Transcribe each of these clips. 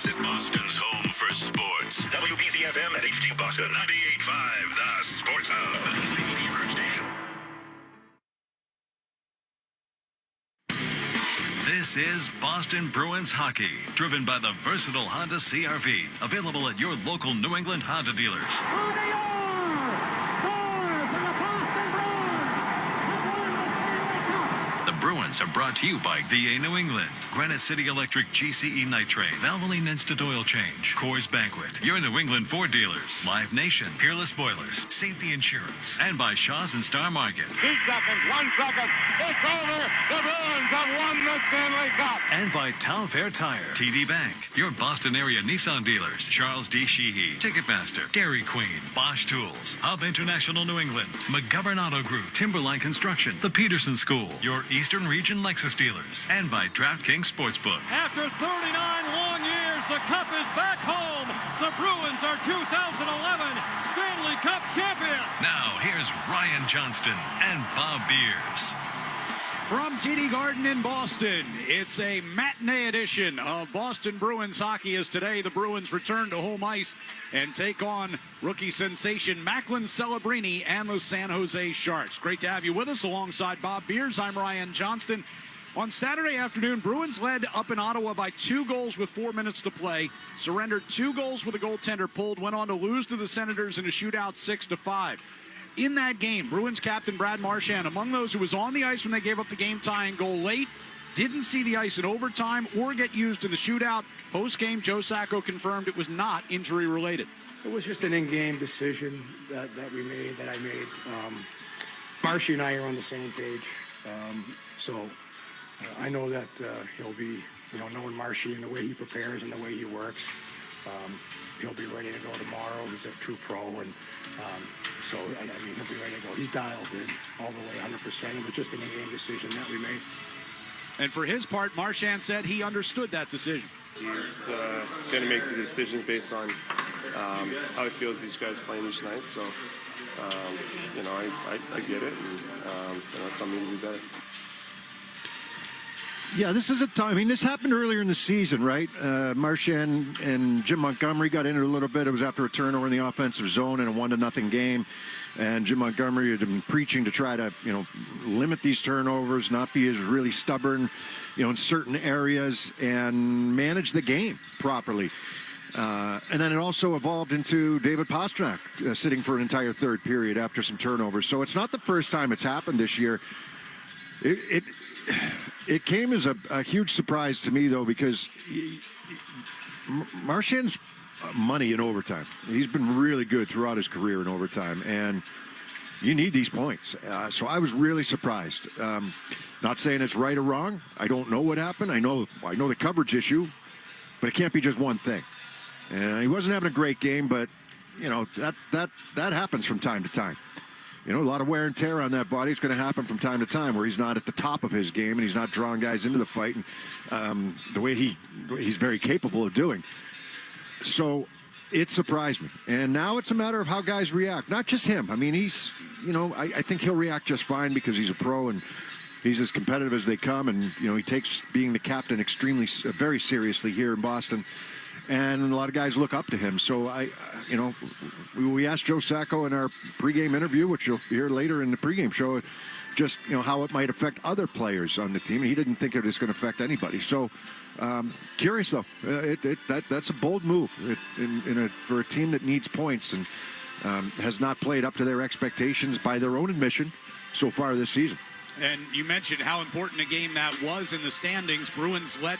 This is Boston's home for sports. WBZ-FM at HD Boston 98.5, the Sports Hub. Is the media group station. This is Boston Bruins hockey, driven by the versatile Honda CR-V, available at your local New England Honda dealers. Bruins are brought to you by VA New England, Granite City Electric GCE Nitrate, Valvoline Instant Oil Change, Coors Banquet, your New England Ford dealers, Live Nation, Peerless Boilers, Safety Insurance, and by Shaw's and Star Market. 2 seconds, 1 second, it's over, the Bruins have won the Stanley Cup. And by Town Fair Tire, TD Bank, your Boston area Nissan dealers, Charles D. Sheehy, Ticketmaster, Dairy Queen, Bosch Tools, Hub International New England, McGovern Auto Group, Timberline Construction, the Peterson School, your Eastern Region Lexus dealers, and by DraftKings Sportsbook. After 39 long years, the Cup is back home. The Bruins are 2011 Stanley Cup champion. Now, here's Ryan Johnston and Bob Beers. From TD Garden in Boston, it's a matinee edition of Boston Bruins hockey as today the Bruins return to home ice and take on rookie sensation Macklin Celebrini and the San Jose Sharks. Great to have you with us alongside Bob Beers. I'm Ryan Johnston. On Saturday afternoon, Bruins led up in Ottawa by 2 goals with 4 minutes to play, surrendered 2 goals with a goaltender pulled, went on to lose to the Senators in a shootout 6-5. In that game, Bruins captain Brad Marchand, among those who was on the ice when they gave up the game-tying goal late, didn't see the ice in overtime or get used in the shootout. Post-game, Joe Sacco confirmed it was not injury-related. It was just an in-game decision that I made. Marshy and I are on the same page. So I know that he'll be, knowing Marshy and the way he prepares and the way he works, he'll be ready to go tomorrow. He's a true pro, and so he'll be ready to go. He's dialed in all the way 100%. It was just an in-game decision that we made. And for his part, Marchand said he understood that decision. He's going to make the decisions based on how he feels these guys playing each night. So, I get it, and it's something to do better. Yeah, this is a time. I mean, this happened earlier in the season, right? Marchand and Jim Montgomery got in it a little bit. It was after a turnover in the offensive zone in a 1-0 game. And Jim Montgomery had been preaching to try to, limit these turnovers, not be as really stubborn, in certain areas, and manage the game properly. And then it also evolved into David Pastrnak sitting for an entire third period after some turnovers. So it's not the first time it's happened this year. It came as a huge surprise to me, though, because Marchand's money in overtime. He's been really good throughout his career in overtime, and you need these points. So I was really surprised. Not saying it's right or wrong. I don't know what happened. I know the coverage issue, but it can't be just one thing. And he wasn't having a great game, but that happens from time to time. A lot of wear and tear on that body. It's going to happen from time to time where he's not at the top of his game and he's not drawing guys into the fight and the way he's very capable of doing. So it surprised me. And now it's a matter of how guys react. Not just him. I mean, he's, I think he'll react just fine because he's a pro and he's as competitive as they come. And, he takes being the captain very seriously here in Boston. And a lot of guys look up to him. So we asked Joe Sacco in our pregame interview, which you'll hear later in the pregame show, just how it might affect other players on the team. He didn't think it was going to affect anybody. So curious though, that's a bold move for a team that needs points and has not played up to their expectations by their own admission so far this season. And you mentioned how important a game that was in the standings. Bruins let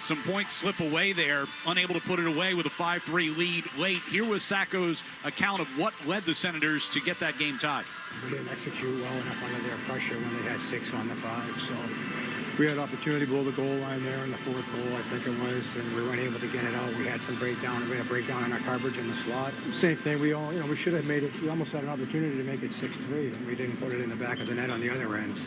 some points slip away there, unable to put it away with a 5-3 lead late. Here was Sacco's account of what led the Senators to get that game tied. We didn't execute well enough under their pressure when they had 6 on the 5. So we had opportunity below the goal line there in the 4th goal, I think it was, and we weren't able to get it out. We had some breakdown. We had a breakdown in our coverage in the slot. Same thing. We should have made it. We almost had an opportunity to make it 6-3, and we didn't put it in the back of the net on the other end.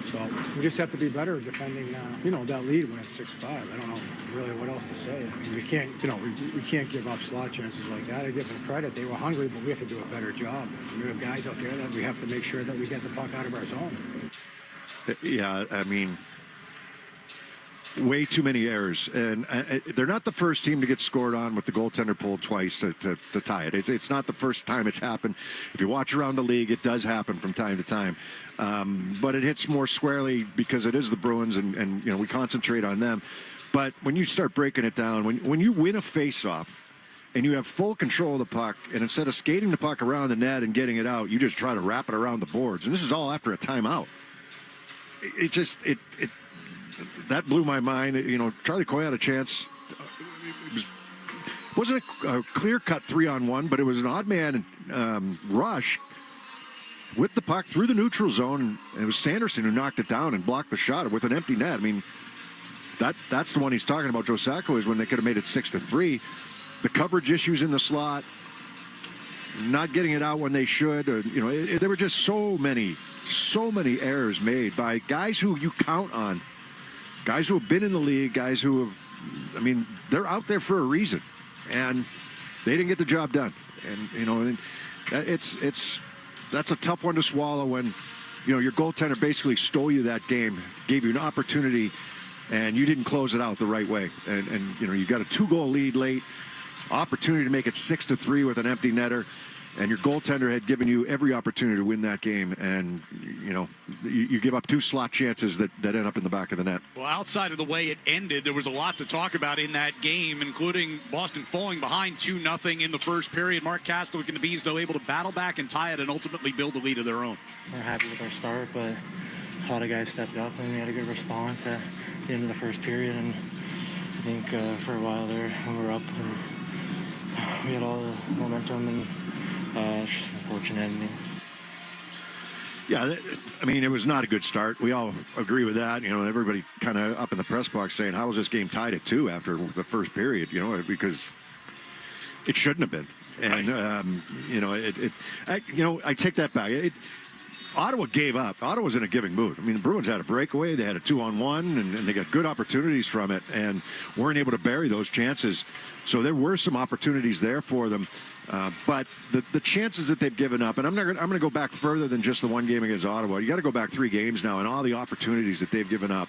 So we just have to be better defending, that lead when it's 6-5. I don't know really what else to say. I mean, we can't, we can't give up slot chances like that. I give them credit. They were hungry, but we have to do a better job. We have guys out there that we have to make sure that we get the puck out of our zone. Yeah, I mean, way too many errors, and they're not the first team to get scored on with the goaltender pulled twice to tie it. It's not the first time it's happened. If you watch around the league, it does happen from time to time, but it hits more squarely because it is the Bruins, and we concentrate on them. But when you start breaking it down, when you win a face-off and you have full control of the puck, and instead of skating the puck around the net and getting it out, you just try to wrap it around the boards, and this is all after a timeout. That blew my mind. Charlie Coy had a chance. It wasn't a clear-cut 3-on-1, but it was an odd man rush with the puck through the neutral zone, and it was Sanderson who knocked it down and blocked the shot with an empty net. I mean, that's the one he's talking about, Joe Sacco, is when they could have made it 6-3. The coverage issues in the slot, not getting it out when they should. There were just so many errors made by guys who you count on. Guys who have been in the league, guys who have, they're out there for a reason, and they didn't get the job done. And that's a tough one to swallow when, your goaltender basically stole you that game, gave you an opportunity, and you didn't close it out the right way. And you got a 2-goal lead late, opportunity to make it 6-3 with an empty netter, and your goaltender had given you every opportunity to win that game, and you give up 2 slot chances that end up in the back of the net. Well, outside of the way it ended, there was a lot to talk about in that game, including Boston falling behind 2-0 in the first period. Mark Kastelic and the Bees, though, able to battle back and tie it and ultimately build a lead of their own. We're happy with our start, but a lot of guys stepped up and we had a good response at the end of the first period, and I think for a while there when we were up, and we had all the momentum, and it's just unfortunate ending. Yeah, it was not a good start. We all agree with that. Everybody kind of up in the press box saying, how was this game tied at 2 after the first period? Because it shouldn't have been. And, I take that back. Ottawa gave up. Ottawa's in a giving mood. The Bruins had a breakaway. They had a 2-on-1, and they got good opportunities from it and weren't able to bury those chances. So there were some opportunities there for them. But the chances that they've given up, and I'm going to go back further than just the one game against Ottawa. You got to go back 3 games now, and all the opportunities that they've given up,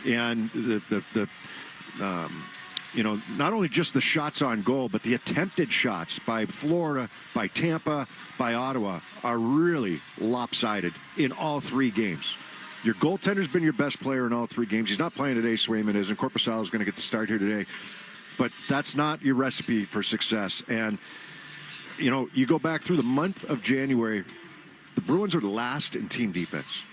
and not only just the shots on goal, but the attempted shots by Florida, by Tampa, by Ottawa are really lopsided in all 3 games. Your goaltender's been your best player in all 3 games. He's not playing today. Swayman is, and Korpisalo's going to get the start here today. But that's not your recipe for success. And you go back through the month of January, the Bruins are last in team defense.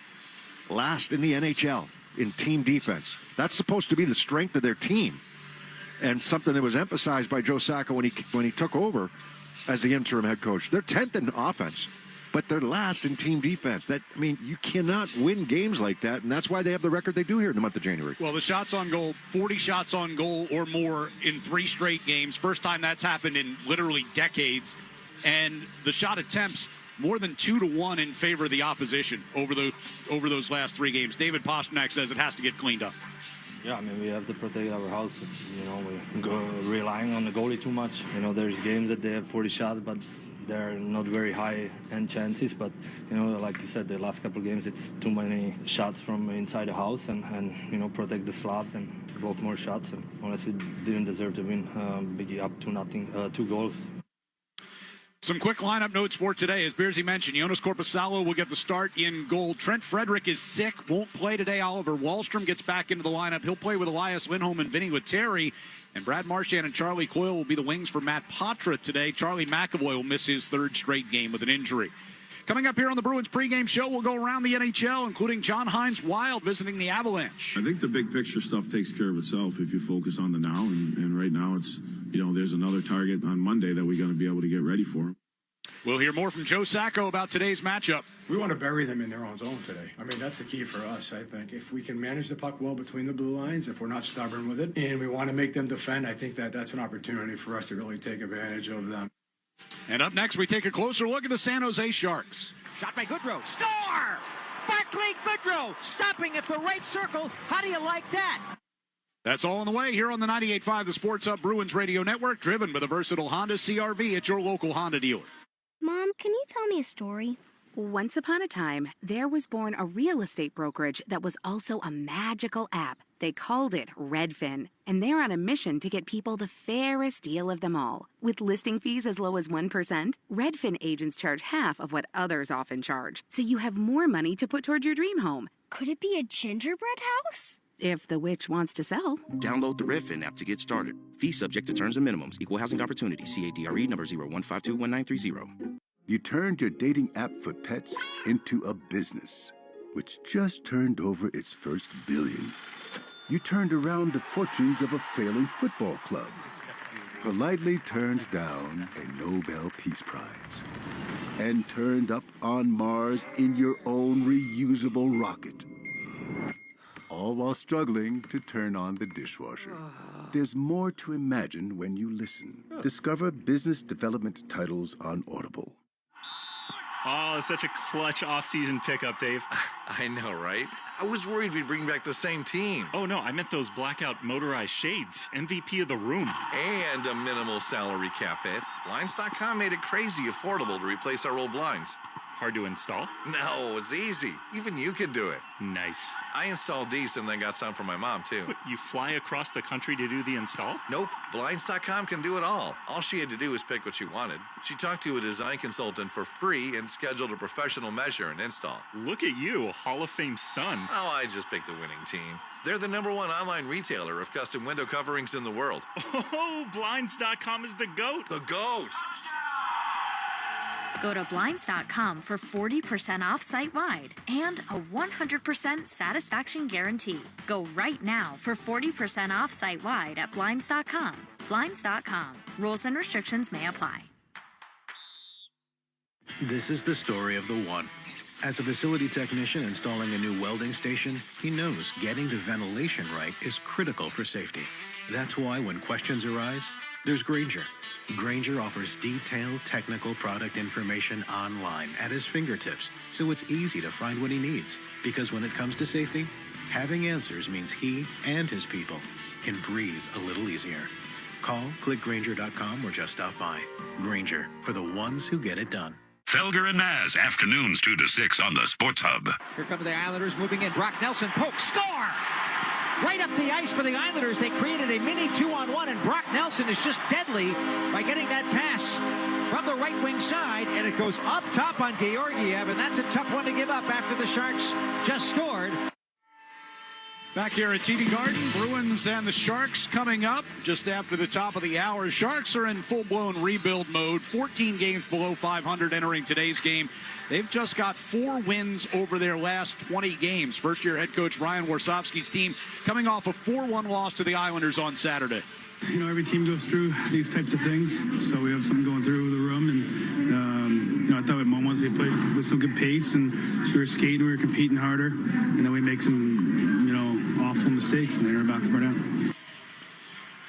Last in the NHL in team defense. That's supposed to be the strength of their team. And something that was emphasized by Joe Sacco when he took over as the interim head coach. They're 10th in offense, but they're last in team defense. You cannot win games like that, and that's why they have the record they do here in the month of January. Well, the shots on goal, 40 shots on goal or more in 3 straight games. First time that's happened in literally decades. And the shot attempts more than 2-1 in favor of the opposition over those last 3 games. David Pastrnak says it has to get cleaned up. Yeah, we have to protect our house. We're relying on the goalie too much. There's games that they have 40 shots, but they're not very high-end chances. But, like you said, the last couple of games, it's too many shots from inside the house, and protect the slot and block more shots. And honestly, didn't deserve to win. Biggie up 2-0, 2 goals. Some quick lineup notes for today. As Beersy mentioned, Jonas Korpisalo will get the start in goal. Trent Frederick is sick, won't play today. Oliver Wahlstrom gets back into the lineup. He'll play with Elias Lindholm and Vinny Lettieri. And Brad Marchand and Charlie Coyle will be the wings for Matt Patra today. Charlie McAvoy will miss his 3rd straight game with an injury. Coming up here on the Bruins pregame show, we'll go around the NHL, including John Hines Wild visiting the Avalanche. I think the big picture stuff takes care of itself if you focus on the now. And right now it's, there's another target on Monday that we're going to be able to get ready for. We'll hear more from Joe Sacco about today's matchup. We want to bury them in their own zone today. That's the key for us, I think. If we can manage the puck well between the blue lines, if we're not stubborn with it, and we want to make them defend, I think that's an opportunity for us to really take advantage of them. And up next, we take a closer look at the San Jose Sharks. Shot by Goodrow. Score! Barclay Goodrow stopping at the right circle. How do you like that? That's all on the way here on the 98.5 The Sports Hub Bruins Radio Network, driven by the versatile Honda CR-V at your local Honda dealer. Mom, can you tell me a story? Once upon a time, there was born a real estate brokerage that was also a magical app. They called it Redfin, and they're on a mission to get people the fairest deal of them all. With listing fees as low as 1%, Redfin agents charge half of what others often charge, so you have more money to put toward your dream home. Could it be a gingerbread house? If the witch wants to sell. Download the Redfin app to get started. Fees subject to terms and minimums. Equal housing opportunity. CADRE number 01521930. You turned your dating app for pets into a business, which just turned over its first billion. You turned around the fortunes of a failing football club, politely turned down a Nobel Peace Prize, and turned up on Mars in your own reusable rocket. All while struggling to turn on the dishwasher. There's more to imagine when you listen. Discover business development titles on Audible. Oh, such a clutch off-season pickup, Dave. I know, right? I was worried we'd bring back the same team. Oh, no, I meant those blackout motorized shades. MVP of the room. And a minimal salary cap hit. Blinds.com made it crazy affordable to replace our old blinds. Hard to install? No, it's easy. Even you could do it. Nice. I installed these and then got some for my mom, too. What, you fly across the country to do the install? Nope. Blinds.com can do it all. All she had to do was pick what she wanted. She talked to a design consultant for free and scheduled a professional measure and install. Look at you, a Hall of Fame son. Oh, I just picked the winning team. They're the #1 online retailer of custom window coverings in the world. Oh, Blinds.com is the GOAT. The GOAT. Go to Blinds.com for 40% off site-wide and a 100% satisfaction guarantee. Go right now for 40% off site-wide at Blinds.com. Blinds.com. Rules and restrictions may apply. This is the story of the one. As a facility technician installing a new welding station, he knows getting the ventilation right is critical for safety. That's why when questions arise, there's Grainger. Grainger offers detailed technical product information online at his fingertips, so it's easy to find what he needs. Because when it comes to safety, having answers means he and his people can breathe a little easier. Call, click Grainger.com, or just stop by. Grainger, for the ones who get it done. Felger and Maz, afternoons 2 to 6 on the Sports Hub. Here come the Islanders moving in. Brock Nelson, poke, score! Right up the ice for the Islanders. They created a mini 2-on-1, and Brock Nelson is just deadly by getting that pass from the right wing side, and it goes up top on Georgiev, and that's a tough one to give up after the Sharks just scored. Back here at TD Garden, Bruins and the Sharks coming up just after the top of the hour. Sharks are in full-blown rebuild mode, 14 games below 500 entering today's game. They've just got 4 wins over their last 20 games. First-year head coach Ryan Warsofsky's team coming off a 4-1 loss to the Islanders on Saturday. You know, every team goes through these types of things, so we have something going through the room, and you know, I thought at moments we played with some good pace, and we were skating, we were competing harder, and then we make some, you know, awful mistakes, and then we're back for now.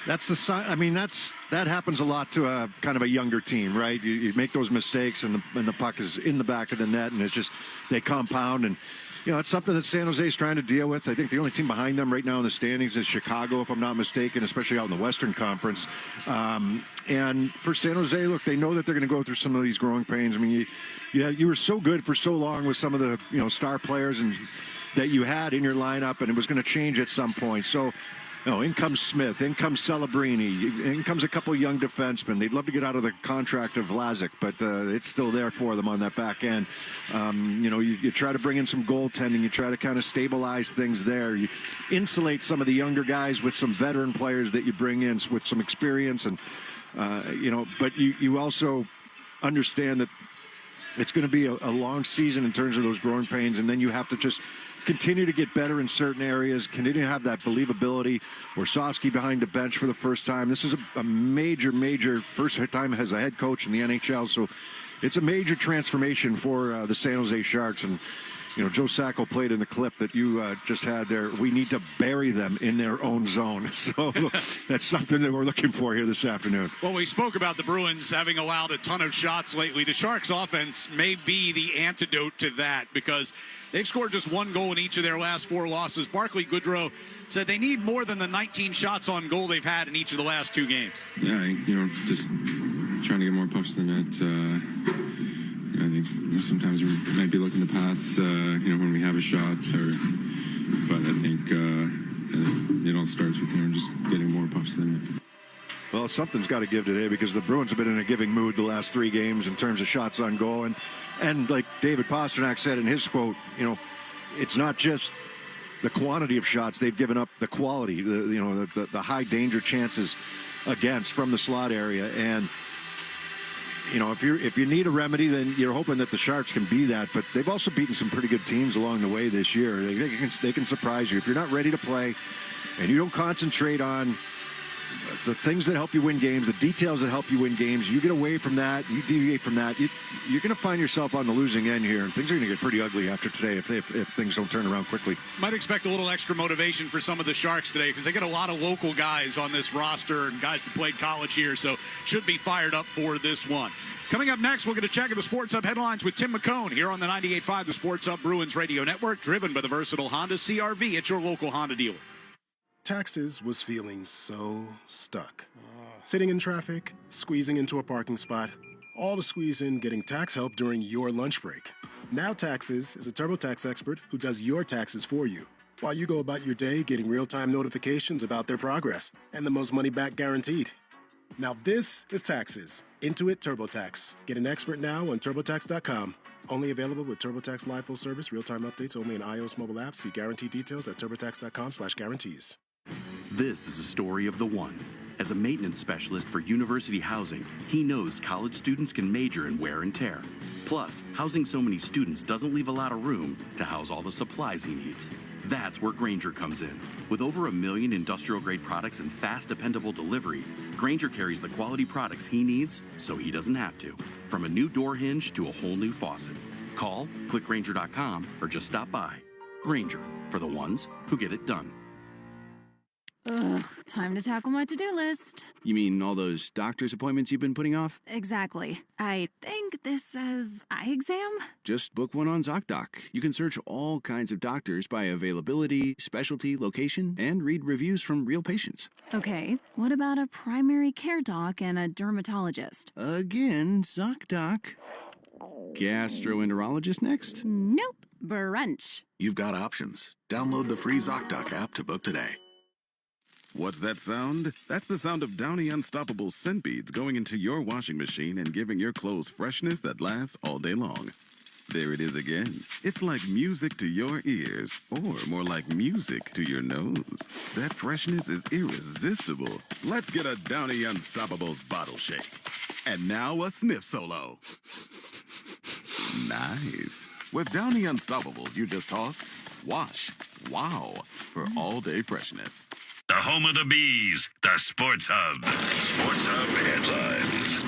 That's the sign. I mean, that happens a lot to a kind of a younger team, right? You make those mistakes, and the puck is in the back of the net, and it's just they compound, and you know, it's something that San Jose is trying to deal with. I think the only team behind them right now in the standings is Chicago, if I'm not mistaken, especially out in the Western Conference. And for San Jose, look, they know that they're going to go through some of these growing pains. I mean, you were so good for so long with some of the, you know, star players and that you had in your lineup, and it was going to change at some point. So, you know, in comes Smith, in comes Celebrini, in comes a couple young defensemen. They'd love to get out of the contract of Vlasic, but it's still there for them on that back end. You know, you try to bring in some goaltending. You try to kind of stabilize things there. You insulate some of the younger guys with some veteran players that you bring in with some experience. And, you know, but you also understand that it's going to be a long season in terms of those growing pains, and then you have to just continue to get better in certain areas, continue to have that believability. Warsofsky behind the bench for the first time. This is a major first time as a head coach in the NHL, so it's a major transformation for the San Jose Sharks. And you know, Joe Sacco played in the clip that you just had there. We need to bury them in their own zone. So that's something that we're looking for here this afternoon. Well, we spoke about the Bruins having allowed a ton of shots lately. The Sharks offense may be the antidote to that because they've scored just 1 goal in each of their last 4 losses. Barclay Goodrow said they need more than the 19 shots on goal they've had in each of the last 2 games. Yeah, you know, just trying to get more pucks to the net. I think sometimes we might be looking to pass, when we have a shot. But I think it all starts with just getting more pucks to the net. Well, something's got to give today because the Bruins have been in a giving mood the last 3 games in terms of shots on goal. And like David Pastrnak said in his quote, it's not just the quantity of shots they've given up, the quality, the high danger chances against from the slot area. And if you need a remedy, then you're hoping that the Sharks can be that. But they've also beaten some pretty good teams along the way this year. They can surprise you if you're not ready to play and you don't concentrate on the things that help you win games, the details that help you win games. You get away from that, you deviate from that, you're going to find yourself on the losing end here, and things are going to get pretty ugly after today if things don't turn around quickly. Might expect a little extra motivation for some of the Sharks today because they get a lot of local guys on this roster and guys that played college here, so should be fired up for this one. Coming up next, we'll get a check of the Sports Hub headlines with Tim McCone here on the 98.5, the Sports Hub Bruins Radio Network, driven by the versatile Honda CR-V at your local Honda dealer. Taxes was feeling so stuck. Sitting in traffic, squeezing into a parking spot, all to squeeze in getting tax help during your lunch break. Now Taxes is a TurboTax expert who does your taxes for you, while you go about your day getting real-time notifications about their progress and the most money back guaranteed. Now this is Taxes. Intuit TurboTax. Get an expert now on TurboTax.com. Only available with TurboTax Live Full Service, real-time updates only in iOS mobile apps. See guarantee details at TurboTax.com/guarantees. This is a story of the one. As a maintenance specialist for university housing, he knows college students can major in wear and tear. Plus, housing so many students doesn't leave a lot of room to house all the supplies he needs. That's where Grainger comes in. With over 1 million industrial-grade products and fast, dependable delivery, Grainger carries the quality products he needs so he doesn't have to. From a new door hinge to a whole new faucet. Call, click Grainger.com, or just stop by. Grainger, for the ones who get it done. Ugh, time to tackle my to-do list. You mean all those doctor's appointments you've been putting off? Exactly. I think this says eye exam? Just book one on ZocDoc. You can search all kinds of doctors by availability, specialty, location, and read reviews from real patients. Okay, what about a primary care doc and a dermatologist? Again, ZocDoc. Gastroenterologist next? Nope, brunch. You've got options. Download the free ZocDoc app to book today. What's that sound? That's the sound of Downy Unstoppable scent beads going into your washing machine and giving your clothes freshness that lasts all day long. There it is again. It's like music to your ears, or more like music to your nose. That freshness is irresistible. Let's get a Downy Unstoppables bottle shake. And now a sniff solo. Nice. With Downy Unstoppables, you just toss, wash, wow, for all-day freshness. The home of the Bees, the Sports Hub. Sports Hub headlines.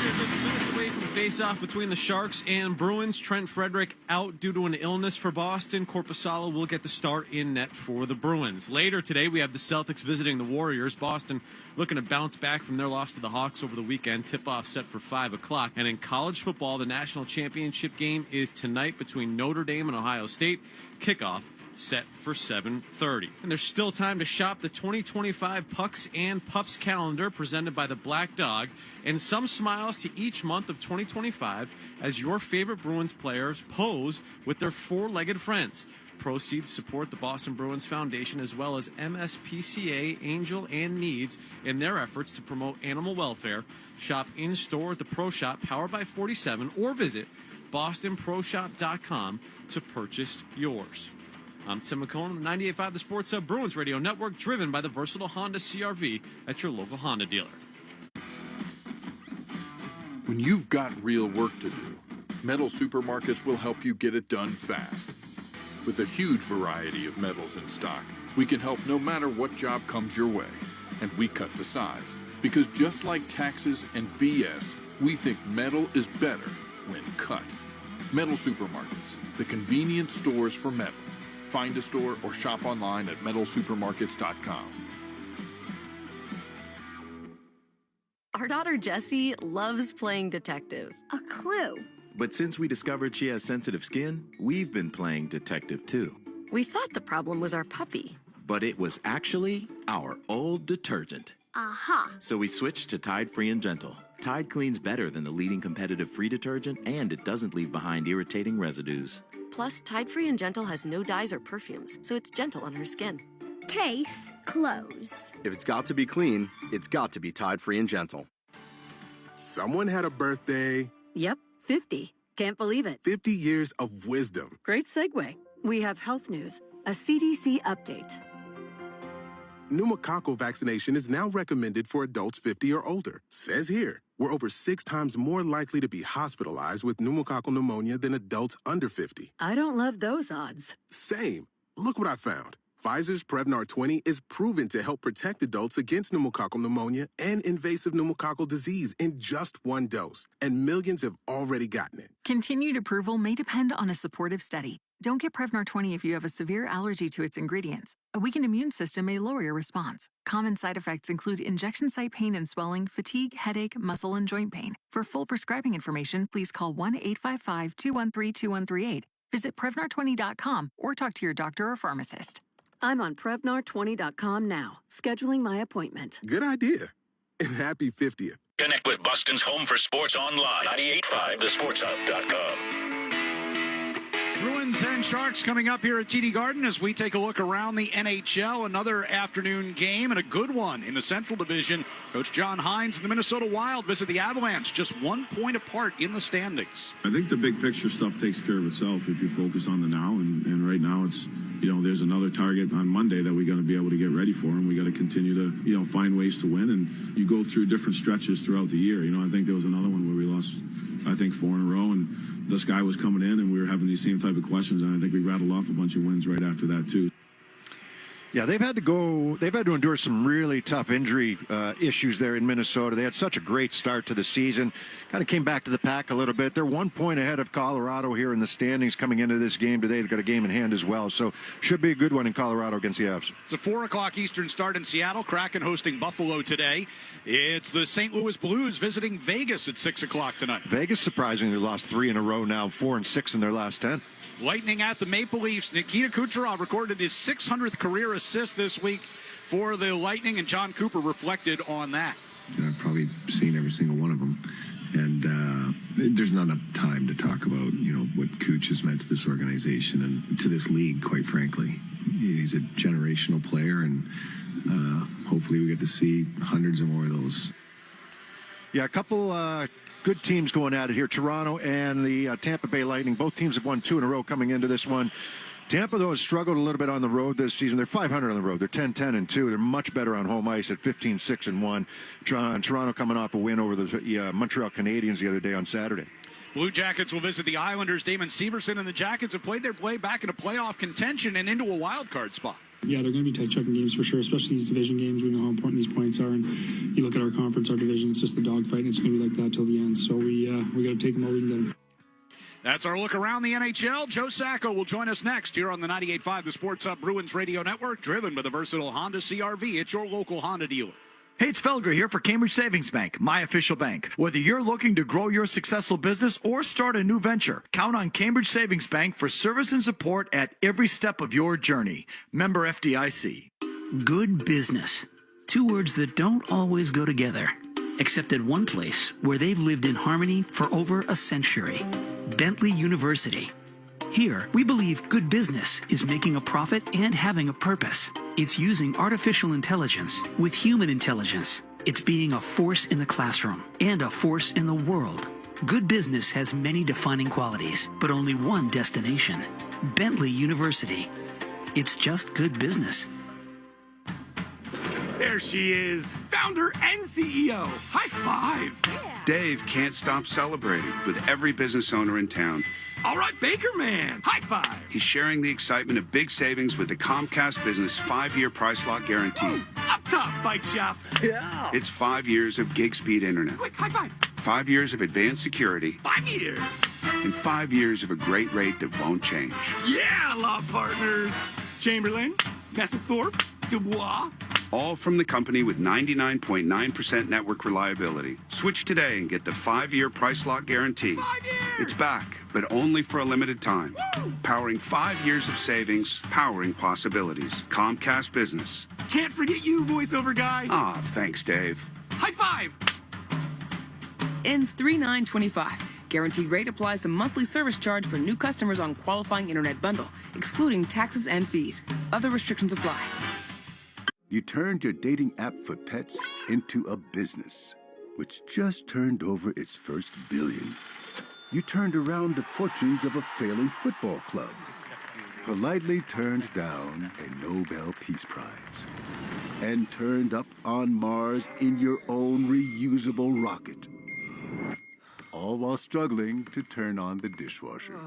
We're just minutes away from face-off between the Sharks and Bruins. Trent Frederick out due to an illness for Boston. Korpisalo will get the start in net for the Bruins. Later today, we have the Celtics visiting the Warriors. Boston looking to bounce back from their loss to the Hawks over the weekend. Tip-off set for 5 o'clock. And in college football, the national championship game is tonight between Notre Dame and Ohio State. Kickoff set for 7:30. And there's still time to shop the 2025 Pucks and Pups calendar presented by the Black Dog, and some smiles to each month of 2025 as your favorite Bruins players pose with their four-legged friends. Proceeds support the Boston Bruins Foundation as well as MSPCA, Angel, and Needs in their efforts to promote animal welfare. Shop in-store at the Pro Shop powered by 47 or visit bostonproshop.com to purchase yours. I'm Tim McCone on the 98.5 The Sports Hub Bruins Radio Network, driven by the versatile Honda CR-V at your local Honda dealer. When you've got real work to do, Metal Supermarkets will help you get it done fast. With a huge variety of metals in stock, we can help no matter what job comes your way. And we cut to size. Because just like taxes and BS, we think metal is better when cut. Metal Supermarkets, the convenient stores for metal. Find a store or shop online at metalsupermarkets.com. Our daughter Jessie loves playing detective. A clue. But since we discovered she has sensitive skin, we've been playing detective too. We thought the problem was our puppy. But it was actually our old detergent. Aha. So we switched to Tide Free and Gentle. Tide cleans better than the leading competitive free detergent, and it doesn't leave behind irritating residues. Plus, Tide Free and Gentle has no dyes or perfumes, so it's gentle on her skin. Case closed. If it's got to be clean, it's got to be Tide Free and Gentle. Someone had a birthday. Yep, 50. Can't believe it. 50 years of wisdom. Great segue. We have health news, a CDC update. Pneumococcal vaccination is now recommended for adults 50 or older. Says here, we're over 6 times more likely to be hospitalized with pneumococcal pneumonia than adults under 50. I don't love those odds. Same. Look what I found. Pfizer's Prevnar 20 is proven to help protect adults against pneumococcal pneumonia and invasive pneumococcal disease in just 1 dose, and millions have already gotten it. Continued approval may depend on a supportive study. Don't get Prevnar 20 if you have a severe allergy to its ingredients. A weakened immune system may lower your response. Common side effects include injection site pain and swelling, fatigue, headache, muscle, and joint pain. For full prescribing information, please call 1-855-213-2138. Visit Prevnar20.com or talk to your doctor or pharmacist. I'm on Prevnar20.com now, scheduling my appointment. Good idea. And happy 50th. Connect with Boston's home for sports online. 98.5thesportshub.com. Bruins and Sharks coming up here at TD Garden as we take a look around the NHL. Another afternoon game and a good one in the Central Division. Coach John Hines and the Minnesota Wild visit the Avalanche, just 1 point apart in the standings. I think the big picture stuff takes care of itself if you focus on the now. And right now it's, there's another target on Monday that we got to be able to get ready for, and we got to continue to, find ways to win. And you go through different stretches throughout the year. I think there was another one where we lost, 4 in a row, and this guy was coming in and we were having these same type of questions, and I think we rattled off a bunch of wins right after that too. Yeah, they've had to endure some really tough injury issues there in Minnesota. They had such a great start to the season. Kind of came back to the pack a little bit. They're 1 point ahead of Colorado here in the standings coming into this game today. They've got a game in hand as well. So should be a good one in Colorado against the Avs. It's a 4 o'clock Eastern start in Seattle. Kraken hosting Buffalo today. It's the St. Louis Blues visiting Vegas at 6 o'clock tonight. Vegas surprisingly lost 3 in a row now, 4 and 6 in their last 10. Lightning at the Maple Leafs. Nikita Kucherov recorded his 600th career assist this week for the Lightning, and John Cooper reflected on that. I've probably seen every single one of them, and there's not enough time to talk about, what Cooch has meant to this organization and to this league, quite frankly. He's a generational player, and hopefully we get to see hundreds or more of those. Yeah, a couple good teams going at it here. Toronto and the Tampa Bay Lightning. Both teams have won 2 in a row coming into this one. Tampa, though, has struggled a little bit on the road this season. They're 500 on the road. They're 10-10-2. They're much better on home ice at 15-6-1. Toronto coming off a win over the Montreal Canadiens the other day on Saturday. Blue Jackets will visit the Islanders. Damon Severson and the Jackets have played their way back into playoff contention and into a wild card spot. Yeah, they're going to be tight checking games for sure, especially these division games. We know how important these points are, and you look at our conference, our division, it's just the dogfight, and it's going to be like that till the end. So we got to take them all we can get them. That's our look around the NHL. Joe Sacco will join us next here on the 98.5 The Sports Hub Bruins Radio Network, driven by the versatile Honda CR-V at your local Honda dealer. Hey, it's Felger here for Cambridge Savings Bank, my official bank. Whether you're looking to grow your successful business or start a new venture, count on Cambridge Savings Bank for service and support at every step of your journey. Member FDIC. Good business. 2 words that don't always go together, except at one place where they've lived in harmony for over a century. Bentley University. Here, we believe good business is making a profit and having a purpose. It's using artificial intelligence with human intelligence. It's being a force in the classroom and a force in the world. Good business has many defining qualities, but only one destination. Bentley University. It's just good business. There she is, founder and CEO. High five. Yeah. Dave can't stop celebrating with every business owner in town. All right, Baker Man, high five. He's sharing the excitement of big savings with the Comcast Business 5-year price lock guarantee. Woo, up top, bike shop. Yeah. It's 5 years of gig speed internet. Quick, high five. 5 years of advanced security. 5 years. And 5 years of a great rate that won't change. Yeah, law partners. Chamberlain, Messethorpe, Dubois. All from the company with 99.9% network reliability. Switch today and get the 5-year price lock guarantee. 5 years! It's back, but only for a limited time. Woo! Powering 5 years of savings, powering possibilities. Comcast Business. Can't forget you, voiceover guy. Ah, thanks, Dave. High five! Ends 3/9/25. Guaranteed rate applies to monthly service charge for new customers on qualifying internet bundle, excluding taxes and fees. Other restrictions apply. You turned your dating app for pets into a business, which just turned over its first billion. You turned around the fortunes of a failing football club, politely turned down a Nobel Peace Prize, and turned up on Mars in your own reusable rocket. All while struggling to turn on the dishwasher.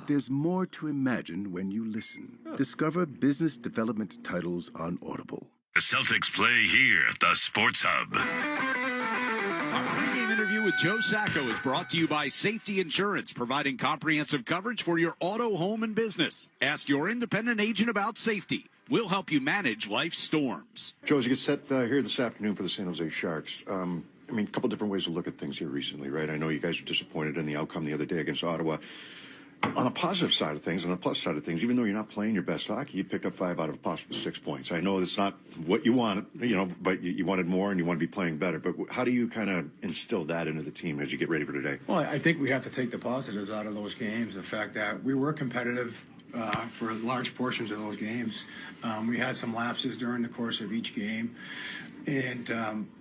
There's more to imagine when you listen. Discover business development titles on Audible. The Celtics play here at the Sports Hub. Our pregame interview with Joe Sacco is brought to you by Safety Insurance, providing comprehensive coverage for your auto, home, and business. Ask your independent agent about safety. We'll help you manage life's storms. Joe, as you get set here this afternoon for the San Jose Sharks, I mean, a couple different ways to look at things here recently, right? I know you guys were disappointed in the outcome the other day against Ottawa. On the positive side of things, on the plus side of things, even though you're not playing your best hockey, you picked up 5 out of a possible 6 points. I know it's not what you wanted, but you wanted more and you want to be playing better. But how do you kind of instill that into the team as you get ready for today? Well, I think we have to take the positives out of those games. The fact that we were competitive for large portions of those games. We had some lapses during the course of each game.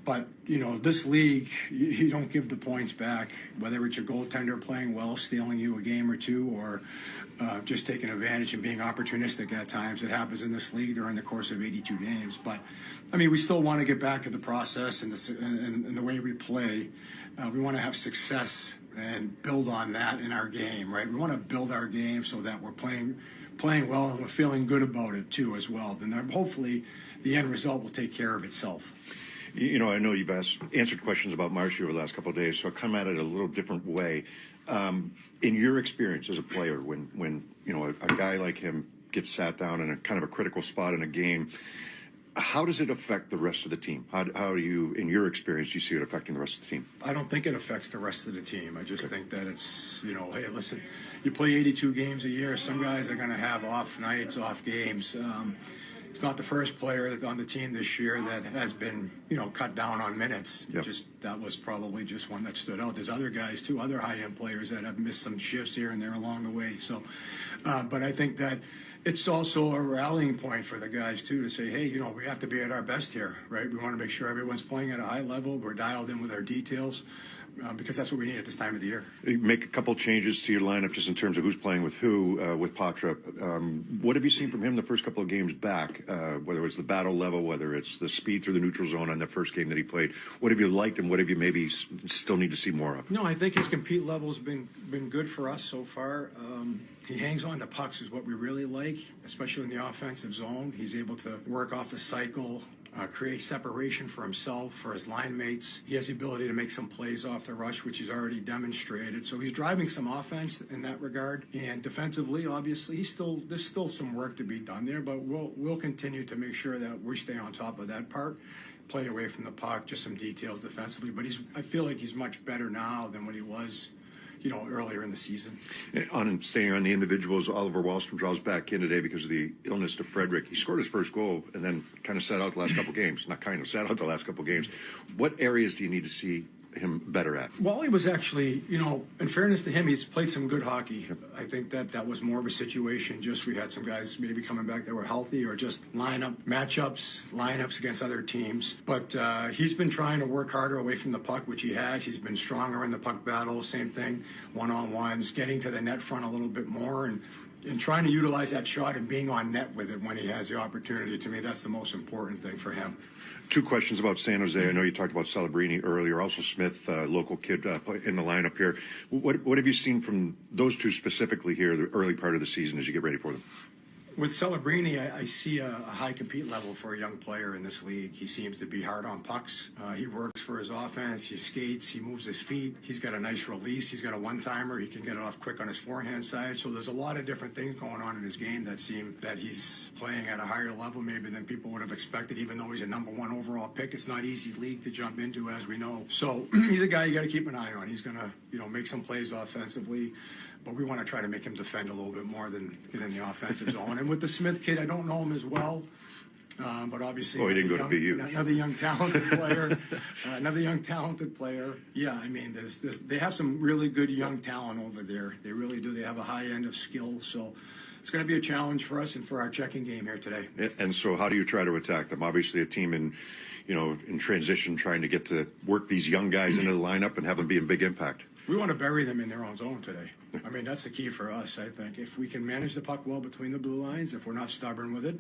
But this league, you don't give the points back, whether it's your goaltender playing well, stealing you a game or two, or just taking advantage and being opportunistic at times. It happens in this league during the course of 82 games. But, I mean, we still want to get back to the process and the way we play. We want to have success and build on that in our game, right? We want to build our game so that we're playing well and we're feeling good about it, too, as well. Then hopefully the end result will take care of itself. I know you've answered questions about Marchand over the last couple of days, so I'll come at it a little different way. In your experience as a player, when a guy like him gets sat down in a kind of a critical spot in a game, how does it affect the rest of the team? How do you, in your experience, do you see it affecting the rest of the team? I don't think it affects the rest of the team. I just think that it's, hey, listen, you play 82 games a year. Some guys are going to have off nights, off games. It's not the first player on the team this year that has been, cut down on minutes. Yep. That was probably just one that stood out. There's other guys, too, other high-end players that have missed some shifts here and there along the way. So, but I think that it's also a rallying point for the guys, too, to say, hey, we have to be at our best here, right? We want to make sure everyone's playing at a high level. We're dialed in with our details. Because that's what we need at this time of the year. You make a couple changes to your lineup just in terms of who's playing with who with Patra. What have you seen from him the first couple of games back, whether it's the battle level, whether it's the speed through the neutral zone on the first game that he played? What have you liked and what have you maybe still need to see more of? No, I think his compete level's been good for us so far. He hangs on to pucks is what we really like, especially in the offensive zone. He's able to work off the cycle, create separation for himself, for his line mates. He has the ability to make some plays off the rush, which he's already demonstrated. So he's driving some offense in that regard. And defensively, obviously, there's still some work to be done there, but we'll continue to make sure that we stay on top of that part. Play away from the puck, just some details defensively. But I feel like he's much better now than what he was earlier in the season. Staying on the individuals, Oliver Wahlstrom draws back in today because of the illness to Frederick. He scored his first goal and then kind of sat out the last couple games. Sat out the last couple games. What areas do you need to see him better at? Wally was actually, in fairness to him, he's played some good hockey. I think that was more of a situation. Just we had some guys maybe coming back that were healthy or just lineups against other teams. But he's been trying to work harder away from the puck, which he has. He's been stronger in the puck battle. Same thing, one-on-ones, getting to the net front a little bit more and trying to utilize that shot and being on net with it when he has the opportunity. To me, that's the most important thing for him. 2 questions about San Jose. I know you talked about Celebrini earlier. Also Smith, local kid in the lineup here. What have you seen from those two specifically here, the early part of the season as you get ready for them? With Celebrini, I see a high compete level for a young player in this league. He seems to be hard on pucks. He works for his offense. He skates. He moves his feet. He's got a nice release. He's got a one-timer. He can get it off quick on his forehand side. So there's a lot of different things going on in his game that seem that he's playing at a higher level maybe than people would have expected, even though he's a number one overall pick. It's not easy league to jump into, as we know. So he's a guy you got to keep an eye on. He's going to, make some plays offensively. But we want to try to make him defend a little bit more than get in the offensive zone. And with the Smith kid, I don't know him as well. But obviously, he didn't go to BU. Another young, talented player. Yeah, I mean, they have some really good young talent over there. They really do. They have a high end of skill. So it's going to be a challenge for us and for our checking game here today. And so how do you try to attack them? Obviously, a team in transition, trying to get to work these young guys into the lineup and have them be a big impact. We want to bury them in their own zone today. I mean, that's the key for us, I think. If we can manage the puck well between the blue lines, if we're not stubborn with it,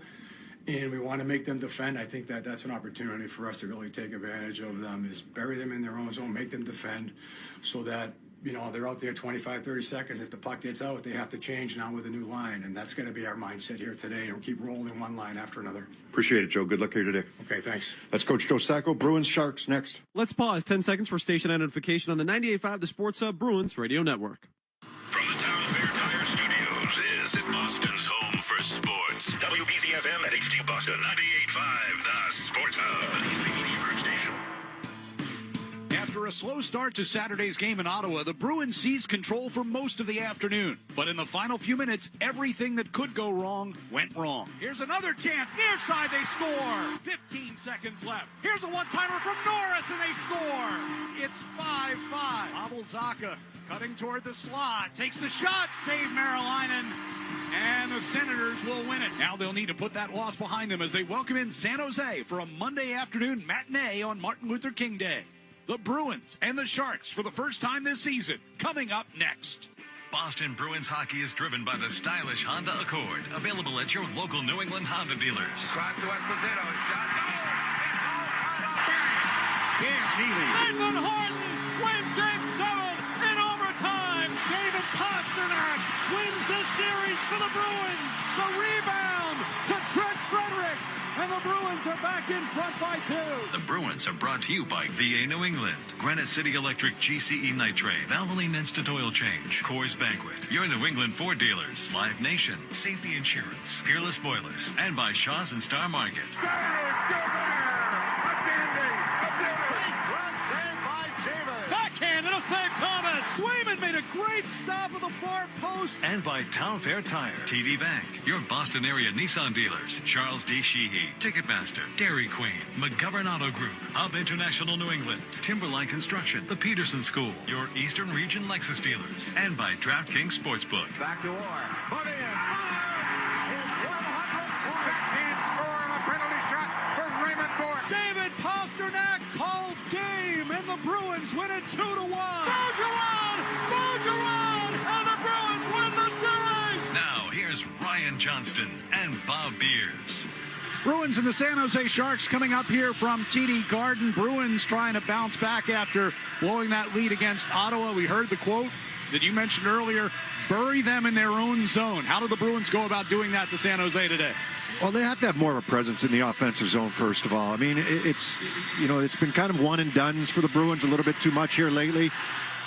and we want to make them defend, I think that's an opportunity for us to really take advantage of them, is bury them in their own zone, make them defend so that, they're out there 25, 30 seconds. If the puck gets out, they have to change now with a new line, and that's going to be our mindset here today, and we'll keep rolling one line after another. Appreciate it, Joe. Good luck here today. Okay, thanks. That's Coach Joe Sacco. Bruins, Sharks, next. Let's pause 10 seconds for station identification on the 98.5 The Sports Hub Bruins Radio Network. From the Town Fair Tire Studios, this is Boston's home for sports. WBZ-FM at HD Boston 98.5 The Sports Hub. He's the media group station. After a slow start to Saturday's game in Ottawa, the Bruins seized control for most of the afternoon. But in the final few minutes, everything that could go wrong went wrong. Here's another chance. Near side, they score. 15 seconds left. Here's a one-timer from Norris, and they score. It's 5-5. Pavel Zacha cutting toward the slot. Takes the shot. Save Marilainen. And the Senators will win it. Now they'll need to put that loss behind them as they welcome in San Jose for a Monday afternoon matinee on Martin Luther King Day. The Bruins and the Sharks for the first time this season, coming up next. Boston Bruins hockey is driven by the stylish Honda Accord, available at your local New England Honda dealers. Shot to Esposito. Shot. Dan Healy. Nathan Horton wins Game 7 in overtime. David Pastrnak wins the series for the Bruins. The rebound to Trent Frederick. And the Bruins are back in front by 2. The Bruins are brought to you by VA New England, Granite City Electric GCE Nitrate, Valvoline Instant Oil Change, Coors Banquet, your New England Ford dealers, Live Nation, Safety Insurance, Peerless Boilers, and by Shaw's and Star Market. Backhand into St. Thomas. Swayman made a great stop at the far post. And by Town Fair Tire, TD Bank, your Boston area Nissan dealers, Charles D. Sheehy, Ticketmaster, Dairy Queen, McGovern Auto Group, Hub International New England, Timberline Construction, the Peterson School, your Eastern Region Lexus dealers, and by DraftKings Sportsbook. Back to Orr. Put in. Penalty shot for Raymond Bourque. David Pastrnak calls game, and the Bruins win it 2-1. Bergeron, and the Bruins win the series. Now here's Ryan Johnston and Bob Beers. Bruins and the San Jose Sharks coming up here from TD Garden. Bruins trying to bounce back after blowing that lead against Ottawa. We heard the quote that you mentioned earlier, bury them in their own zone. How do the Bruins go about doing that to San Jose today? Well, they have to have more of a presence in the offensive zone, first of all. I mean, it's been kind of one and dones for the Bruins a little bit too much here lately.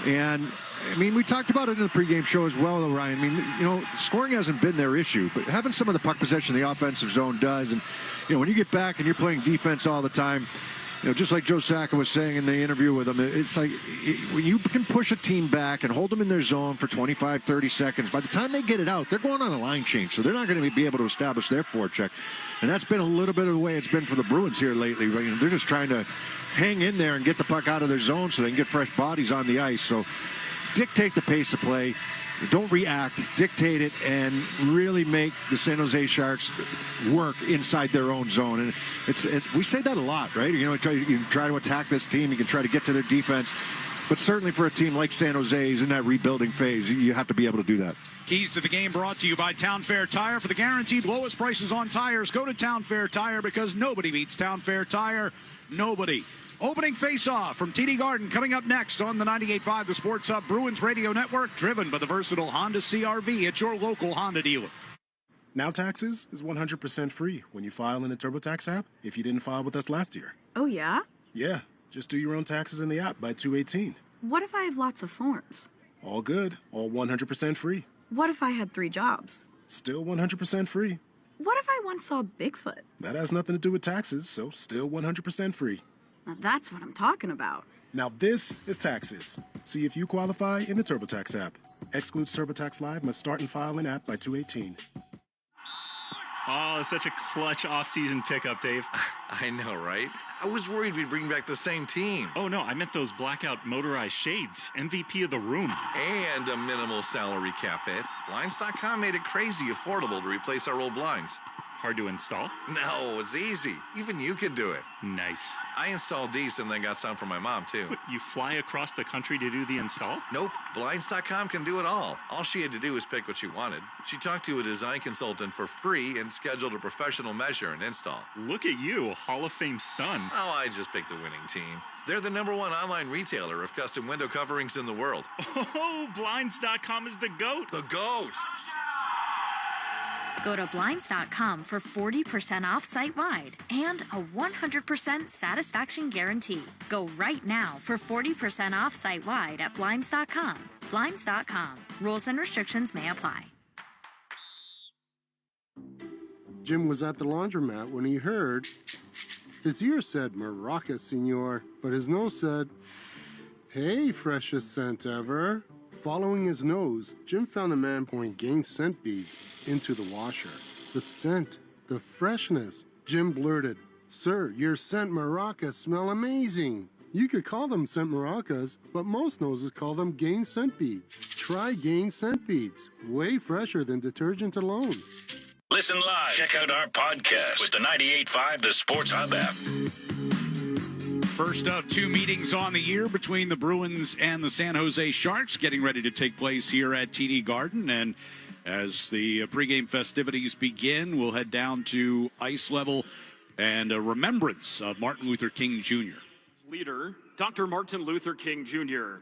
And, I mean, we talked about it in the pregame show as well, though, Ryan. I mean, scoring hasn't been their issue, but having some of the puck possession in the offensive zone does. And, when you get back and you're playing defense all the time, just like Joe Sacco was saying in the interview with him, it's like when you can push a team back and hold them in their zone for 25, 30 seconds, by the time they get it out, they're going on a line change, so they're not going to be able to establish their forecheck. And that's been a little bit of the way it's been for the Bruins here lately. They're just trying to hang in there and get the puck out of their zone so they can get fresh bodies on the ice. So dictate the pace of play. Don't react, dictate it, and really make the San Jose Sharks work inside their own zone. And we say that a lot, right? You can try to attack this team, you can try to get to their defense, but certainly for a team like San Jose who's in that rebuilding phase, you have to be able to do that. Keys to the game brought to you by Town Fair Tire. For the guaranteed lowest prices on tires, go to Town Fair Tire, because nobody beats Town Fair Tire. Nobody. Opening face-off from TD Garden coming up next on the 98.5 The Sports Hub Bruins Radio Network, driven by the versatile Honda CR-V at your local Honda dealer. Now taxes is 100% free when you file in the TurboTax app if you didn't file with us last year. Oh, yeah? Yeah, just do your own taxes in the app by 2/18. What if I have lots of forms? All good, all 100% free. What if I had 3 jobs? Still 100% free. What if I once saw Bigfoot? That has nothing to do with taxes, so still 100% free. Now that's what I'm talking about. Now this is taxes. See if you qualify in the TurboTax app. Excludes TurboTax Live, must start and file in app by 2/18. Oh, such a clutch off-season pickup, Dave. I know, right? I was worried we'd bring back the same team. Oh, no, I meant those blackout motorized shades. MVP of the room. And a minimal salary cap hit. Blinds.com made it crazy affordable to replace our old blinds. Hard to install? No, it's easy. Even you could do it. Nice. I installed these and then got some for my mom, too. What, you fly across the country to do the install? Nope. Blinds.com can do it all. All she had to do was pick what she wanted. She talked to a design consultant for free and scheduled a professional measure and install. Look at you, Hall of Fame son. Oh, I just picked the winning team. They're the #1 online retailer of custom window coverings in the world. Oh, Blinds.com is the GOAT. The GOAT! Go to Blinds.com for 40% off site-wide and a 100% satisfaction guarantee. Go right now for 40% off site-wide at Blinds.com. Blinds.com. Rules and restrictions may apply. Jim was at the laundromat when he heard his ear said Maraca, senor, but his nose said, hey, freshest scent ever. Following his nose, Jim found a man pouring Gain scent beads into the washer. The scent, the freshness. Jim blurted, sir, your scent maracas smell amazing. You could call them scent maracas, but most noses call them Gain scent beads. Try Gain scent beads. Way fresher than detergent alone. Listen live. Check out our podcast with the 98.5 The Sports Hub app. First of 2 meetings on the year between the Bruins and the San Jose Sharks getting ready to take place here at TD Garden. And as the pregame festivities begin, we'll head down to ice level and a remembrance of Martin Luther King Jr. Leader, Dr. Martin Luther King Jr.,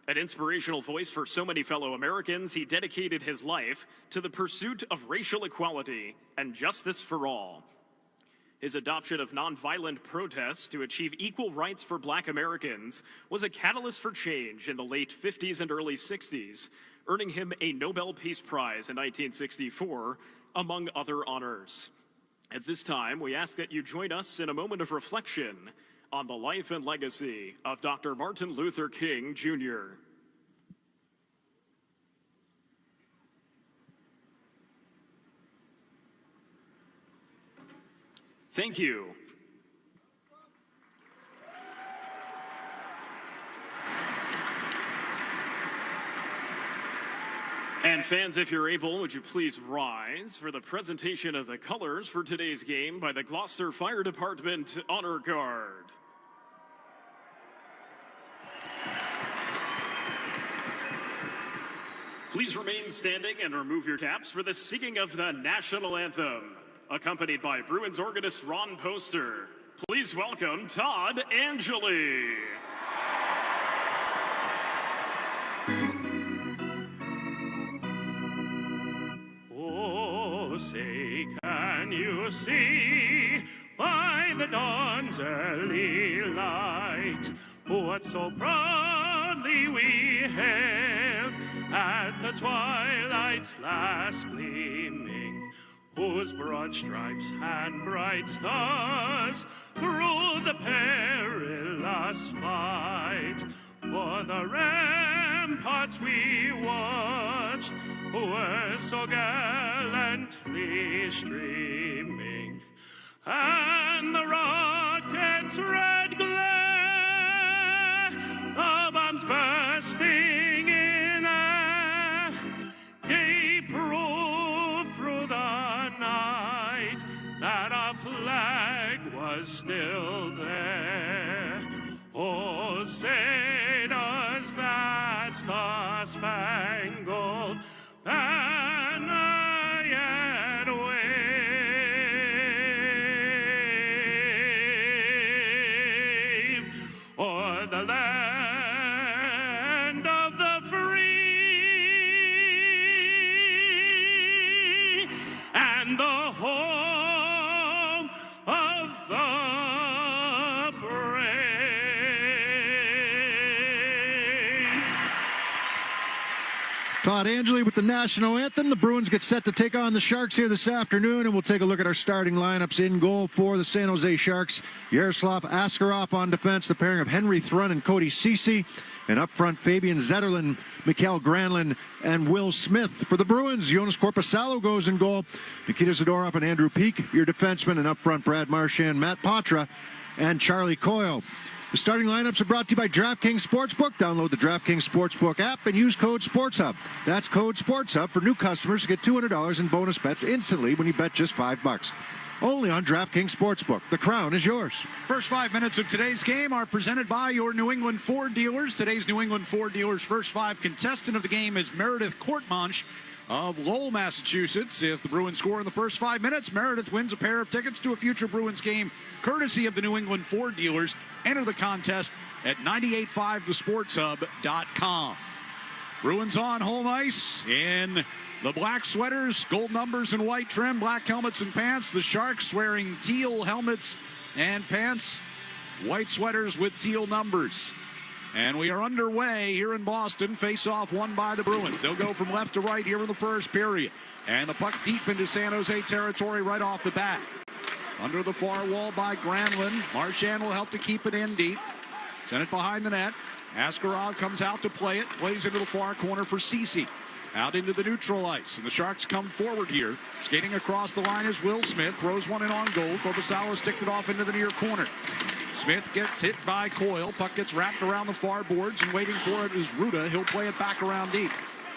an inspirational voice for so many fellow Americans, he dedicated his life to the pursuit of racial equality and justice for all. His adoption of nonviolent protests to achieve equal rights for Black Americans was a catalyst for change in the late 50s and early 60s, earning him a Nobel Peace Prize in 1964, among other honors. At this time, we ask that you join us in a moment of reflection on the life and legacy of Dr. Martin Luther King, Jr. Thank you. And fans, if you're able, would you please rise for the presentation of the colors for today's game by the Gloucester Fire Department Honor Guard. Please remain standing and remove your caps for the singing of the national anthem, accompanied by Bruins organist Ron Poster. Please welcome Todd Angeli. Oh, say, can you see by the dawn's early light what so proudly we hailed at the twilight's last gleaming, whose broad stripes and bright stars through the perilous fight for the ramparts we watched were so gallantly streaming, and the rocket's red glare, the bombs bursting in air, gave proof through the night that our flag was still there. Oh, say does that star-spangled banner yet wave o'er the land of the free, and Todd Angeli with the national anthem. The Bruins get set to take on the Sharks here this afternoon, and we'll take a look at our starting lineups. In goal for the San Jose Sharks, Yaroslav Askarov on defense, the pairing of Henry Thrun and Cody Ceci. And up front, Fabian Zetterlund, Mikael Granlund, and Will Smith. For the Bruins, Jonas Korpisalo goes in goal. Nikita Zadorov and Andrew Peeke, your defensemen. And up front, Brad Marchand, Matt Patra, and Charlie Coyle. The starting lineups are brought to you by DraftKings Sportsbook. Download the DraftKings Sportsbook app and use code SportsHub. That's code SportsHub for new customers to get $200 in bonus bets instantly when you bet just $5. Only on DraftKings Sportsbook. The crown is yours. First 5 minutes of today's game are presented by your New England Ford dealers. Today's New England Ford dealers' first 5 contestant of the game is Meredith Courtmanche of Lowell, Massachusetts. If the Bruins score in the first 5 minutes, Meredith wins a pair of tickets to a future Bruins game, courtesy of the New England Ford dealers. Enter the contest at 985thesportshub.com. Bruins on home ice in the black sweaters, gold numbers and white trim, black helmets and pants. The Sharks wearing teal helmets and pants, white sweaters with teal numbers. And we are underway here in Boston. Face-off won by the Bruins. They'll go from left to right here in the first period. And the puck deep into San Jose territory right off the bat. Under the far wall by Granlund. Marchand will help to keep it in deep. Send it behind the net. Askarov comes out to play it. Plays into the far corner for Ceci. Out into the neutral ice. And the Sharks come forward here. Skating across the line is Will Smith. Throws one in on goal. Korpisalo sticked it off into the near corner. Smith gets hit by Coyle. Puck gets wrapped around the far boards, and waiting for it is Ruda. He'll play it back around deep.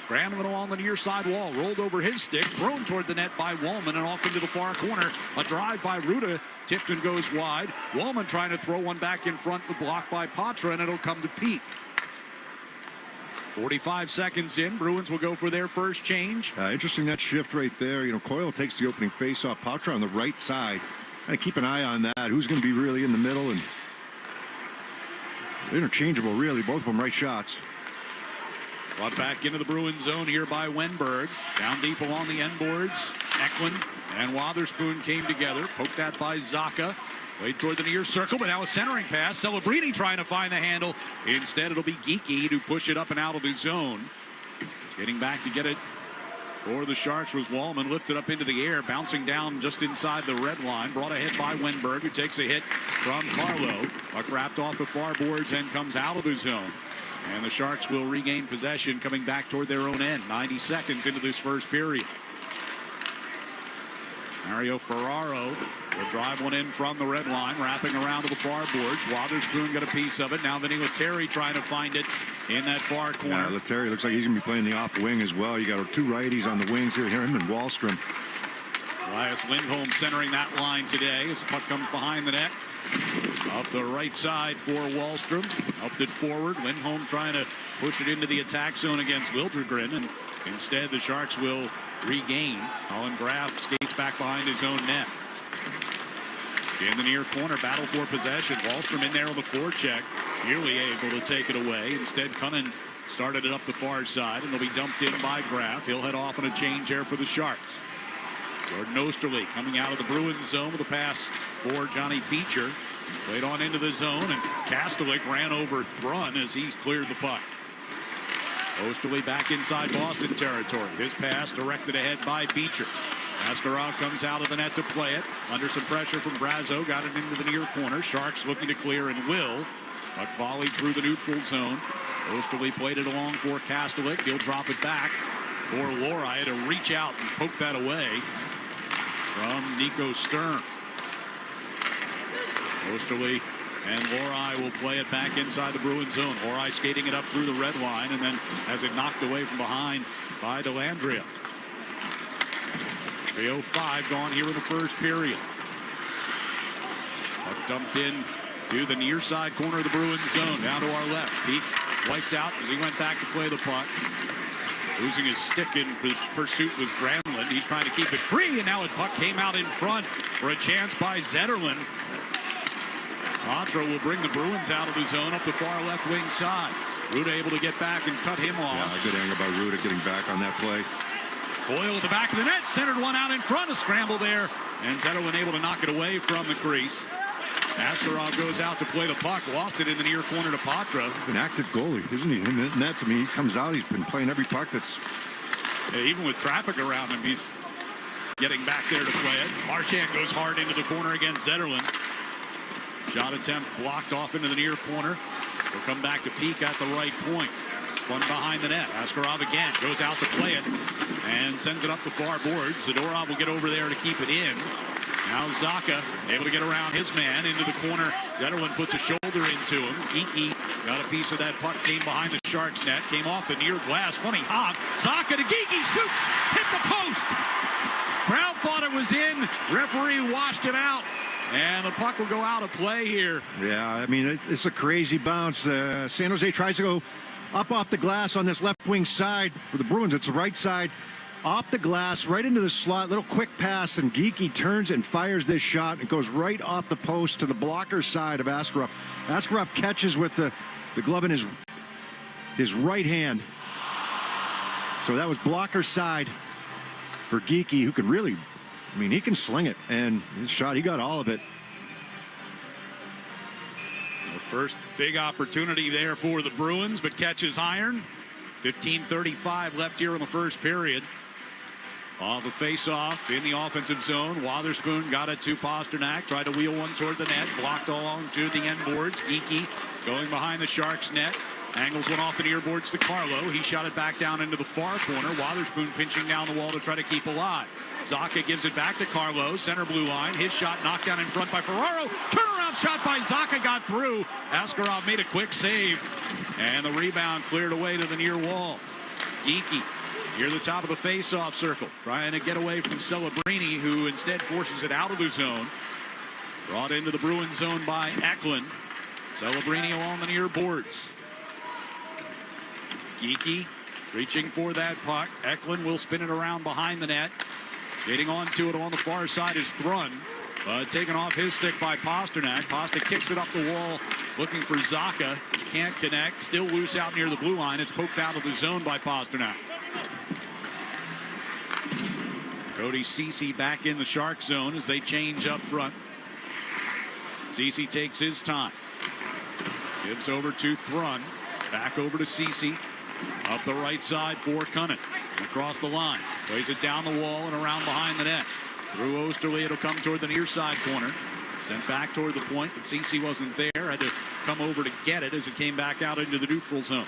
Granlund along the near side wall. Rolled over his stick. Thrown toward the net by Wallman and off into the far corner. A drive by Ruda. Tipped and goes wide. Wallman trying to throw one back in front, but blocked by Patra, and it'll come to Peeke. 45 seconds in. Bruins will go for their first change. Interesting, that shift right there. You know, Coyle takes the opening face-off. Patra on the right side. Keep an eye on that. Who's going to be really in the middle? And interchangeable, really. Both of them right shots. Brought back into the Bruins zone here by Wenberg. Down deep along the end boards. Eklund and Wotherspoon came together. Poked at by Sacco. Played toward the near circle, but now a centering pass. Celebrini trying to find the handle. Instead, it'll be Geeky to push it up and out of the zone. Getting back to get it for the Sharks was Wallman, lifted up into the air, bouncing down just inside the red line. Brought ahead by Wenberg, who takes a hit from Carlo. Puck wrapped off the far boards and comes out of the zone. And the Sharks will regain possession coming back toward their own end. 90 seconds into this first period. Mario Ferraro will drive one in from the red line, wrapping around to the far boards. Wotherspoon got a piece of it. Now Vinny Lettieri trying to find it in that far corner. Yeah, Lettieri looks like he's going to be playing the off wing as well. You got 2 righties on the wings here, him and Wahlstrom. Elias Lindholm centering that line today as the puck comes behind the net. Up the right side for Wahlstrom. Upped it forward. Lindholm trying to push it into the attack zone against Liljegren, and instead the Sharks will regain. Colin Graf skates back behind his own net. In the near corner, battle for possession. Wahlstrom in there on the forecheck. Nearly able to take it away. Instead, Cunnin started it up the far side, and they'll be dumped in by Graf. He'll head off on a change there for the Sharks. Jordan Osterley coming out of the Bruins zone with a pass for Johnny Beecher. Played on into the zone, and Kastelik ran over Thrun as he cleared the puck. Osterley back inside Boston territory. His pass directed ahead by Beecher. Askarov comes out of the net to play it. Under some pressure from Brazo. Got it into the near corner. Sharks looking to clear and will. Puck volleyed through the neutral zone. Osterley played it along for Kastelik. He'll drop it back for Lori to reach out and poke that away from Nico Stern. Osterley and Lori will play it back inside the Bruins zone. Lori skating it up through the red line and then has it knocked away from behind by Dellandrea. 3:05 gone here in the first period. Puck dumped in to the near side corner of the Bruins zone. Down to our left. Peeke wiped out as he went back to play the puck. Losing his stick in pursuit with Granlund. He's trying to keep it free, and now a puck came out in front for a chance by Zetterlund. Patra will bring the Bruins out of the zone up the far left wing side. Ruda able to get back and cut him off. Yeah, a good angle by Ruda getting back on that play. Boyle at the back of the net, centered one out in front, a scramble there, and Zetterlund able to knock it away from the crease. Askarov goes out to play the puck. Lost it in the near corner to Patra. He's an active goalie, isn't he? In the nets, I mean, he comes out, he's been playing every puck that's... Even with traffic around him, he's getting back there to play it. Marchand goes hard into the corner against Zetterlund. Shot attempt blocked off into the near corner. Will come back to Peak at the right point. Spun behind the net. Askarov again goes out to play it and sends it up the far boards. Zadorov will get over there to keep it in. Now Sacco able to get around his man into the corner. Zetterlund puts a shoulder into him. Geeky got a piece of that puck, came behind the Sharks net, came off the near glass. Funny hop. Sacco to Geeky, shoots, hit the post. Crowd thought it was in. Referee washed it out. And the puck will go out of play here. Yeah, I mean, it's a crazy bounce. San Jose tries to go up off the glass on this left wing side. For the Bruins, it's the right side. Off the glass, right into the slot, little quick pass, and Geeky turns and fires this shot. It goes right off the post to the blocker side of Askarov. Askarov catches with the glove in his right hand. So that was blocker side for Geeky, who can really, I mean, he can sling it. And his shot, he got all of it. The first big opportunity there for the Bruins, but catches iron. 15:35 left here in the first period. Off a face-off in the offensive zone. Wotherspoon got it to Pasternak. Tried to wheel one toward the net. Blocked along to the end boards. Geeky going behind the Sharks net. Angles one off the near boards to Carlo. He shot it back down into the far corner. Wotherspoon pinching down the wall to try to keep alive. Sacco gives it back to Carlo. Center blue line. His shot knocked down in front by Ferraro. Turnaround shot by Sacco got through. Askarov made a quick save. And the rebound cleared away to the near wall. Geeky near the top of the face-off circle. Trying to get away from Celebrini, who instead forces it out of the zone. Brought into the Bruins zone by Eklund. Celebrini along the near boards. Geeky reaching for that puck. Eklund will spin it around behind the net. Getting onto it on the far side is Thrun. Taken off his stick by Pasternak. Pasternak kicks it up the wall looking for Sacco. Can't connect. Still loose out near the blue line. It's poked out of the zone by Pasternak. Cody Ceci back in the Shark zone as they change up front. Ceci takes his time. Gives over to Thrun. Back over to Ceci. Up the right side for Cunningham. Across the line. Plays it down the wall and around behind the net. Through Osterley, it'll come toward the near side corner. Sent back toward the point, but Ceci wasn't there. Had to come over to get it as it came back out into the neutral zone.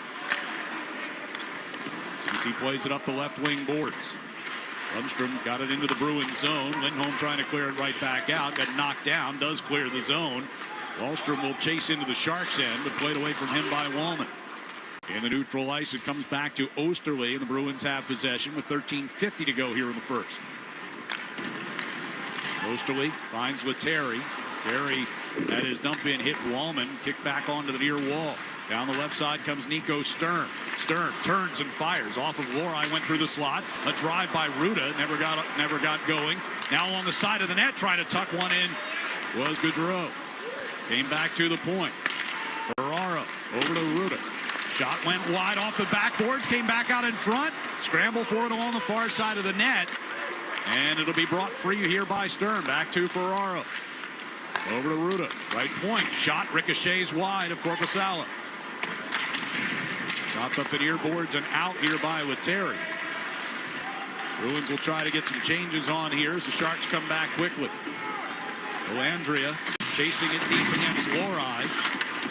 Ceci plays it up the left wing boards. Lundstrom got it into the Bruins zone. Lindholm trying to clear it right back out. Got knocked down. Does clear the zone. Wallstrom will chase into the Sharks end, but played away from him by Wallman. In the neutral ice, it comes back to Osterley, and the Bruins have possession with 13:50 to go here in the first. Osterley finds with Terry. Terry had his dump in, hit Wallman, kicked back onto the near wall. Down the left side comes Nico Sturm. Sturm turns and fires off of Lohrei, went through the slot. A drive by Ruda, never got going. Now along the side of the net, trying to tuck one in was Gaudreau. Came back to the point. Ferraro over to Ruda. Shot went wide off the backboards, came back out in front. Scramble for it along the far side of the net. And it'll be brought free here by Sturm. Back to Ferraro. Over to Ruda. Right point. Shot ricochets wide of Korpisalo. Chopped up the near boards and out here by Terry. Bruins will try to get some changes on here as the Sharks come back quickly. Delandria chasing it deep against Lohrei.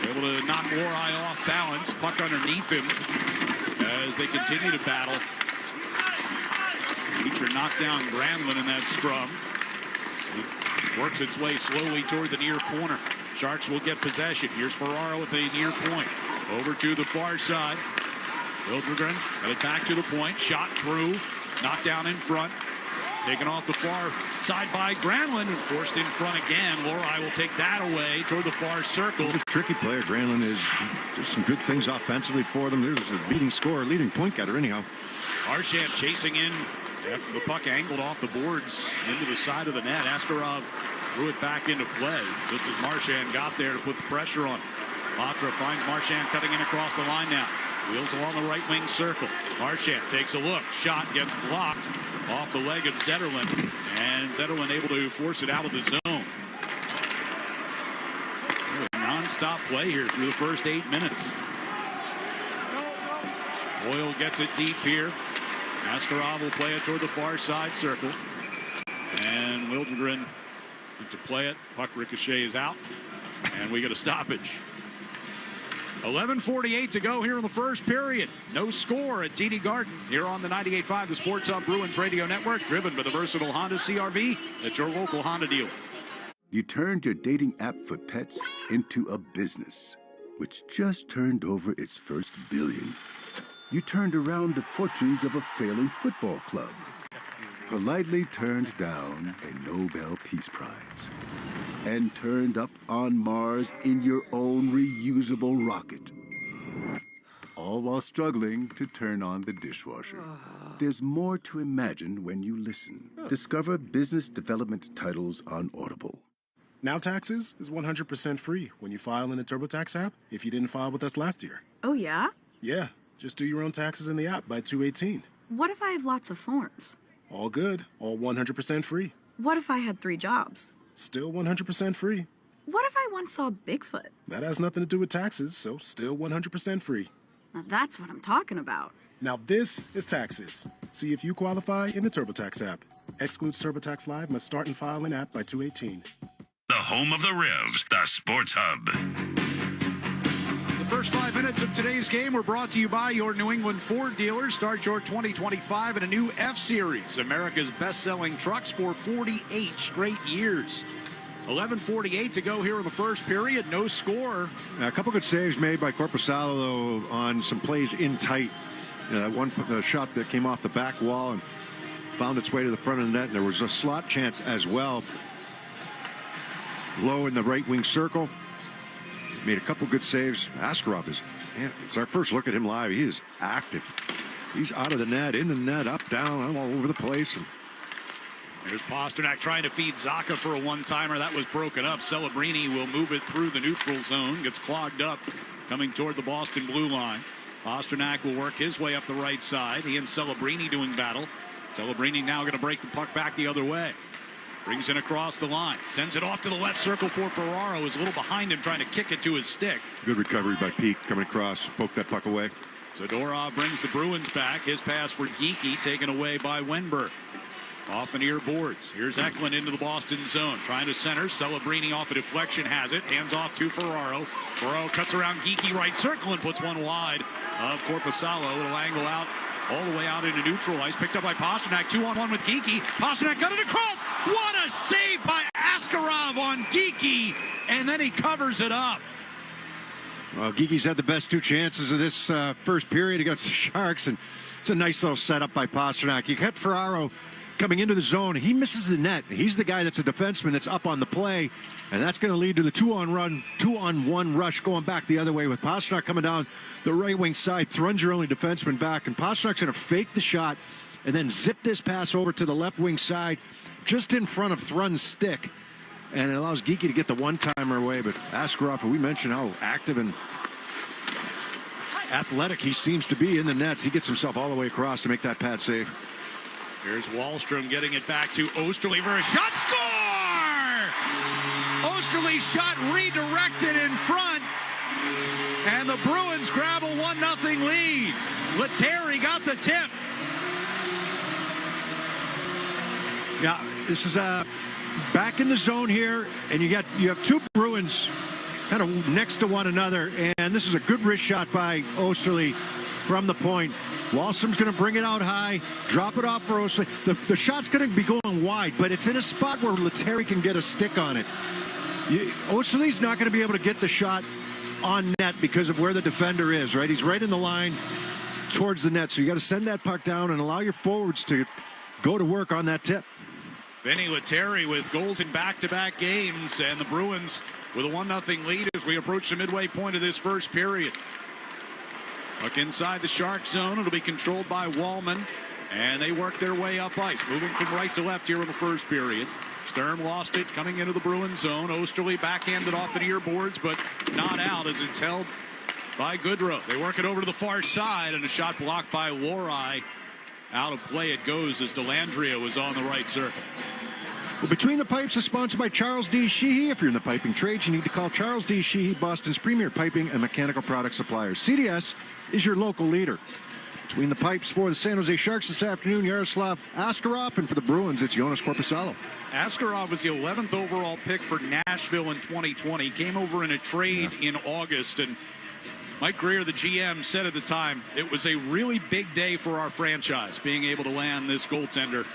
Able to knock Lohrei off balance. Puck underneath him as they continue to battle. Beecher knocked down Granlund in that scrum. It works its way slowly toward the near corner. Sharks will get possession. Here's Ferraro at the near point. Over to the far side. Hildegren got it back to the point. Shot through. Knocked down in front. Taken off the far side by Granlund and forced in front again. Lohrei will take that away toward the far circle. He's a tricky player. Granlund is just some good things offensively for them. There's a leading scorer, leading point getter anyhow. Marchand chasing in after the puck angled off the boards into the side of the net. Askarov threw it back into play just as Marchand got there to put the pressure on. Patra finds Marchand cutting in across the line now. Wheels along the right wing circle. Marchand takes a look. Shot gets blocked off the leg of Zetterlund. And Zetterlund able to force it out of the zone. non-stop play here through the first 8 minutes. Boyle gets it deep here. Askarov will play it toward the far side circle. And Liljegren to play it. Puck ricochets out. And we get a stoppage. 11:48 to go here in the first period. No score at TD Garden here on the 98.5, the Sports Hub Bruins Radio Network, driven by the versatile Honda CR-V at your local Honda dealer. You turned your dating app for pets into a business, which just turned over its first billion. You turned around the fortunes of a failing football club. Politely turned down a Nobel Peace Prize. And turned up on Mars in your own reusable rocket. All while struggling to turn on the dishwasher. There's more to imagine when you listen. Discover business development titles on Audible. Now Taxes is 100% free when you file in the TurboTax app if you didn't file with us last year. Oh, yeah? Yeah, just do your own taxes in the app by 2/18. What if I have lots of forms? All good, all 100% free. What if I had 3 jobs? Still 100% free. What if I once saw Bigfoot? That has nothing to do with taxes, so still 100% free. Now that's what I'm talking about. Now this is Taxes. See if you qualify in the TurboTax app. Excludes TurboTax Live, must start and file in app by 2/18. The home of the Revs, the Sports Hub. The first 5 minutes of today's game were brought to you by your New England Ford dealers. Start your 2025 in a new F-Series, America's best-selling trucks for 48 straight years. 11:48 to go here in the first period. No score. A couple good saves made by Corpusalo, though, on some plays in tight. You know, that one the shot that came off the back wall and found its way to the front of the net, and there was a slot chance as well. Low in the right wing circle. Made a couple good saves. Askarov is, man, it's our first look at him live. He is active. He's out of the net, in the net, up, down, all over the place. And here's Pasternak trying to feed Sacco for a one-timer. That was broken up. Celebrini will move it through the neutral zone. Gets clogged up coming toward the Boston blue line. Pasternak will work his way up the right side. He and Celebrini doing battle. Celebrini now going to break the puck back the other way. Brings it across the line. Sends it off to the left circle for Ferraro. Is a little behind him trying to kick it to his stick. Good recovery by Peake coming across. Poke that puck away. Zadorov brings the Bruins back. His pass for Geekie taken away by Wenberg. Off the near boards. Here's Eklund into the Boston zone. Trying to center. Celebrini off a deflection has it. Hands off to Ferraro. Ferraro cuts around Geekie right circle and puts one wide of Corpusalo. It'll angle out all the way out into neutral ice. Picked up by Pasternak. 2-on-1 with Geekie. Pasternak got it across. What a save by Askarov on Geekie. And then he covers it up. Well, Geekie's had the best 2 chances of this first period against the Sharks. And it's a nice little setup by Pasternak. You kept Ferraro coming into the zone. He misses the net. He's the guy that's a defenseman that's up on the play. And that's going to lead to the 2-on-1 rush going back the other way with Pasternak coming down the right wing side. Thrun's your only defenseman back. And Pasternak's going to fake the shot and then zip this pass over to the left wing side just in front of Thrun's stick. And it allows Geekie to get the one-timer away. But Askarov, we mentioned how active and athletic he seems to be in the nets. He gets himself all the way across to make that pad save. Here's Wahlstrom getting it back to Osterley for a shot. Score! Osterley's shot redirected in front. And the Bruins grab a 1-0 lead. Lettieri got the tip. Yeah, this is back in the zone here, and you have 2 Bruins kind of next to one another, and this is a good wrist shot by Osterley from the point. Wahlstrom's going to bring it out high, drop it off for Osterley. The shot's going to be going wide, but it's in a spot where Lettieri can get a stick on it. Osterley's not going to be able to get the shot on net because of where the defender is, right? He's right in the line towards the net, so you got to send that puck down and allow your forwards to go to work on that tip. Vinny Lettieri with goals in back-to-back games, and the Bruins with a 1-0 lead as we approach the midway point of this first period. Look inside the Shark zone. It'll be controlled by Wallman, and they work their way up ice, moving from right to left here in the first period. Sturm lost it coming into the Bruins zone. Osterley backhanded off the near boards, but not out as it's held by Goodrow. They work it over to the far side, and a shot blocked by Lohrei. Out of play it goes as Dellandrea was on the right circle. Well, Between the Pipes is sponsored by Charles D. Sheehy. If you're in the piping trade, you need to call Charles D. Sheehy, Boston's premier piping and mechanical product supplier. CDS is your local leader. Between the Pipes for the San Jose Sharks this afternoon, Yaroslav Askarov, and for the Bruins, it's Jonas Korpisalo. Askarov was the 11th overall pick for Nashville in 2020. Came over in a trade in August, and Mike Greer, the GM, said at the time, it was a really big day for our franchise, being able to land this goaltender.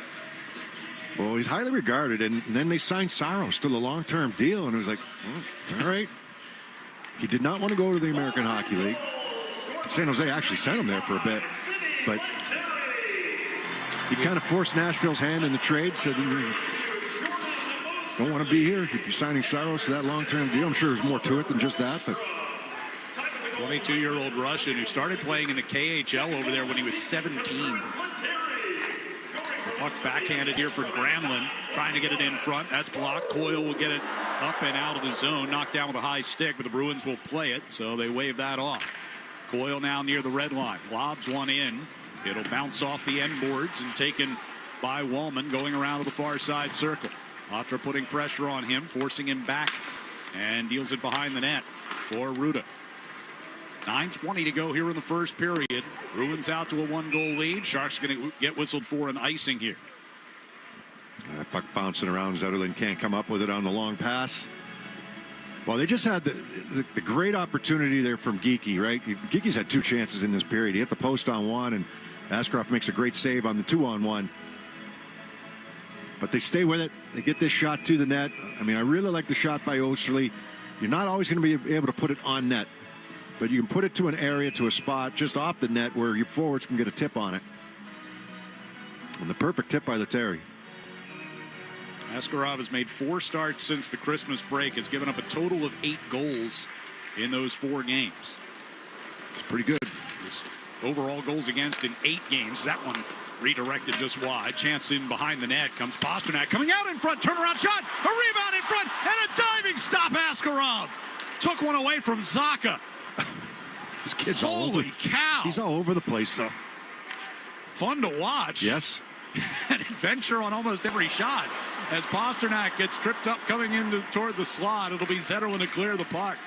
Well, he's highly regarded, and then they signed Saros to the long-term deal, and it was like, all right. He did not want to go to the American Hockey League. San Jose actually sent him there for a bit, but he kind of forced Nashville's hand in the trade, said, don't want to be here if you're signing Saros to that long-term deal. I'm sure there's more to it than just that, but 22-year-old Russian who started playing in the KHL over there when he was 17. So puck backhanded here for Granlund, trying to get it in front. That's blocked. Coyle will get it up and out of the zone, knocked down with a high stick, but the Bruins will play it, so they wave that off. Coyle now near the red line, lobs one in. It'll bounce off the end boards and taken by Wallman, going around to the far side circle. Matra putting pressure on him, forcing him back, and deals it behind the net for Ruda. 9:20 to go here in the first period. Bruins out to a 1-goal lead. Sharks going to get whistled for an icing here. Puck bouncing around. Zetterlund can't come up with it on the long pass. Well, they just had the great opportunity there from Geekie, right? Geekie's had 2 chances in this period. He hit the post on one, and Askarov makes a great save on the 2-on-1. But they stay with it. They get this shot to the net. I mean, I really like the shot by Osterley. You're not always going to be able to put it on net, but you can put it to an area, to a spot just off the net where your forwards can get a tip on it. And the perfect tip by Lettieri. Askarov has made 4 starts since the Christmas break, has given up a total of 8 goals in those 4 games. It's pretty good. His overall goals against in 8 games. That one redirected just wide. Chance in behind the net. Comes Pasternak coming out in front. Turnaround shot. A rebound in front. And a diving stop. Askarov took one away from Zaka. This kid's Holy all over. Cow. He's all over the place, though. Fun to watch. Yes. An adventure on almost every shot. As Pasternak gets tripped up coming in toward the slot, it'll be Zetterlund to clear the puck.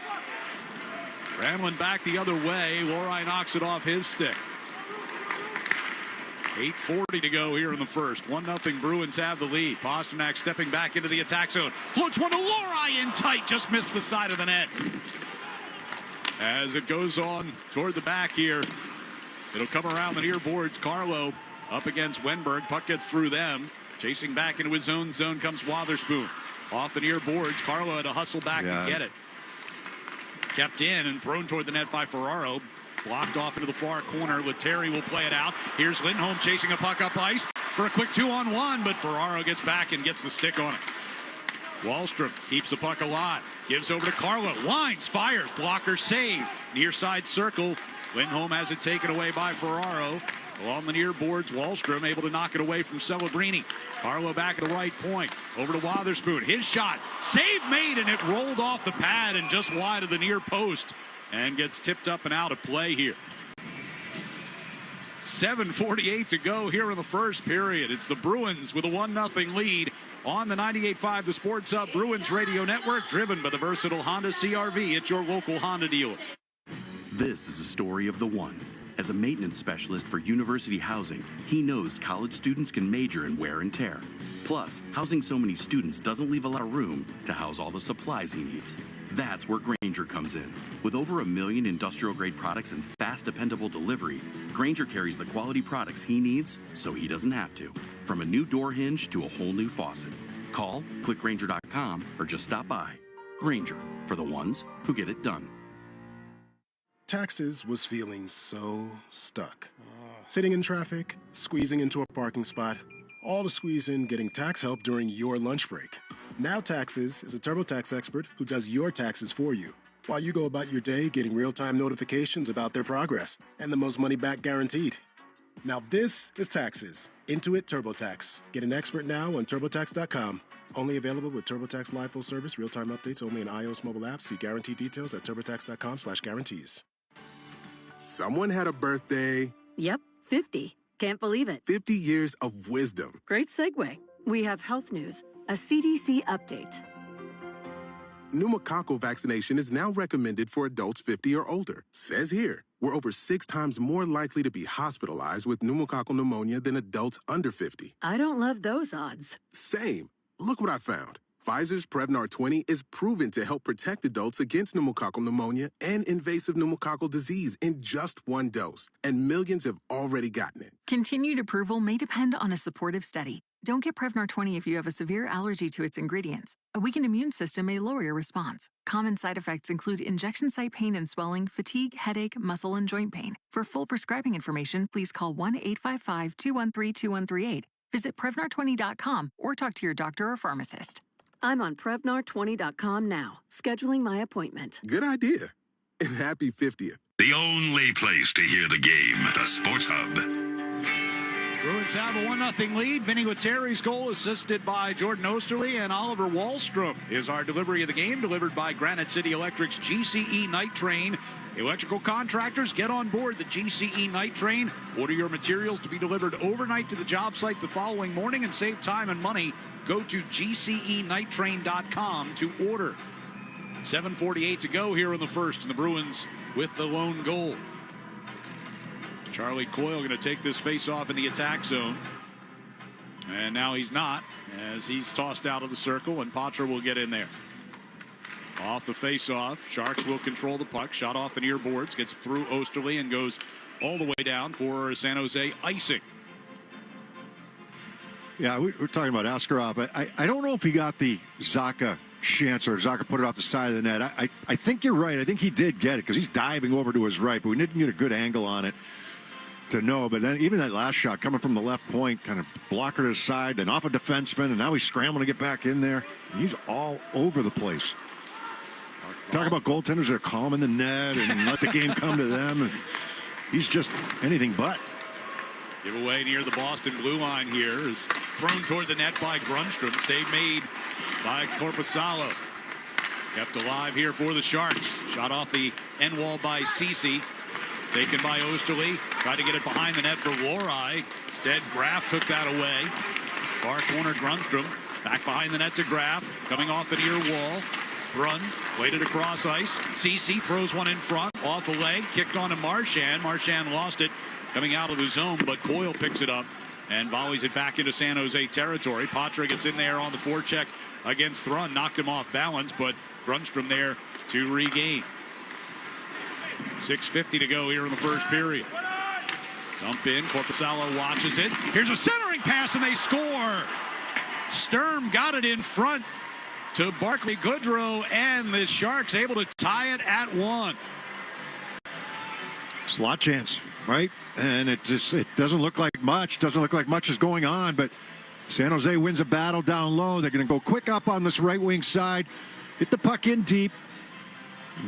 Granlund back the other way. Lohrei knocks it off his stick. 8:40 to go here in the first. 1-0 Bruins have the lead. Pasternak stepping back into the attack zone. Floats one to Lohrei in tight. Just missed the side of the net. As it goes on toward the back here, it'll come around the near boards. Carlo up against Wenberg. Puck gets through them. Chasing back into his own zone comes Wotherspoon. Off the near boards. Carlo had to hustle back to get it. Kept in and thrown toward the net by Ferraro. Blocked off into the far corner. Lettieri will play it out. Here's Lindholm chasing a puck up ice for a quick 2-on-1, but Ferraro gets back and gets the stick on it. Wahlstrom keeps the puck alive. Gives over to Carlo. Winds, fires. Blocker saved. Near side circle. Lindholm has it taken away by Ferraro. Along the near boards, Wahlstrom able to knock it away from Celebrini. Carlo back at the right point. Over to Wotherspoon. His shot. Save made, and it rolled off the pad and just wide of the near post. And gets tipped up and out of play here. 7:48 to go here in the first period. It's the Bruins with a 1-0 lead on the 98.5 The Sports Hub Bruins Radio Network, driven by the versatile Honda CR-V at your local Honda dealer. This is a story of the one. As a maintenance specialist for University Housing, he knows college students can major in wear and tear. Plus, housing so many students doesn't leave a lot of room to house all the supplies he needs. That's where Grainger comes in. With over 1 million industrial-grade products and fast, dependable delivery, Grainger carries the quality products he needs so he doesn't have to. From a new door hinge to a whole new faucet. Call, click Grainger.com, or just stop by. Grainger, for the ones who get it done. Taxes was feeling so stuck. Sitting in traffic, squeezing into a parking spot, all to squeeze in getting tax help during your lunch break. Now Taxes is a TurboTax expert who does your taxes for you, while you go about your day getting real-time notifications about their progress and the most money back guaranteed. Now this is Taxes. Intuit TurboTax. Get an expert now on TurboTax.com. Only available with TurboTax Live Full Service, real-time updates only in iOS mobile apps. See guarantee details at TurboTax.com/guarantees. Someone had a birthday. Yep, 50. Can't believe it. 50 years of wisdom. Great segue. We have health news. A CDC update. Pneumococcal vaccination is now recommended for adults 50 or older. Says here, we're over 6 times more likely to be hospitalized with pneumococcal pneumonia than adults under 50. I don't love those odds. Same. Look what I found. Pfizer's Prevnar 20 is proven to help protect adults against pneumococcal pneumonia and invasive pneumococcal disease in just 1 dose, and millions have already gotten it. Continued approval may depend on a supportive study. Don't get Prevnar 20 if you have a severe allergy to its ingredients. A weakened immune system may lower your response. Common side effects include injection site pain and swelling, fatigue, headache, muscle, and joint pain. For full prescribing information, please call 1-855-213-2138. Visit Prevnar20.com or talk to your doctor or pharmacist. I'm on Prevnar20.com now, scheduling my appointment. Good idea. And happy 50th. The only place to hear the game, the Sports Hub. Bruins have a 1-0 lead. Vinny Lettieri's goal, assisted by Jordan Osterley, and Oliver Wallstrom is our delivery of the game, delivered by Granite City Electric's GCE Night Train. Electrical contractors, get on board the GCE Night Train. Order your materials to be delivered overnight to the job site the following morning and save time and money. Go to gcenighttrain.com to order. 7:48 to go here in the first, and the Bruins with the lone goal. Charlie Coyle going to take this face-off in the attack zone. And now he's not, as he's tossed out of the circle, and Patra will get in there. Off the face-off, Sharks will control the puck. Shot off the near boards, gets through Osterley and goes all the way down for San Jose icing. Yeah, we're talking about Askarov. I don't know if he got the Sacco chance or Sacco put it off the side of the net. I think you're right. I think he did get it because he's diving over to his right, but we didn't get a good angle on it to know. But then even that last shot coming from the left point, kind of blocker to the side, then off a defenseman, and now he's scrambling to get back in there. He's all over the place. Talk about goaltenders that are calm in the net and let the game come to them. And he's just anything but. Giveaway near the Boston blue line here is thrown toward the net by Grundstrom. Save made by Korpisalo. Kept alive here for the Sharks. Shot off the end wall by Ceci. Taken by Osterley. Tried to get it behind the net for Lohrei. Instead, Graf took that away. Far corner Grundstrom. Back behind the net to Graf. Coming off the near wall. Brunn played it across ice. Ceci throws one in front. Off a leg. Kicked on to Marchand. Marchand lost it coming out of the zone, but Coyle picks it up and volleys it back into San Jose territory. Patra gets in there on the forecheck against Thrun. Knocked him off balance, but Grundstrom there to regain. 6:50 to go here in the first period. Dump in. Korpisalo watches it. Here's a centering pass, and they score. Sturm got it in front to Barclay Goodrow, and the Sharks able to tie it at 1. Slot chance, right? And it doesn't look like much. Doesn't look like much is going on, but San Jose wins a battle down low. They're going to go quick up on this right wing side, hit the puck in deep,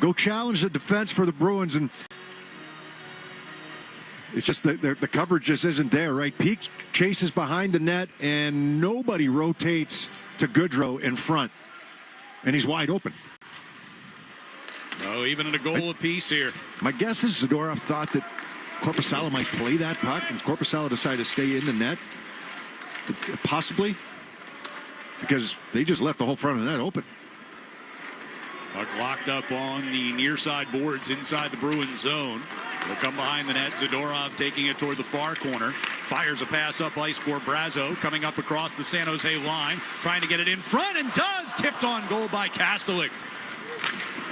go challenge the defense for the Bruins, and it's just the coverage just isn't there, right? Peak chases behind the net, and nobody rotates to Goodrow in front, and he's wide open. Oh, even in a goal apiece here. My guess is Zadorov thought that Korpisalo might play that puck, and Korpisalo decided to stay in the net, possibly, because they just left the whole front of the net open. Puck locked up on the near side boards inside the Bruins zone. They'll come behind the net. Zadorov taking it toward the far corner. Fires a pass up ice for Brazo, coming up across the San Jose line, trying to get it in front, and does. Tipped on goal by Kastelik.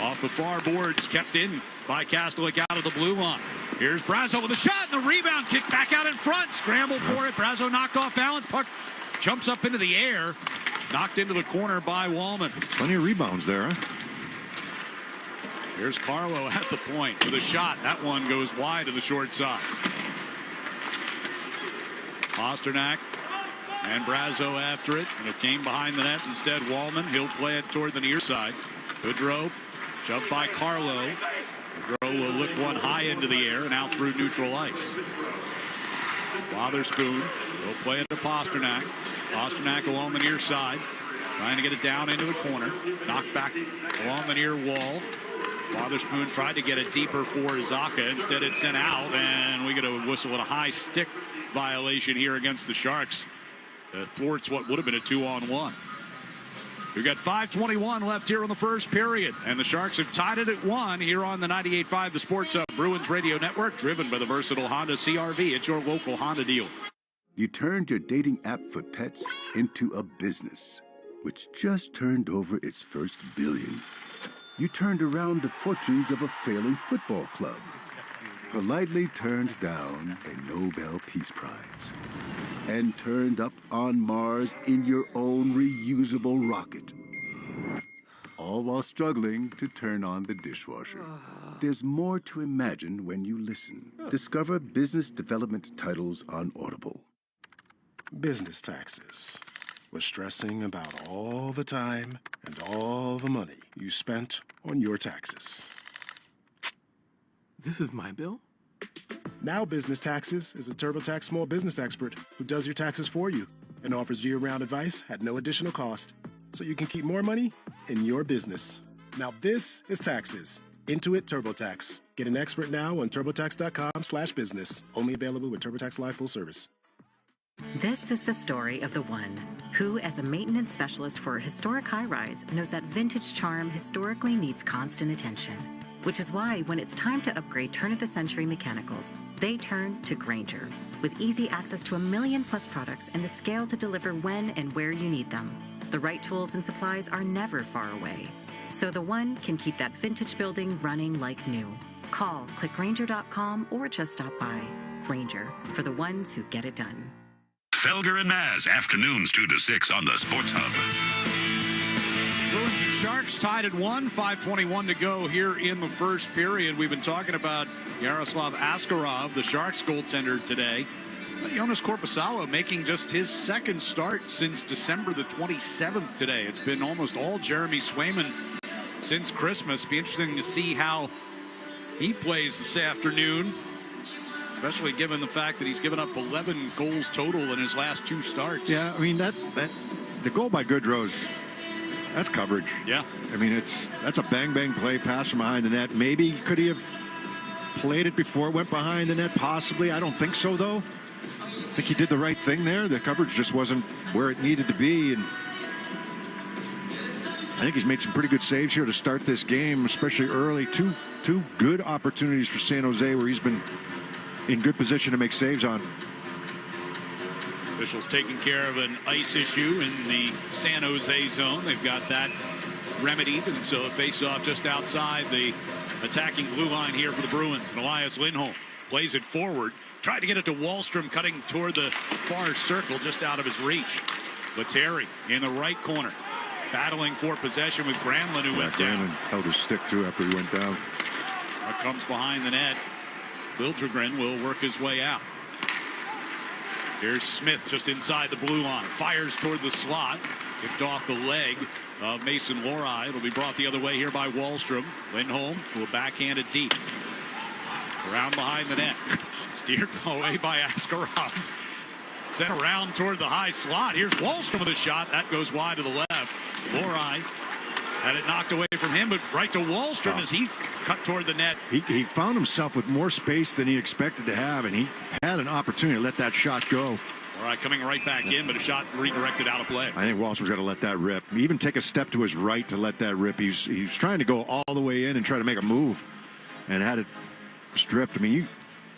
Off the far boards, kept in by Kastelik out of the blue line. Here's Brazo with a shot, and the rebound kicked back out in front. Scrambled for it. Brazo knocked off balance. Puck jumps up into the air. Knocked into the corner by Wallman. Plenty of rebounds there, huh? Here's Carlo at the point with a shot. That one goes wide to the short side. Pasternak and Brazo after it, and it came behind the net instead. Wallman, he'll play it toward the near side. Goodrow, shoved by Carlo. Goodrow will lift one high into the air and out through neutral ice. Wotherspoon will play it to Pasternak. Pasternak along the near side, trying to get it down into the corner. Knocked back along the near wall. Wotherspoon tried to get it deeper for Zaka. Instead, it's sent out, and we get a whistle and a high stick violation here against the Sharks. Thwarts what would have been a 2-on-1. We've got 5:21 left here in the first period, and the Sharks have tied it at 1 here on the 98.5 The Sports Hub Bruins Radio Network, driven by the versatile Honda CR-V. It's your local Honda dealer. You turned your dating app for pets into a business, which just turned over its first billion. You turned around the fortunes of a failing football club, politely turned down a Nobel Peace Prize, and turned up on Mars in your own reusable rocket. All while struggling to turn on the dishwasher. There's more to imagine when you listen. Discover business development titles on Audible. Business taxes. Was stressing about all the time and all the money you spent on your taxes. This is my bill? Now Business Taxes is a TurboTax small business expert who does your taxes for you and offers year-round advice at no additional cost, so you can keep more money in your business. Now this is taxes. Intuit TurboTax. Get an expert now on TurboTax.com/business. Only available with TurboTax Live full service. This is the story of the one who, as a maintenance specialist for a historic high-rise, knows that vintage charm historically needs constant attention. Which is why when it's time to upgrade turn-of-the-century mechanicals, they turn to Grainger. With easy access to 1 million-plus products and the scale to deliver when and where you need them. The right tools and supplies are never far away. So the one can keep that vintage building running like new. Call, click Grainger.com, or just stop by. Grainger, for the ones who get it done. Felger and Maz, afternoons 2 to 6 on the Sports Hub. Bruins and Sharks tied at 1, 5:21 to go here in the first period. We've been talking about Yaroslav Askarov, the Sharks goaltender today. Jonas Korpisalo making just his second start since December the 27th today. It's been almost all Jeremy Swayman since Christmas. Be interesting to see how he plays this afternoon, especially given the fact that he's given up 11 goals total in his last 2 starts. Yeah, I mean, that the goal by Goodrow's, that's coverage. Yeah. I mean, that's a bang-bang play, pass from behind the net. Maybe could he have played it before it went behind the net? Possibly. I don't think so, though. I think he did the right thing there. The coverage just wasn't where it needed to be, and I think he's made some pretty good saves here to start this game, especially early. Two good opportunities for San Jose where he's been in good position to make saves on. Officials taking care of an ice issue in the San Jose zone. They've got that remedied, and so a face-off just outside the attacking blue line here for the Bruins. And Elias Lindholm plays it forward. Tried to get it to Wahlstrom, cutting toward the far circle, just out of his reach. Lettieri in the right corner, battling for possession with Granlund, who went down. Granlund held his stick, too, after he went down. That comes behind the net. Liljegren will work his way out. Here's Smith just inside the blue line. Fires toward the slot. Kicked off the leg of Mason Lohrei. It'll be brought the other way here by Wahlstrom. Lindholm will backhand it deep. Around behind the net. Steered away by Askarov. Sent around toward the high slot. Here's Wahlstrom with a shot. That goes wide to the left. Lohrei had it knocked away from him, but right to Wahlstrom as he cut toward the net. He found himself with more space than he expected to have, and he had an opportunity to let that shot go. All right, coming right back in, but a shot redirected out of play. I think Wahlstrom's got to let that rip. Even take a step to his right to let that rip. He's trying to go all the way in and try to make a move, and had it stripped. I mean,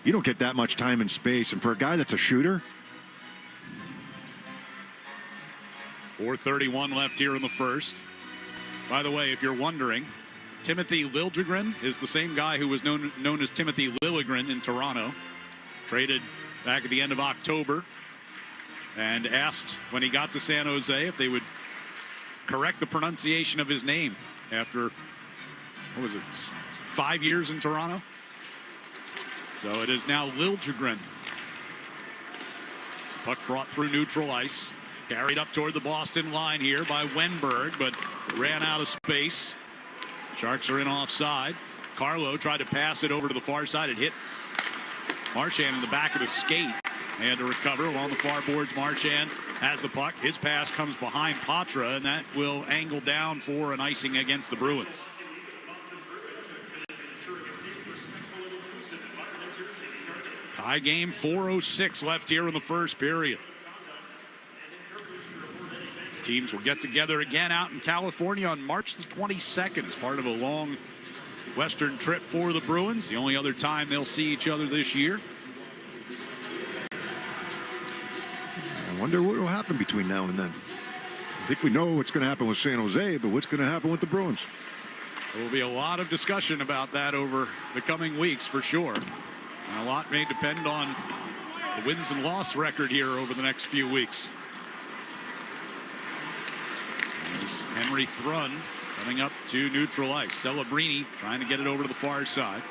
you don't get that much time and space, and for a guy that's a shooter. 4:31 left here in the first. By the way, if you're wondering, Timothy Liljegren is the same guy who was known as Timothy Liljegren in Toronto. Traded back at the end of October and asked when he got to San Jose if they would correct the pronunciation of his name after, what was it, 5 years in Toronto? So it is now Liljegren. The puck brought through neutral ice. Carried up toward the Boston line here by Wenberg, but ran out of space. Sharks are in offside. Carlo tried to pass it over to the far side. It hit Marchand in the back of the skate. And to recover along the far boards, Marchand has the puck. His pass comes behind Patra, and that will angle down for an icing against the Bruins. Tie game, 4:06 left here in the first period. Teams will get together again out in California on March the 22nd as part of a long Western trip for the Bruins. The only other time they'll see each other this year. I wonder what will happen between now and then. I think we know what's going to happen with San Jose, but what's going to happen with the Bruins? There will be a lot of discussion about that over the coming weeks for sure. And a lot may depend on the wins and loss record here over the next few weeks. As Henry Thrun coming up to neutral ice. Celebrini trying to get it over to the far side.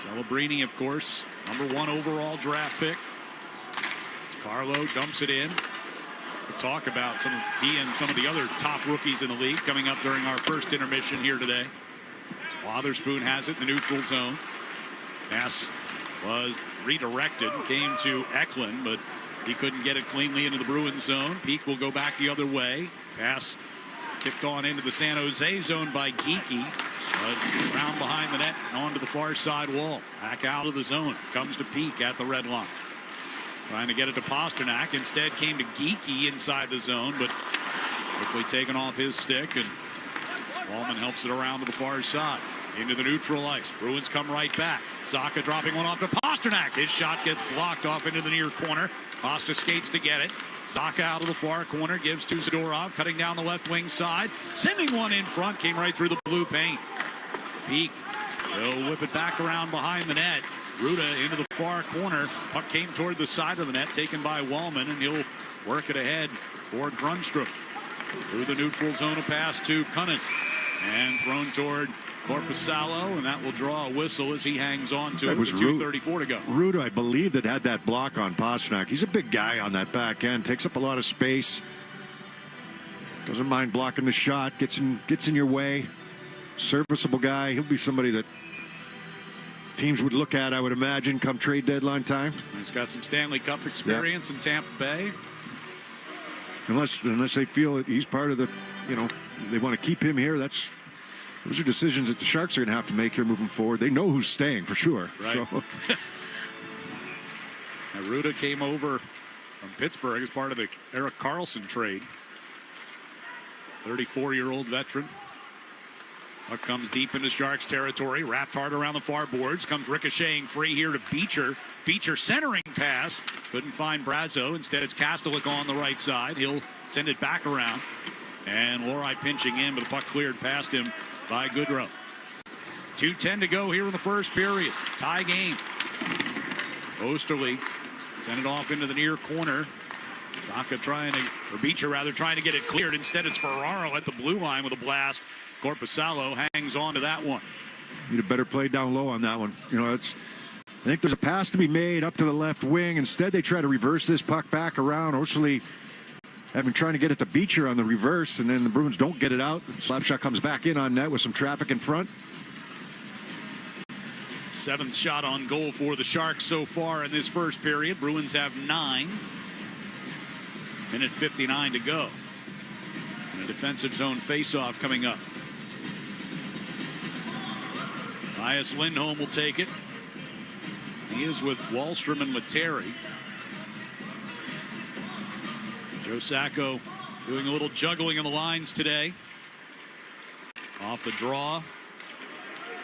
Celebrini, of course, #1 overall draft pick. Carlo dumps it in. We'll talk about he and some of the other top rookies in the league coming up during our first intermission here today. Wotherspoon has it in the neutral zone. Pass was redirected, came to Eklund, but he couldn't get it cleanly into the Bruins zone. Peak will go back the other way. Pass tipped on into the San Jose zone by Geekie. But around behind the net and onto the far side wall. Back out of the zone. Comes to Peak at the red line. Trying to get it to Pasternak. Instead came to Geekie inside the zone, but quickly taken off his stick, and Wallman helps it around to the far side. Into the neutral ice. Bruins come right back. Sacco dropping one off to Pasternak. His shot gets blocked off into the near corner. Pasta skates to get it. Sacco out of the far corner. Gives to Zadorov. Cutting down the left wing side. Sending one in front. Came right through the blue paint. Peak. He'll whip it back around behind the net. Ruda into the far corner. Puck came toward the side of the net. Taken by Wallman. And he'll work it ahead for Grundstrom. Through the neutral zone. A pass to Cunnin. And thrown toward Korpisalo, and that will draw a whistle as he hangs on to it with 2:34 to go. Ruda, I believe, that had that block on Pasternak. He's a big guy on that back end, takes up a lot of space, doesn't mind blocking the shot, gets in your way. Serviceable guy. He'll be somebody that teams would look at, I would imagine, come trade deadline time. He's got some Stanley Cup experience in Tampa Bay. Unless they feel that he's part of the, they want to keep him here. Those are decisions that the Sharks are going to have to make here moving forward. They know who's staying for sure. Right. So. Ruda came over from Pittsburgh as part of the Erik Karlsson trade. 34-year-old veteran. Puck comes deep into Sharks territory. Wrapped hard around the far boards. Comes ricocheting free here to Beecher. Beecher centering pass. Couldn't find Brazo. Instead, it's Kastelik on the right side. He'll send it back around. And Lohrei pinching in, but the puck cleared past him by Goodrow. 2:10 to go here in the first period. Tie game. Osterley sent it off into the near corner. Beecher trying to get it cleared. Instead, it's Ferraro at the blue line with a blast. Korpisalo hangs on to that one. Need a better play down low on that one. I think there's a pass to be made up to the left wing. Instead, they try to reverse this puck back around. Osterley trying to get it to Beecher on the reverse, and then the Bruins don't get it out. Slapshot comes back in on net with some traffic in front. 7th shot on goal for the Sharks so far in this first period. Bruins have 9. Minute 59 to go. And a defensive zone faceoff coming up. Elias Lindholm will take it. He is with Wahlstrom and Lettieri. Joe Sacco doing a little juggling on the lines today. Off the draw.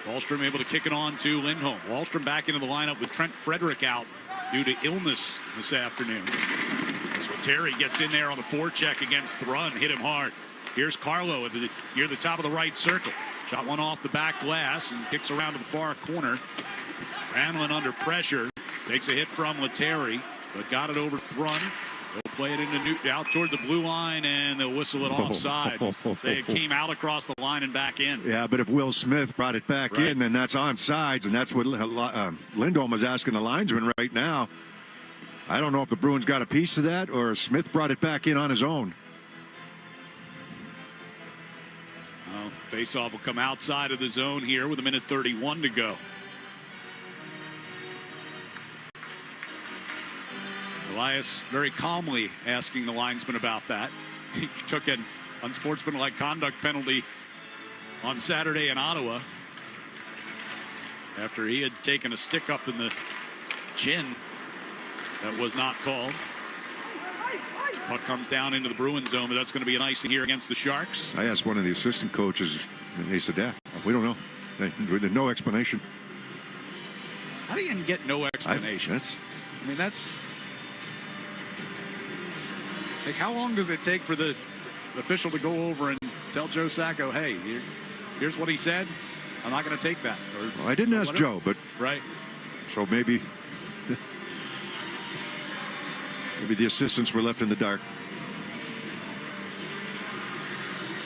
Wahlstrom able to kick it on to Lindholm. Wahlstrom back into the lineup with Trent Frederick out due to illness this afternoon. As Lettieri gets in there on the forecheck against Thrun, hit him hard. Here's Carlo near the top of the right circle. Shot one off the back glass and kicks around to the far corner. Granlund under pressure. Takes a hit from Lettieri, but got it over Thrun. They'll play it out toward the blue line, and they'll whistle it offside. Say it came out across the line and back in. Yeah, but if Will Smith brought it back in, then that's onside, and that's what Lindholm is asking the linesman right now. I don't know if the Bruins got a piece of that or Smith brought it back in on his own. Well, faceoff will come outside of the zone here with 1:31 to go. Elias very calmly asking the linesman about that. He took an unsportsmanlike conduct penalty on Saturday in Ottawa after he had taken a stick up in the chin that was not called. Puck comes down into the Bruins zone, but that's going to be an icing here against the Sharks. I asked one of the assistant coaches, and they said, yeah, we don't know. There's no explanation. How do you get no explanation? I mean, that's like, how long does it take for the official to go over and tell Joe Sacco, hey, here's what he said. I'm not going to take that. Well, I didn't ask Joe, but right. So maybe the assistants were left in the dark.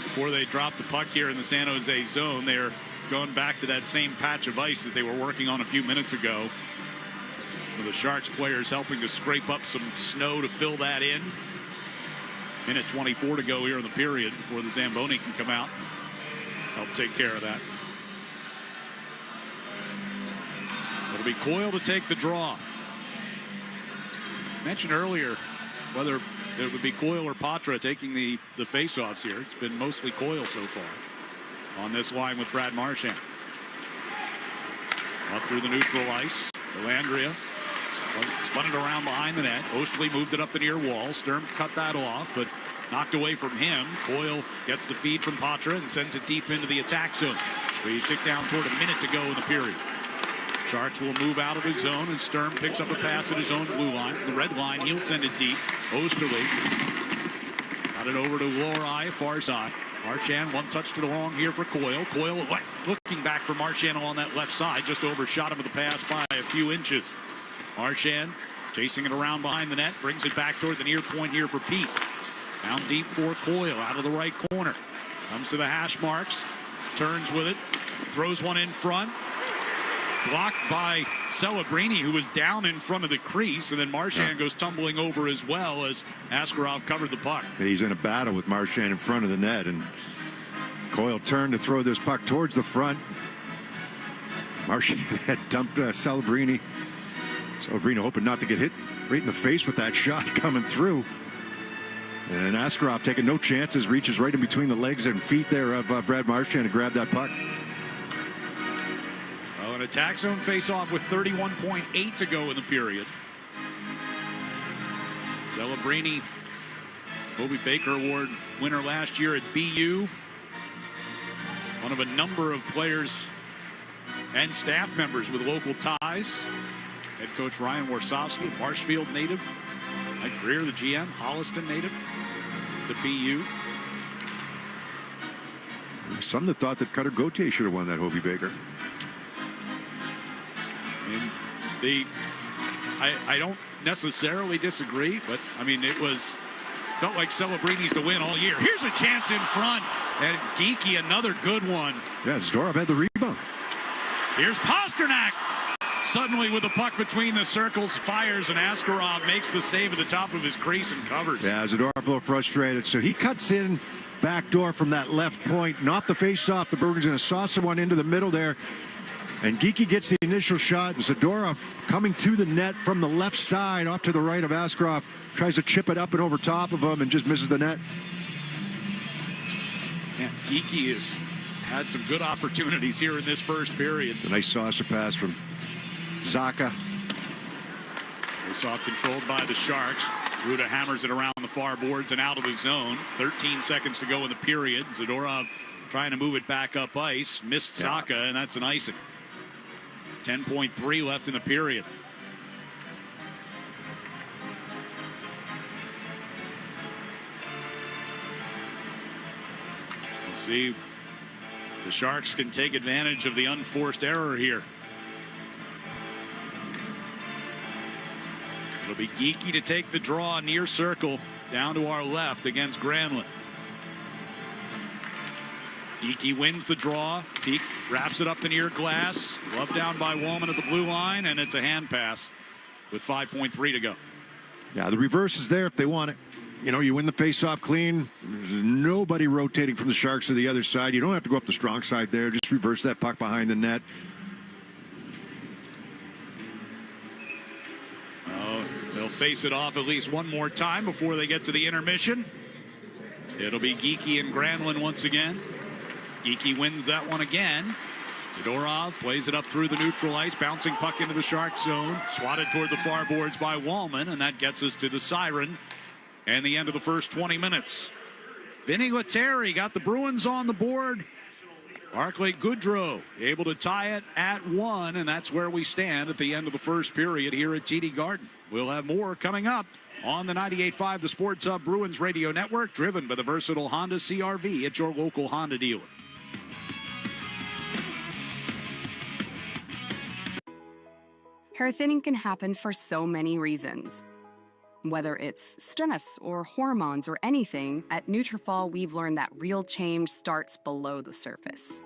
Before they drop the puck here in the San Jose zone, they're going back to that same patch of ice that they were working on a few minutes ago. With the Sharks players helping to scrape up some snow to fill that in. Minute 24 to go here in the period before the Zamboni can come out. Help take care of that. It'll be Coyle to take the draw. Mentioned earlier whether it would be Coyle or Patra taking the face-offs here. It's been mostly Coyle so far on this line with Brad Marchand. Up through the neutral ice. Delandria spun it around behind the net. Ostley moved it up the near wall. Sturm cut that off, but knocked away from him. Coyle gets the feed from Patra and sends it deep into the attack zone. We tick down toward a minute to go in the period. Sharks will move out of his zone, and Sturm picks up a pass at his own blue line. From the red line, he'll send it deep. Osterley got it over to Lohrei, far side. Marchand, one touched it along here for Coyle. Coyle looking back for Marchand on that left side, just overshot him with the pass by a few inches. Marchand chasing it around behind the net, brings it back toward the near point here for Pete. Down deep for Coyle, out of the right corner. Comes to the hash marks, turns with it, throws one in front. Blocked by Celebrini, who was down in front of the crease, and then Marchand goes tumbling over as well as Askarov covered the puck. He's in a battle with Marchand in front of the net, and Coyle turned to throw this puck towards the front. Marchand had dumped Celebrini. Celebrini hoping not to get hit right in the face with that shot coming through. And Askarov taking no chances, reaches right in between the legs and feet there of Brad Marchand to grab that puck. An attack zone face-off with 31.8 to go in the period. Celebrini, Bobby Baker Award winner last year at BU. One of a number of players and staff members with local ties. Head coach Ryan Warsofsky, Marshfield native. Mike Greer, the GM, Holliston native, the BU. Some that thought that Cutter Gauthier should have won that Hobie Baker. I don't necessarily disagree, but I mean, felt like Celebrini's to win all year. Here's a chance in front, and Geeky, another good one. Yeah, Zdorov had the rebound. Here's Pasternak. Suddenly with the puck between the circles, fires, and Askarov makes the save at the top of his crease and covers. Yeah, Zdorov looked frustrated, so he cuts in backdoor from that left point, and off the face-off, the Bruins going to saucer one into the middle there. And Geeky gets the initial shot. Zadorov coming to the net from the left side off to the right of Askarov. Tries to chip it up and over top of him and just misses the net. Yeah, Geeky has had some good opportunities here in this first period. It's a nice saucer pass from Zaka. Face-off controlled by the Sharks. Ruda hammers it around the far boards and out of the zone. 13 seconds to go in the period. Zadorov trying to move it back up ice. Missed Zaka, and that's an icing. 10.3 left in the period. Let's see. The Sharks can take advantage of the unforced error here. It'll be Geeky to take the draw near circle down to our left against Granlund. Geeky wins the draw. Peak wraps it up the near glass. Glove down by Wallman at the blue line, and it's a hand pass with 5.3 to go. Yeah, the reverse is there if they want it. You know, you win the face-off clean. There's nobody rotating from the Sharks to the other side. You don't have to go up the strong side there. Just reverse that puck behind the net. Oh, they'll face it off at least one more time before they get to the intermission. It'll be Geeky and Granlund once again. Geeky wins that one again. Zadorov plays it up through the neutral ice, bouncing puck into the Shark zone, swatted toward the far boards by Wallman, and that gets us to the siren and the end of the first 20 minutes. Vinny Lettieri got the Bruins on the board. Barclay Goodrow able to tie it at 1, and that's where we stand at the end of the first period here at TD Garden. We'll have more coming up on the 98.5 The Sports Hub Bruins Radio Network, driven by the versatile Honda CR-V at your local Honda dealer. Hair thinning can happen for so many reasons. Whether it's stress or hormones or anything, at Nutrafol we've learned that real change starts below the surface.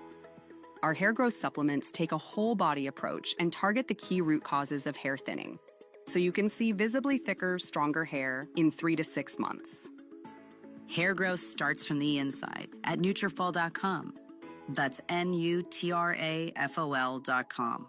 Our hair growth supplements take a whole body approach and target the key root causes of hair thinning, so you can see visibly thicker, stronger hair in 3 to 6 months. Hair growth starts from the inside at Nutrafol.com. That's Nutrafol.com.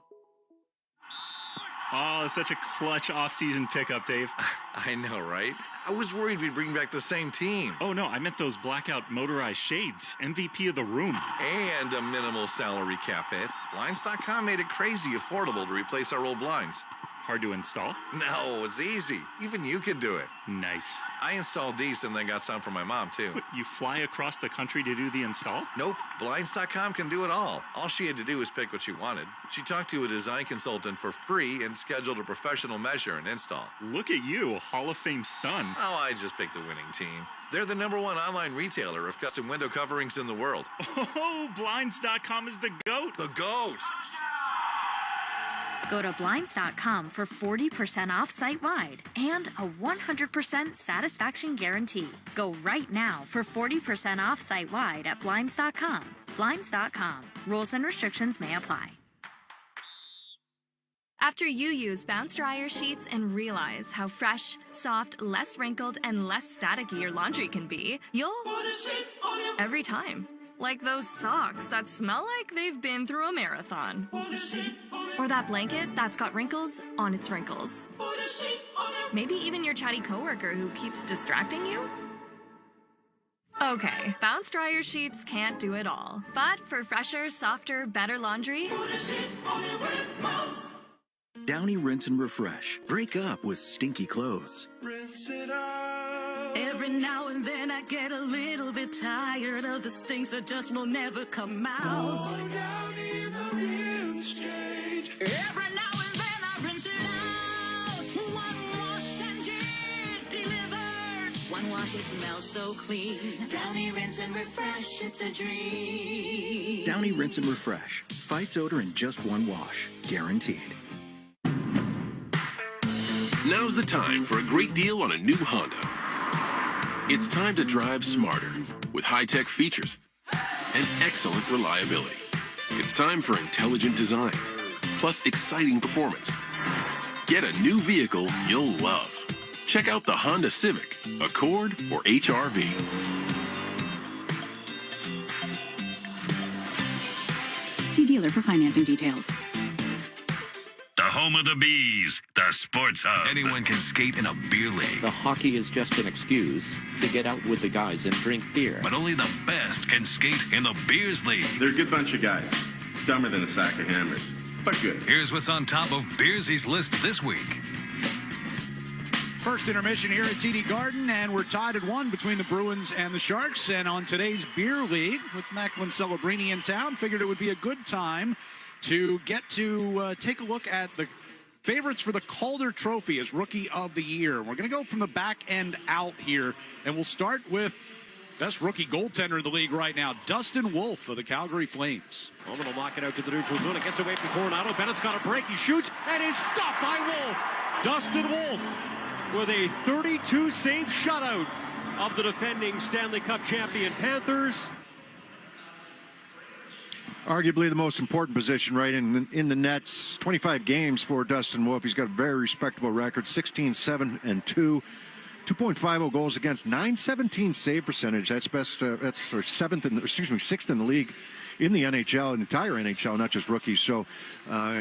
Oh, such a clutch off-season pickup, Dave. I know, right? I was worried we'd bring back the same team. Oh, no, I meant those blackout motorized shades. MVP of the room. And a minimal salary cap hit. Blinds.com made it crazy affordable to replace our old blinds. Hard to install? No, it's easy. Even you could do it. Nice. I installed these and then got some for my mom, too. What, you fly across the country to do the install? Nope. Blinds.com can do it all. All she had to do was pick what she wanted. She talked to a design consultant for free and scheduled a professional measure and install. Look at you, Hall of Fame son. Oh, I just picked the winning team. They're the #1 online retailer of custom window coverings in the world. Oh, Blinds.com is the GOAT. The GOAT. Go to Blinds.com for 40% off site-wide and a 100% satisfaction guarantee. Go right now for 40% off site-wide at Blinds.com. Blinds.com. Rules and restrictions may apply. After you use Bounce Dryer sheets and realize how fresh, soft, less wrinkled, and less staticky your laundry can be, you'll put a sheet on your every time. Like those socks that smell like they've been through a marathon. Or that blanket that's got wrinkles on its wrinkles. Maybe even your chatty coworker who keeps distracting you. Okay, Bounce Dryer sheets can't do it all. But for fresher, softer, better laundry, put a sheet on it with Bounce. Downy Rinse and Refresh. Break up with stinky clothes. Rinse it out. Every now and then I get a little bit tired of the stinks that just will never come out. Downy the rinse change. Every now and then I rinse it out. One wash and it delivers. One wash, it smells so clean. Downy Rinse and Refresh, it's a dream. Downy Rinse and Refresh. Fights odor in just one wash. Guaranteed. Now's the time for a great deal on a new Honda. It's time to drive smarter with high-tech features and excellent reliability. It's time for intelligent design, plus exciting performance. Get a new vehicle you'll love. Check out the Honda Civic, Accord, or HR-V. See dealer for financing details. The home of the Bees, the Sports Hub. Anyone can skate in a beer league. The hockey is just an excuse to get out with the guys and drink beer. But only the best can skate in the Beers League. They're a good bunch of guys. Dumber than a sack of hammers, but good. Here's what's on top of Beersy's list this week. First intermission here at TD Garden, and we're tied at 1 between the Bruins and the Sharks. And on today's Beer League, with Macklin Celebrini in town, figured it would be a good time to get to take a look at the favorites for the Calder Trophy as Rookie of the Year. We're going to go from the back end out here, and we'll start with best rookie goaltender in the league right now, Dustin Wolf of the Calgary Flames. Bowman will knock it out to the neutral zone. It gets away from Coronado. Bennett's got a break. He shoots and is stopped by Wolf. Dustin Wolf with a 32-save shutout of the defending Stanley Cup champion Panthers. Arguably the most important position, right, in the nets. 25 games for Dustin Wolf. He's got a very respectable record, 16-7-2, 2.50 goals against, .917 save percentage. That's best. That's for sixth in the league in the NHL, entire NHL, not just rookies. So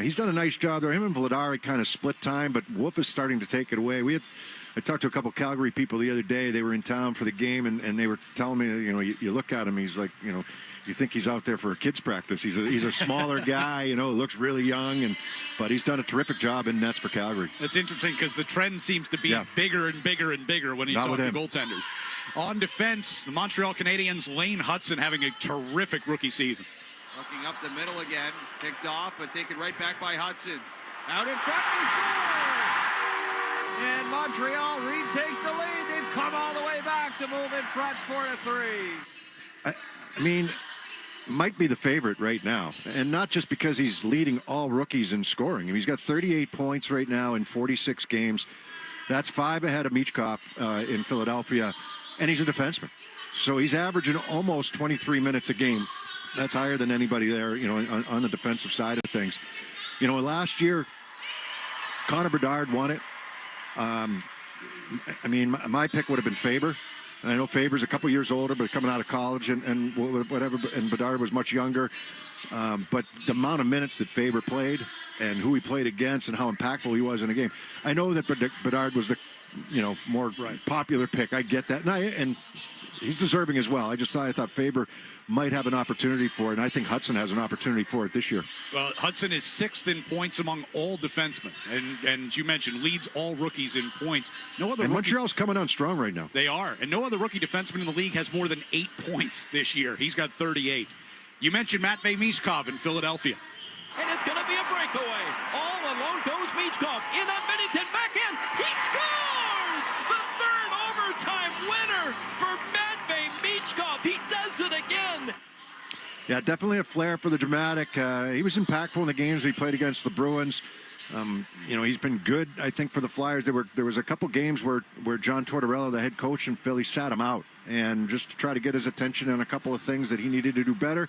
he's done a nice job there. Him and Vladar kind of split time, but Wolf is starting to take it away. I talked to a couple Calgary people the other day. They were in town for the game, and they were telling me, you look at him, he's like, you think he's out there for a kids practice. He's a smaller guy, looks really young, but he's done a terrific job in nets for Calgary. It's interesting because the trend seems to be bigger and bigger and bigger when you talk to goaltenders. On defense, the Montreal Canadiens, Lane Hutson having a terrific rookie season. Looking up the middle again, picked off, but taken right back by Hudson. Out in front, they score! And Montreal retake the lead. They've come all the way back to move in front 4-3. I mean, might be the favorite right now, and not just because he's leading all rookies in scoring. I mean, he's got 38 points right now in 46 games. That's 5 ahead of Michkov in Philadelphia, and he's a defenseman. So he's averaging almost 23 minutes a game. That's higher than anybody there, on the defensive side of things. Last year, Connor Bedard won it. I mean, my pick would have been Faber. I know Faber's a couple years older, but coming out of college and whatever, and Bedard was much younger. But the amount of minutes that Faber played and who he played against and how impactful he was in a game. I know that Bedard was the, more popular pick. I get that. And he's deserving as well. I thought Faber might have an opportunity for it, and I think Hudson has an opportunity for it this year. Well, Hudson is 6th in points among all defensemen, and you mentioned leads all rookies in points. No other. And Montreal's coming on strong right now. They are, and no other rookie defenseman in the league has more than 8 points this year. He's got 38. You mentioned Matvei Michkov in Philadelphia. And it's going to be a breakaway. All alone goes Michkov. In on Binnington, back in. He scores! The third overtime winner for Matvei Michkov. He does it again. Yeah, definitely a flair for the dramatic. He was impactful in the games he played against the Bruins. He's been good, I think, for the Flyers. There was a couple games where John Tortorella, the head coach in Philly, sat him out, and just to try to get his attention on a couple of things that he needed to do better.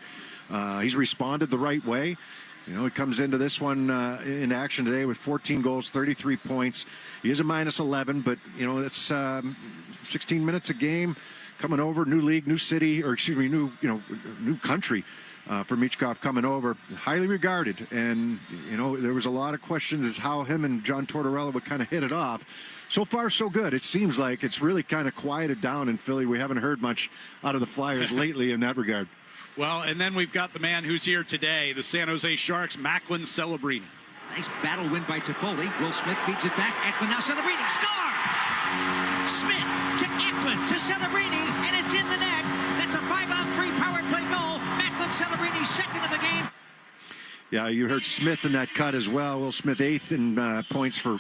He's responded the right way. He comes into this one in action today with 14 goals, 33 points. He is a -11, but that's 16 minutes a game. Coming over, new league, new city, new country for Michkov coming over. Highly regarded, and there was a lot of questions as how him and John Tortorella would kind of hit it off. So far, so good. It seems like it's really kind of quieted down in Philly. We haven't heard much out of the Flyers lately in that regard. Well, and then we've got the man who's here today, the San Jose Sharks, Macklin Celebrini. Nice battle win by Toffoli. Will Smith feeds it back. Eklund now Celebrini. Score! Smith to Eklund to Celebrini, and it's in the net. That's a 5-on-3 power play goal. Macklin Celebrini, second of the game. Yeah, you heard Smith in that cut as well. Will Smith 8th in points for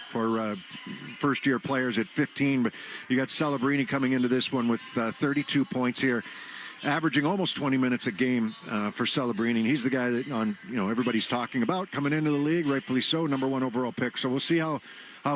first-year players at 15, but you got Celebrini coming into this one with 32 points here, averaging almost 20 minutes a game for Celebrini. He's the guy that everybody's talking about coming into the league, rightfully so, #1 overall pick. So we'll see how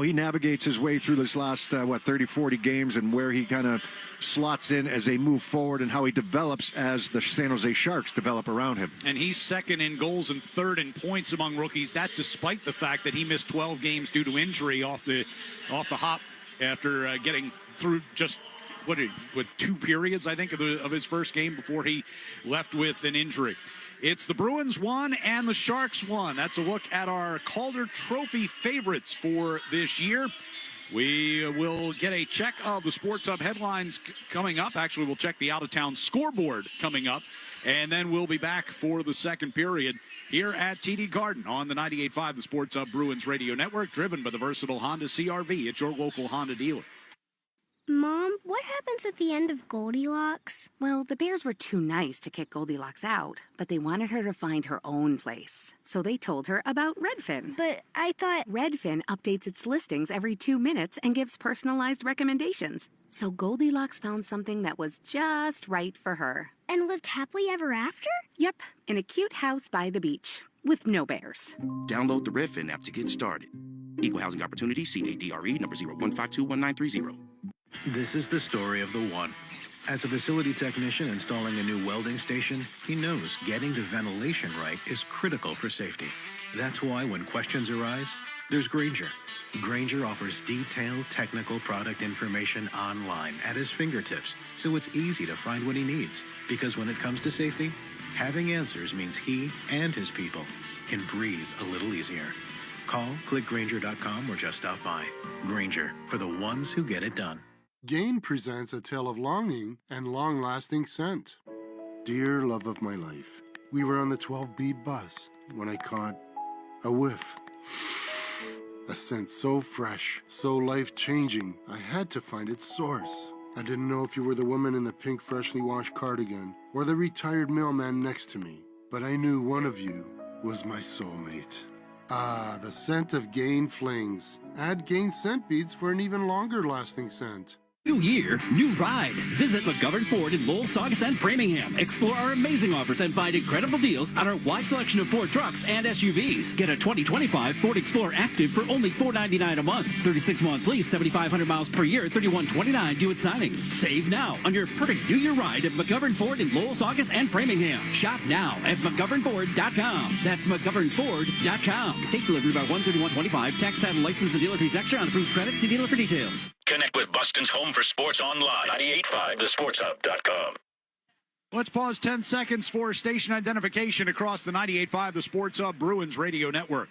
he navigates his way through this last 30-40 games, and where he kind of slots in as they move forward, and how he develops as the San Jose Sharks develop around him. And he's 2nd in goals and 3rd in points among rookies. That despite the fact that he missed 12 games due to injury off the hop after getting through just with 2 periods, I think, of his first game before he left with an injury. It's the Bruins 1 and the Sharks 1. That's a look at our Calder Trophy favorites for this year. We will get a check of the Sports Hub headlines coming up. Actually, we'll check the out-of-town scoreboard coming up. And then we'll be back for the second period here at TD Garden on the 98.5, the Sports Hub Bruins Radio Network, driven by the versatile Honda CR-V. It's your local Honda dealer. Mom, what happens at the end of Goldilocks? Well, the bears were too nice to kick Goldilocks out, but they wanted her to find her own place. So they told her about Redfin. But I thought... Redfin updates its listings every 2 minutes and gives personalized recommendations. So Goldilocks found something that was just right for her. And lived happily ever after? Yep, in a cute house by the beach, with no bears. Download the Redfin app to get started. Equal Housing Opportunity, CADRE, number 01521930. This is the story of the one. As a facility technician installing a new welding station, he knows getting the ventilation right is critical for safety. That's why when questions arise, there's Grainger. Grainger offers detailed technical product information online at his fingertips, so it's easy to find what he needs. Because when it comes to safety, Having answers means he and his people can breathe a little easier. Call, click Grainger.com, or just stop by. Grainger, for the ones who get it done. Gain presents a tale of longing and long-lasting scent. Dear love of my life, we were on the 12B bus when I caught a whiff. A scent so fresh, so life-changing, I had to find its source. I didn't know if you were the woman in the pink freshly washed cardigan or the retired mailman next to me, but I knew one of you was my soulmate. Ah, the scent of Gain Flings. Add Gain scent beads for an even longer-lasting scent. New year, new ride. Visit McGovern Ford in Lowell, Saugus, and Framingham. Explore our amazing offers and find incredible deals on our wide selection of Ford trucks and SUVs. Get a 2025 Ford Explorer Active for only $499 a month. 36-month lease, 7,500 miles per year, $3129 due at signing. Save now on your perfect New Year ride at McGovern Ford in Lowell, Saugus, and Framingham. Shop now at McGovernFord.com. That's McGovernFord.com. Take delivery by 1/31/25. Tax, title, license, and dealer fees extra on approved credit. See dealer for details. Connect with Boston's home for sports online. 98.5thesportshub.com. Let's pause 10 seconds for station identification across the 98.5 The Sports Hub Bruins Radio Network.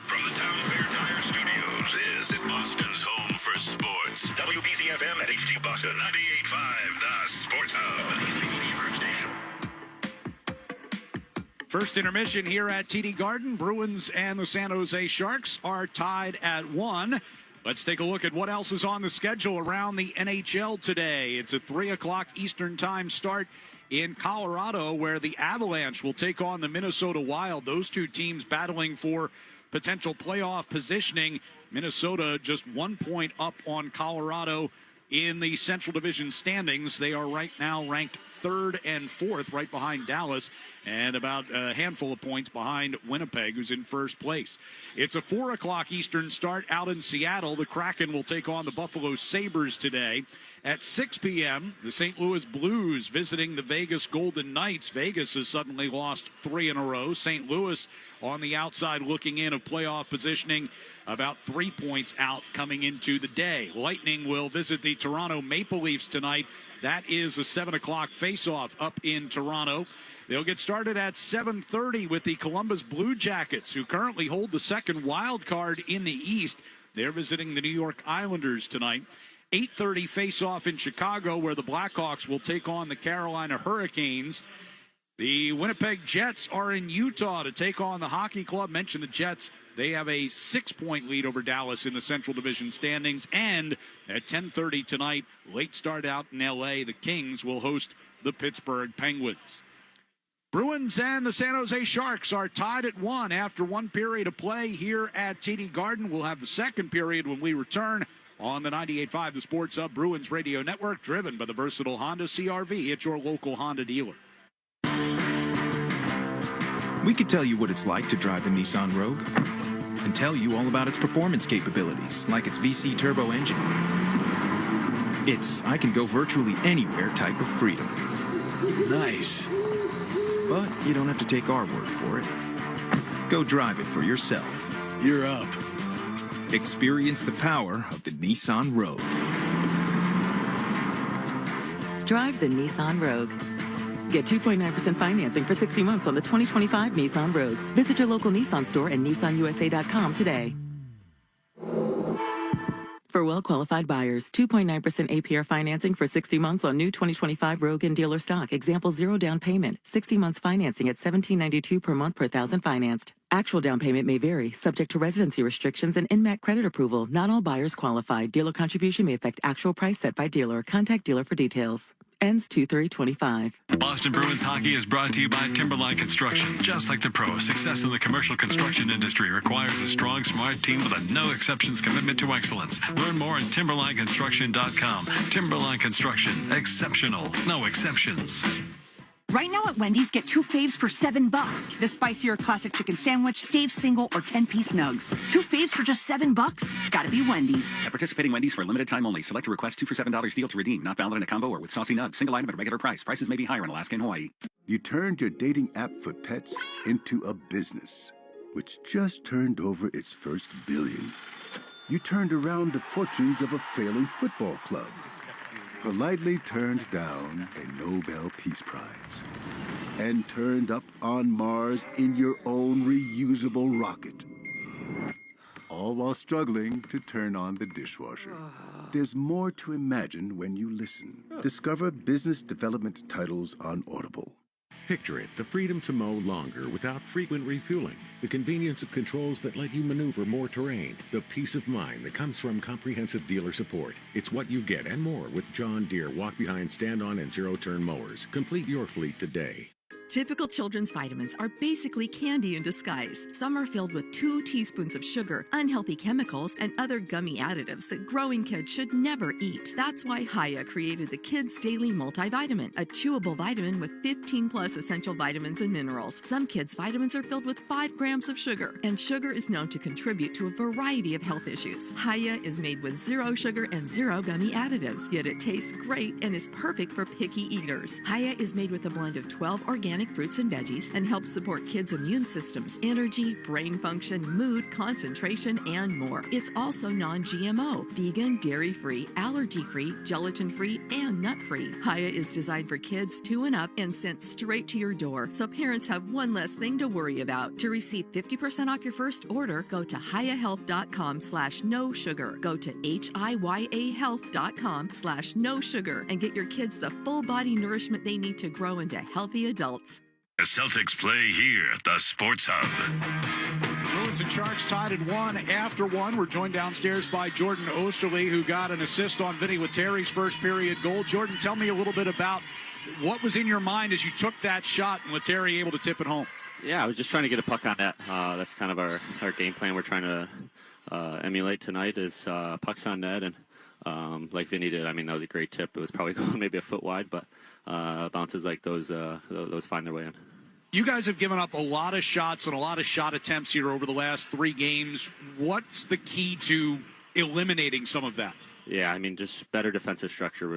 From the Town Fair Tire Studios, this is Boston's home for sports. WBZ-FM at HD Boston. 98.5 The Sports Hub. Station. First intermission here at TD Garden. Bruins and the San Jose Sharks are tied at 1. Let's take a look at what else is on the schedule around the NHL today. It's a 3 o'clock Eastern time start in Colorado, where the Avalanche will take on the Minnesota Wild. Those two teams battling for potential playoff positioning. Minnesota just 1 point up on Colorado in the Central Division standings. They are right now ranked 3rd and 4th, right behind Dallas, and about a handful of points behind Winnipeg, who's in first place. It's a 4 o'clock Eastern start out in Seattle. The Kraken will take on the Buffalo Sabres today. At 6 p.m., the St. Louis Blues visiting the Vegas Golden Knights. Vegas has suddenly lost 3 in a row. St. Louis on the outside looking in of playoff positioning, about 3 points out coming into the day. Lightning will visit the Toronto Maple Leafs tonight. That is a 7 o'clock face-off up in Toronto. They'll get started at 7:30 with the Columbus Blue Jackets, who currently hold the second wild card in the East. They're visiting the New York Islanders tonight. 8:30 face-off in Chicago, where the Blackhawks will take on the Carolina Hurricanes. The Winnipeg Jets are in Utah to take on the Hockey Club. Mentioned the Jets. They have a 6-point lead over Dallas in the Central Division standings. And at 10:30 tonight, late start out in L.A., the Kings will host the Pittsburgh Penguins. Bruins and the San Jose Sharks are tied at 1 after 1 period of play here at TD Garden. We'll have the second period when we return on the 98.5 The Sports Hub Bruins Radio Network, driven by the versatile Honda CR-V at your local Honda dealer. We could tell you what it's like to drive the Nissan Rogue and tell you all about its performance capabilities, like its VC turbo engine. It's I can go virtually anywhere type of freedom. Nice. But you don't have to take our word for it. Go drive it for yourself. You're up. Experience the power of the Nissan Rogue. Drive the Nissan Rogue. Get 2.9% financing for 60 months on the 2025 Nissan Rogue. Visit your local Nissan store and nissanusa.com today. For well-qualified buyers, 2.9% APR financing for 60 months on new 2025 Rogue and dealer stock. Example, 0 down payment. 60 months financing at $17.92 per month per thousand financed. Actual down payment may vary, subject to residency restrictions and INMAC credit approval. Not all buyers qualify. Dealer contribution may affect actual price set by dealer. Contact dealer for details. Ends 2/3/25. Boston Bruins hockey is brought to you by Timberline Construction. Just like the pros, success in the commercial construction industry requires a strong, smart team with a no-exceptions commitment to excellence. Learn more at timberlineconstruction.com. Timberline Construction. Exceptional. No exceptions. Right now at Wendy's, get 2 faves for $7. The spicier classic chicken sandwich, Dave's single, or 10-piece nugs. 2 faves for just $7? Gotta be Wendy's. At participating Wendy's for a limited time only. Select a request 2 for $7 deal to redeem. Not valid in a combo or with saucy nugs. Single item at regular price. Prices may be higher in Alaska and Hawaii. You turned your dating app for pets into a business, which just turned over its first billion. You turned around the fortunes of a failing football club. Politely turned down a Nobel Peace Prize. and turned up on Mars in your own reusable rocket. All while struggling to turn on the dishwasher. There's more to imagine when you listen. Discover business development titles on Audible. Picture it, the freedom to mow longer without frequent refueling. The convenience of controls that let you maneuver more terrain. The peace of mind that comes from comprehensive dealer support. It's what you get and more with John Deere walk-behind, stand-on, and zero-turn mowers. Complete your fleet today. Typical children's vitamins are basically candy in disguise. Some are filled with 2 teaspoons of sugar, unhealthy chemicals, and other gummy additives that growing kids should never eat. That's why Hiya created the Kids Daily Multivitamin, a chewable vitamin with 15 plus essential vitamins and minerals. Some kids' vitamins are filled with 5 grams of sugar, and sugar is known to contribute to a variety of health issues. Hiya is made with 0 sugar and 0 gummy additives, yet it tastes great and is perfect for picky eaters. Hiya is made with a blend of 12 organic fruits and veggies and helps support kids' immune systems, energy, brain function, mood, concentration, and more. It's also non-GMO, vegan, dairy-free, allergy-free, gelatin-free, and nut-free. Hiya is designed for kids 2 and up and sent straight to your door, so parents have one less thing to worry about. To receive 50% off your first order, go to hiyahealth.com/no sugar. Go to hiyahealth.com/no sugar and get your kids the full body nourishment they need to grow into healthy adults. The Celtics play here at the Sports Hub. Bruins and Sharks tied at 1 after 1. We're joined downstairs by Jordan Osterley, who got an assist on Vinny Lettieri's first period goal. Jordan, tell me a little bit about what was in your mind as you took that shot and Lettieri able to tip it home. Yeah, I was just trying to get a puck on net. That's kind of our game plan we're trying to emulate tonight is pucks on net. And like Vinny did, I mean, that was a great tip. It was probably going maybe a foot wide, but bounces like those find their way in. You guys have given up a lot of shots and a lot of shot attempts here over the last 3 games. What's the key to eliminating some of that? Yeah, I mean, just better defensive structure.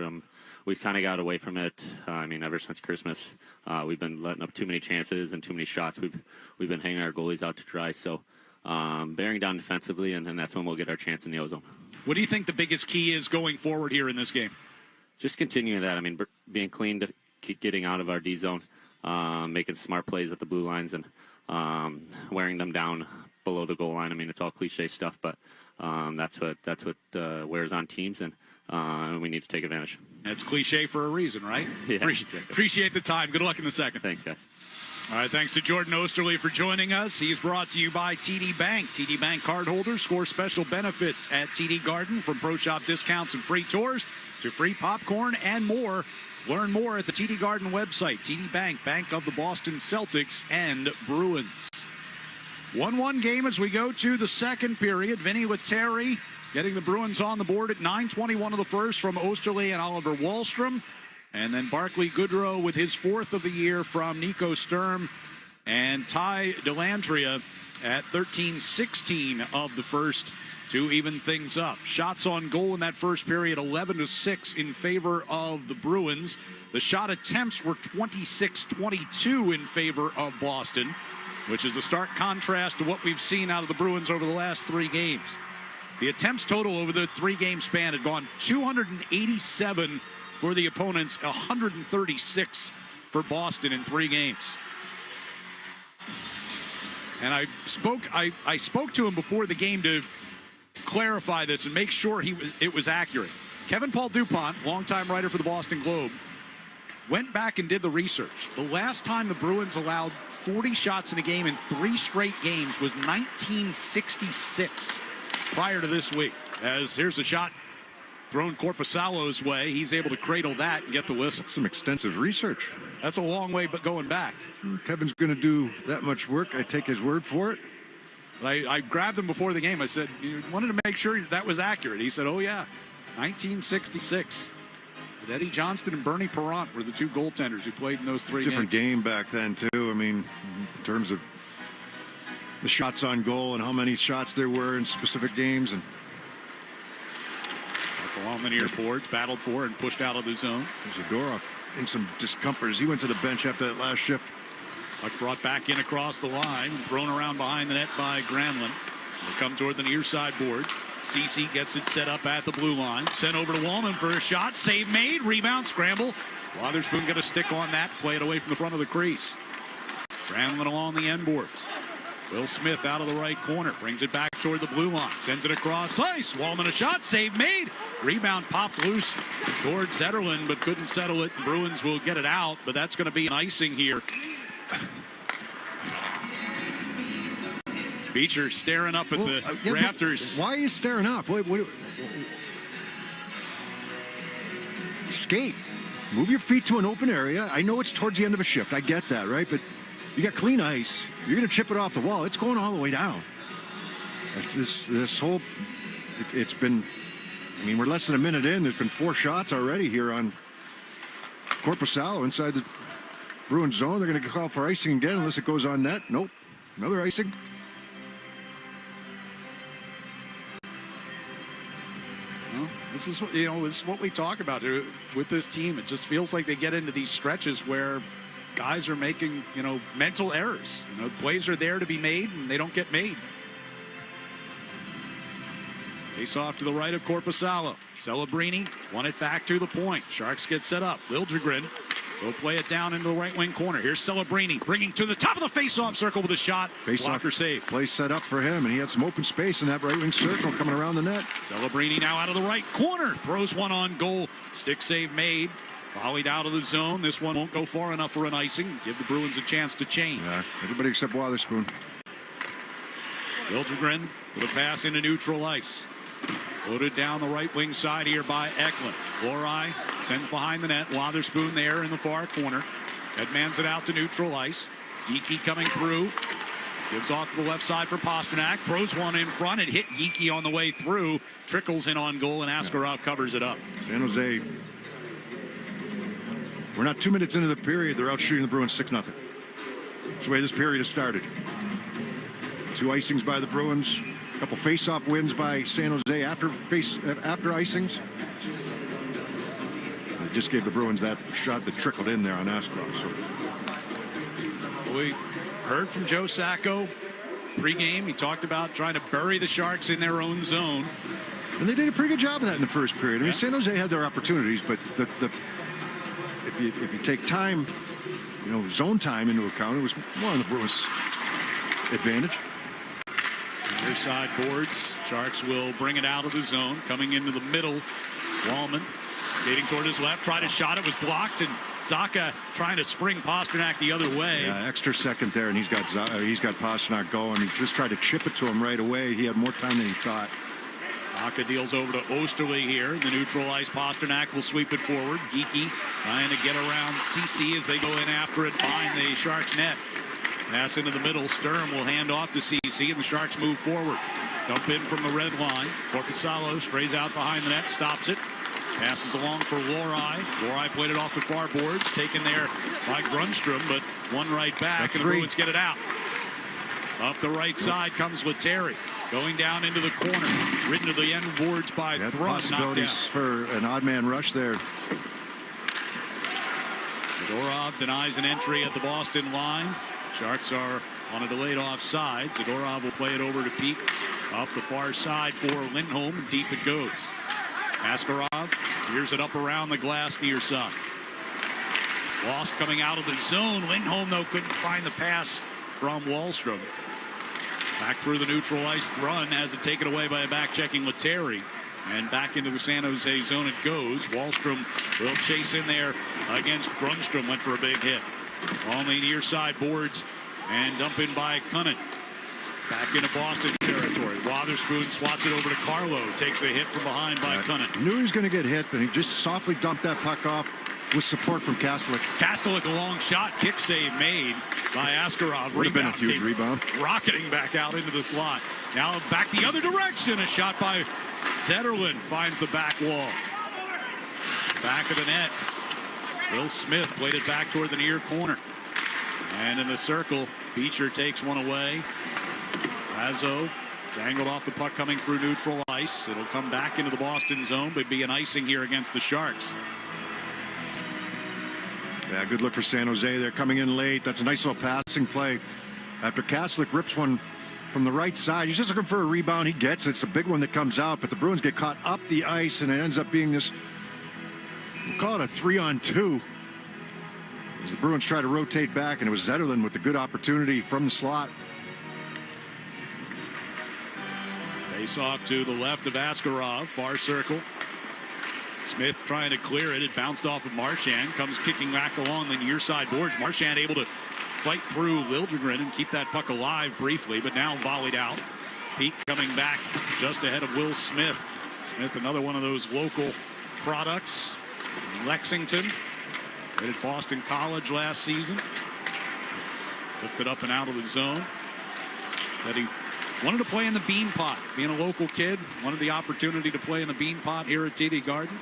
We've kind of got away from it. I mean, ever since Christmas, we've been letting up too many chances and too many shots. We've been hanging our goalies out to dry. So bearing down defensively, and that's when we'll get our chance in the ozone. What do you think the biggest key is going forward here in this game? Just continuing that. I mean, being clean, to keep getting out of our D zone. Making smart plays at the blue lines and wearing them down below the goal line. I mean, it's all cliche stuff, but that's what wears on teams, and we need to take advantage. It's cliche for a reason, right? Yeah, appreciate the time. Good luck in the second. Thanks, guys. All right, thanks to Jordan Osterley for joining us. He's brought to you by TD Bank. TD Bank cardholders score special benefits at TD Garden, from pro shop discounts and free tours to free popcorn and more. Learn more at the TD Garden website. TD Bank, bank of the Boston Celtics and Bruins. 1-1 game as we go to the second period. Vinny Lettieri getting the Bruins on the board at 9:21 of the first from Osterley and Oliver Wahlstrom. And then Barclay Goodrow with his 4th of the year from Nico Sturm and Ty Dellandrea at 13:16 of the first to even things up. Shots on goal in that first period, 11-6 in favor of the Bruins. The shot attempts were 26-22 in favor of Boston, which is a stark contrast to what we've seen out of the Bruins over the last 3 games. The attempts total over the 3-game span had gone 287 for the opponents, 136 for Boston in 3 games. And I spoke to him before the game to clarify this and make sure it was accurate. Kevin Paul DuPont, longtime writer for the Boston Globe, went back and did the research. The last time the Bruins allowed 40 shots in a game in 3 straight games was 1966, prior to this week. As here's a shot thrown Korpisalo's way. He's able to cradle that and get the whistle. That's some extensive research. That's a long way, but going back. Kevin's going to do that much work. I take his word for it. I grabbed him before the game. I said, you wanted to make sure that was accurate. He said, oh, yeah, 1966. But Eddie Johnston and Bernie Parent were the 2 goaltenders who played in those 3 Different games. game back then, too. I mean, in terms of the shots on goal and how many shots there were in specific games. And Linear boards battled for and pushed out of the zone. Zadorov in some discomfort as he went to the bench after that last shift. Puck brought back in across the line and thrown around behind the net by Granlund. They come toward the near side boards. Ceci gets it set up at the blue line. Sent over to Wallman for a shot. Save made. Rebound scramble. Wotherspoon got a stick on that, play it away from the front of the crease. Scrambling along the end boards. Will Smith out of the right corner, brings it back toward the blue line, sends it across ice. Wallman a shot, save made. Rebound popped loose towards Zetterlund, but couldn't settle it. The Bruins will get it out, but that's going to be an icing here. Beecher staring up at the rafters. Why are you staring up? What? Skate. Move your feet to an open area. I know it's towards the end of a shift. I get that, right? But you got clean ice. You're going to chip it off the wall. It's going all the way down. This whole... It's been... I mean, we're less than a minute in. There's been 4 shots already here on Korpisalo inside the Bruins zone. They're going to call for icing again unless it goes on net. Nope. Another icing. Well, this is what we talk about with this team. It just feels like they get into these stretches where guys are making, mental errors. Plays are there to be made, and they don't get made. Face off to the right of Korpisalo. Celebrini won it back to the point. Sharks get set up. Liljegren will play it down into the right wing corner. Here's Celebrini bringing to the top of the face-off circle with a shot. Blocker save. Play set up for him, and he had some open space in that right wing circle coming around the net. Celebrini now out of the right corner. Throws one on goal. Stick save made. Volleyed out of the zone. This one won't go far enough for an icing. Give the Bruins a chance to change. Yeah, everybody except Wotherspoon. Liljegren with a pass into neutral ice. Loaded down the right wing side here by Eklund. Lohrei sends behind the net. Wotherspoon there in the far corner. Headmans it out to neutral ice. Geekie coming through. Gives off to the left side for Pasternak. Throws one in front. It hit Geekie on the way through. Trickles in on goal, and Askarov covers it up. San Jose. We're not 2 minutes into the period. They're out shooting the Bruins 6-0. That's the way this period has started. 2 icings by the Bruins. A couple face-off wins by San Jose after icings. They just gave the Bruins that shot that trickled in there on Askarov. We heard from Joe Sacco pregame. He talked about trying to bury the Sharks in their own zone. And they did a pretty good job of that in the first period. I mean, San Jose had their opportunities, but if you take time, zone time into account, it was more on the Bruins' advantage. Near side boards. Sharks will bring it out of the zone. Coming into the middle. Wallman skating toward his left. Tried a shot. It was blocked. And Sacco trying to spring Pasternak the other way. Yeah, extra second there, and he's got Pasternak going. He just tried to chip it to him right away. He had more time than he thought. Sacco deals over to Osterley here. The neutral ice. Pasternak will sweep it forward. Geekie trying to get around CC as they go in after it behind the Sharks net. Pass into the middle. Sturm will hand off to CC, and the Sharks move forward. Dump in from the red line. Korpisalo strays out behind the net, stops it. Passes along for Lohrei. Lohrei played it off the far boards, taken there by Grundstrom, but one right back, and the Bruins get it out. Up the right side comes Lettieri. Going down into the corner. Ridden to the end boards by Thrun. Possibilities for an odd man rush there. Zadorov denies an entry at the Boston line. Sharks are on a delayed offside. Zadorov will play it over to Peak. Up the far side for Lindholm. Deep it goes. Askarov steers it up around the glass near side. Lost coming out of the zone. Lindholm, though, couldn't find the pass from Wahlstrom. Back through the neutral ice. Thrun has it taken away by a back-checking Lettieri. And back into the San Jose zone it goes. Wahlstrom will chase in there against Grundstrom. Went for a big hit. On the near side boards and dump in by Cunnin. Back into Boston territory. Wotherspoon swats it over to Carlo. Takes a hit from behind by Cunnin. Knew he was going to get hit, but he just softly dumped that puck off with support from Kastelik. Kastelik, a long shot. Kick save made by Askarov. Would have been a huge rebound. Rocketing back out into the slot. Now back the other direction. A shot by Zetterlund finds the back wall. Back of the net. Will Smith played it back toward the near corner. And in the circle, Beecher takes one away. Razzo dangled off the puck coming through neutral ice. It'll come back into the Boston zone, but be an icing here against the Sharks. Yeah, good look for San Jose. They're coming in late. That's a nice little passing play. After Kastelik rips one from the right side, he's just looking for a rebound. He gets it. It's a big one that comes out, but the Bruins get caught up the ice, and it ends up being this, we'll call it a 3-on-2 as the Bruins try to rotate back, and it was Zetterlund with the good opportunity from the slot. Face off to the left of Askarov, far circle. Smith trying to clear it. It bounced off of Marchand. Comes kicking back along the near side boards. Marchand able to fight through Liljegren and keep that puck alive briefly, but now volleyed out. Peak coming back just ahead of Will Smith. Smith, another one of those local products. Lexington. Played at Boston College last season. Lifted up and out of the zone. Said he wanted to play in the Bean Pot. Being a local kid, wanted the opportunity to play in the Bean Pot here at TD Garden.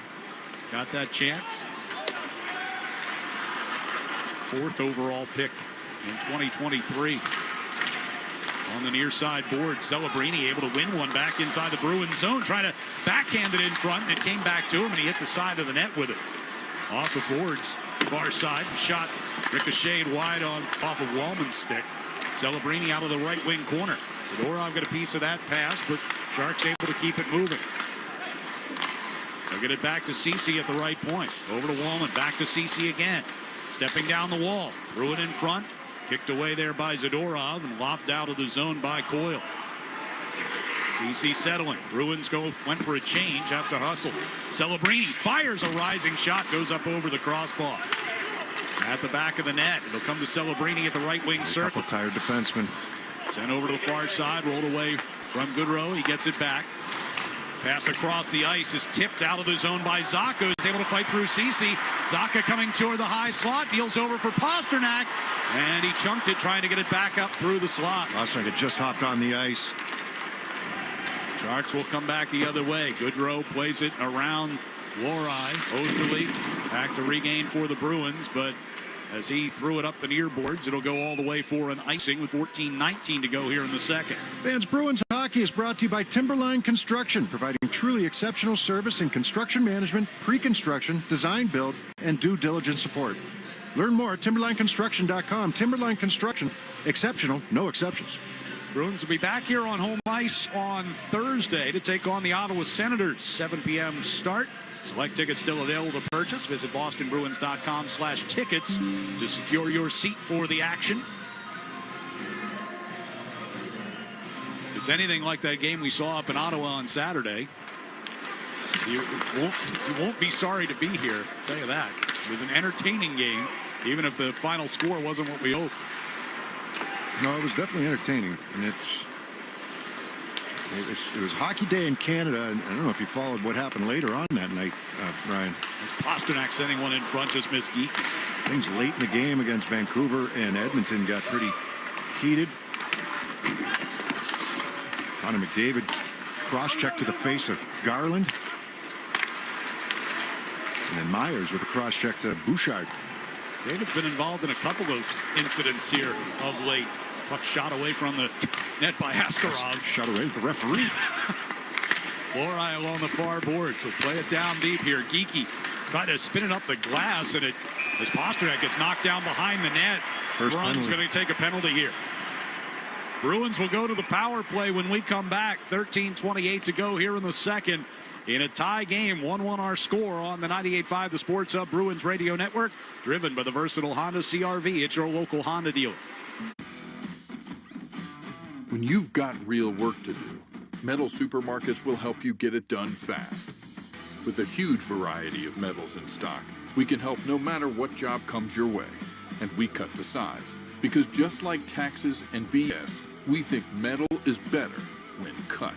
Got that chance. 4th overall pick in 2023. On the near side board, Celebrini able to win one back inside the Bruins zone, trying to backhand it in front, and it came back to him, and he hit the side of the net with it. Off the boards, far side, shot ricocheted wide off of Wallman's stick. Celebrini out of the right wing corner. Zadorov got a piece of that pass, but Sharks able to keep it moving. They'll get it back to Ceci at the right point. Over to Wallman, back to Ceci again. Stepping down the wall, threw it in front. Kicked away there by Zadorov and lopped out of the zone by Coyle. Ceci settling. Bruins went for a change after hustle. Celebrini fires a rising shot, goes up over the crossbar. At the back of the net, it'll come to Celebrini at the right wing circle. A couple tired defensemen. Sent over to the far side, rolled away from Goodrow. He gets it back. Pass across the ice is tipped out of the zone by Sacco. He's able to fight through Ceci. Sacco coming toward the high slot. Deals over for Pasternak. And he chunked it, trying to get it back up through the slot. Pasternak had just hopped on the ice. Sharks will come back the other way. Goodrow plays it around Lohrei. Osterley back to regain for the Bruins, but as he threw it up the near boards, it'll go all the way for an icing with 14:19 to go here in the second. Fans, Bruins hockey is brought to you by Timberline Construction, providing truly exceptional service in construction management, pre-construction, design, build, and due diligence support. Learn more at timberlineconstruction.com. Timberline Construction, exceptional, no exceptions. Bruins will be back here on home ice on Thursday to take on the Ottawa Senators. 7 p.m. start. Select tickets still available to purchase. Visit bostonbruins.com/tickets to secure your seat for the action. If it's anything like that game we saw up in Ottawa on Saturday, you won't be sorry to be here. I'll tell you that. It was an entertaining game, even if the final score wasn't what we hoped. No, it was definitely entertaining, and it was hockey day in Canada, and I don't know if you followed what happened later on that night, Ryan. Pasternak sending one in front, just missed Geeky. Things late in the game against Vancouver and Edmonton got pretty heated. Connor McDavid cross-check to the face of Garland. And then Myers with a cross-check to Bouchard. David's been involved in a couple of incidents here of late. Puck shot away from the net by Askarov. Shot away with the referee. Lohrei along the far boards. We'll play it down deep here. Geeky tried to spin it up the glass, and as Pasternak gets knocked down behind the net, Bruins going to take a penalty here. Bruins will go to the power play when we come back. 13:28 to go here in the second. In a tie game, 1-1 our score on the 98.5 The Sports Hub Bruins Radio Network, driven by the versatile Honda CR-V. It's your local Honda dealer. When you've got real work to do, Metal Supermarkets will help you get it done fast. With a huge variety of metals in stock, we can help no matter what job comes your way. And we cut to size. Because just like taxes and BS, we think metal is better when cut.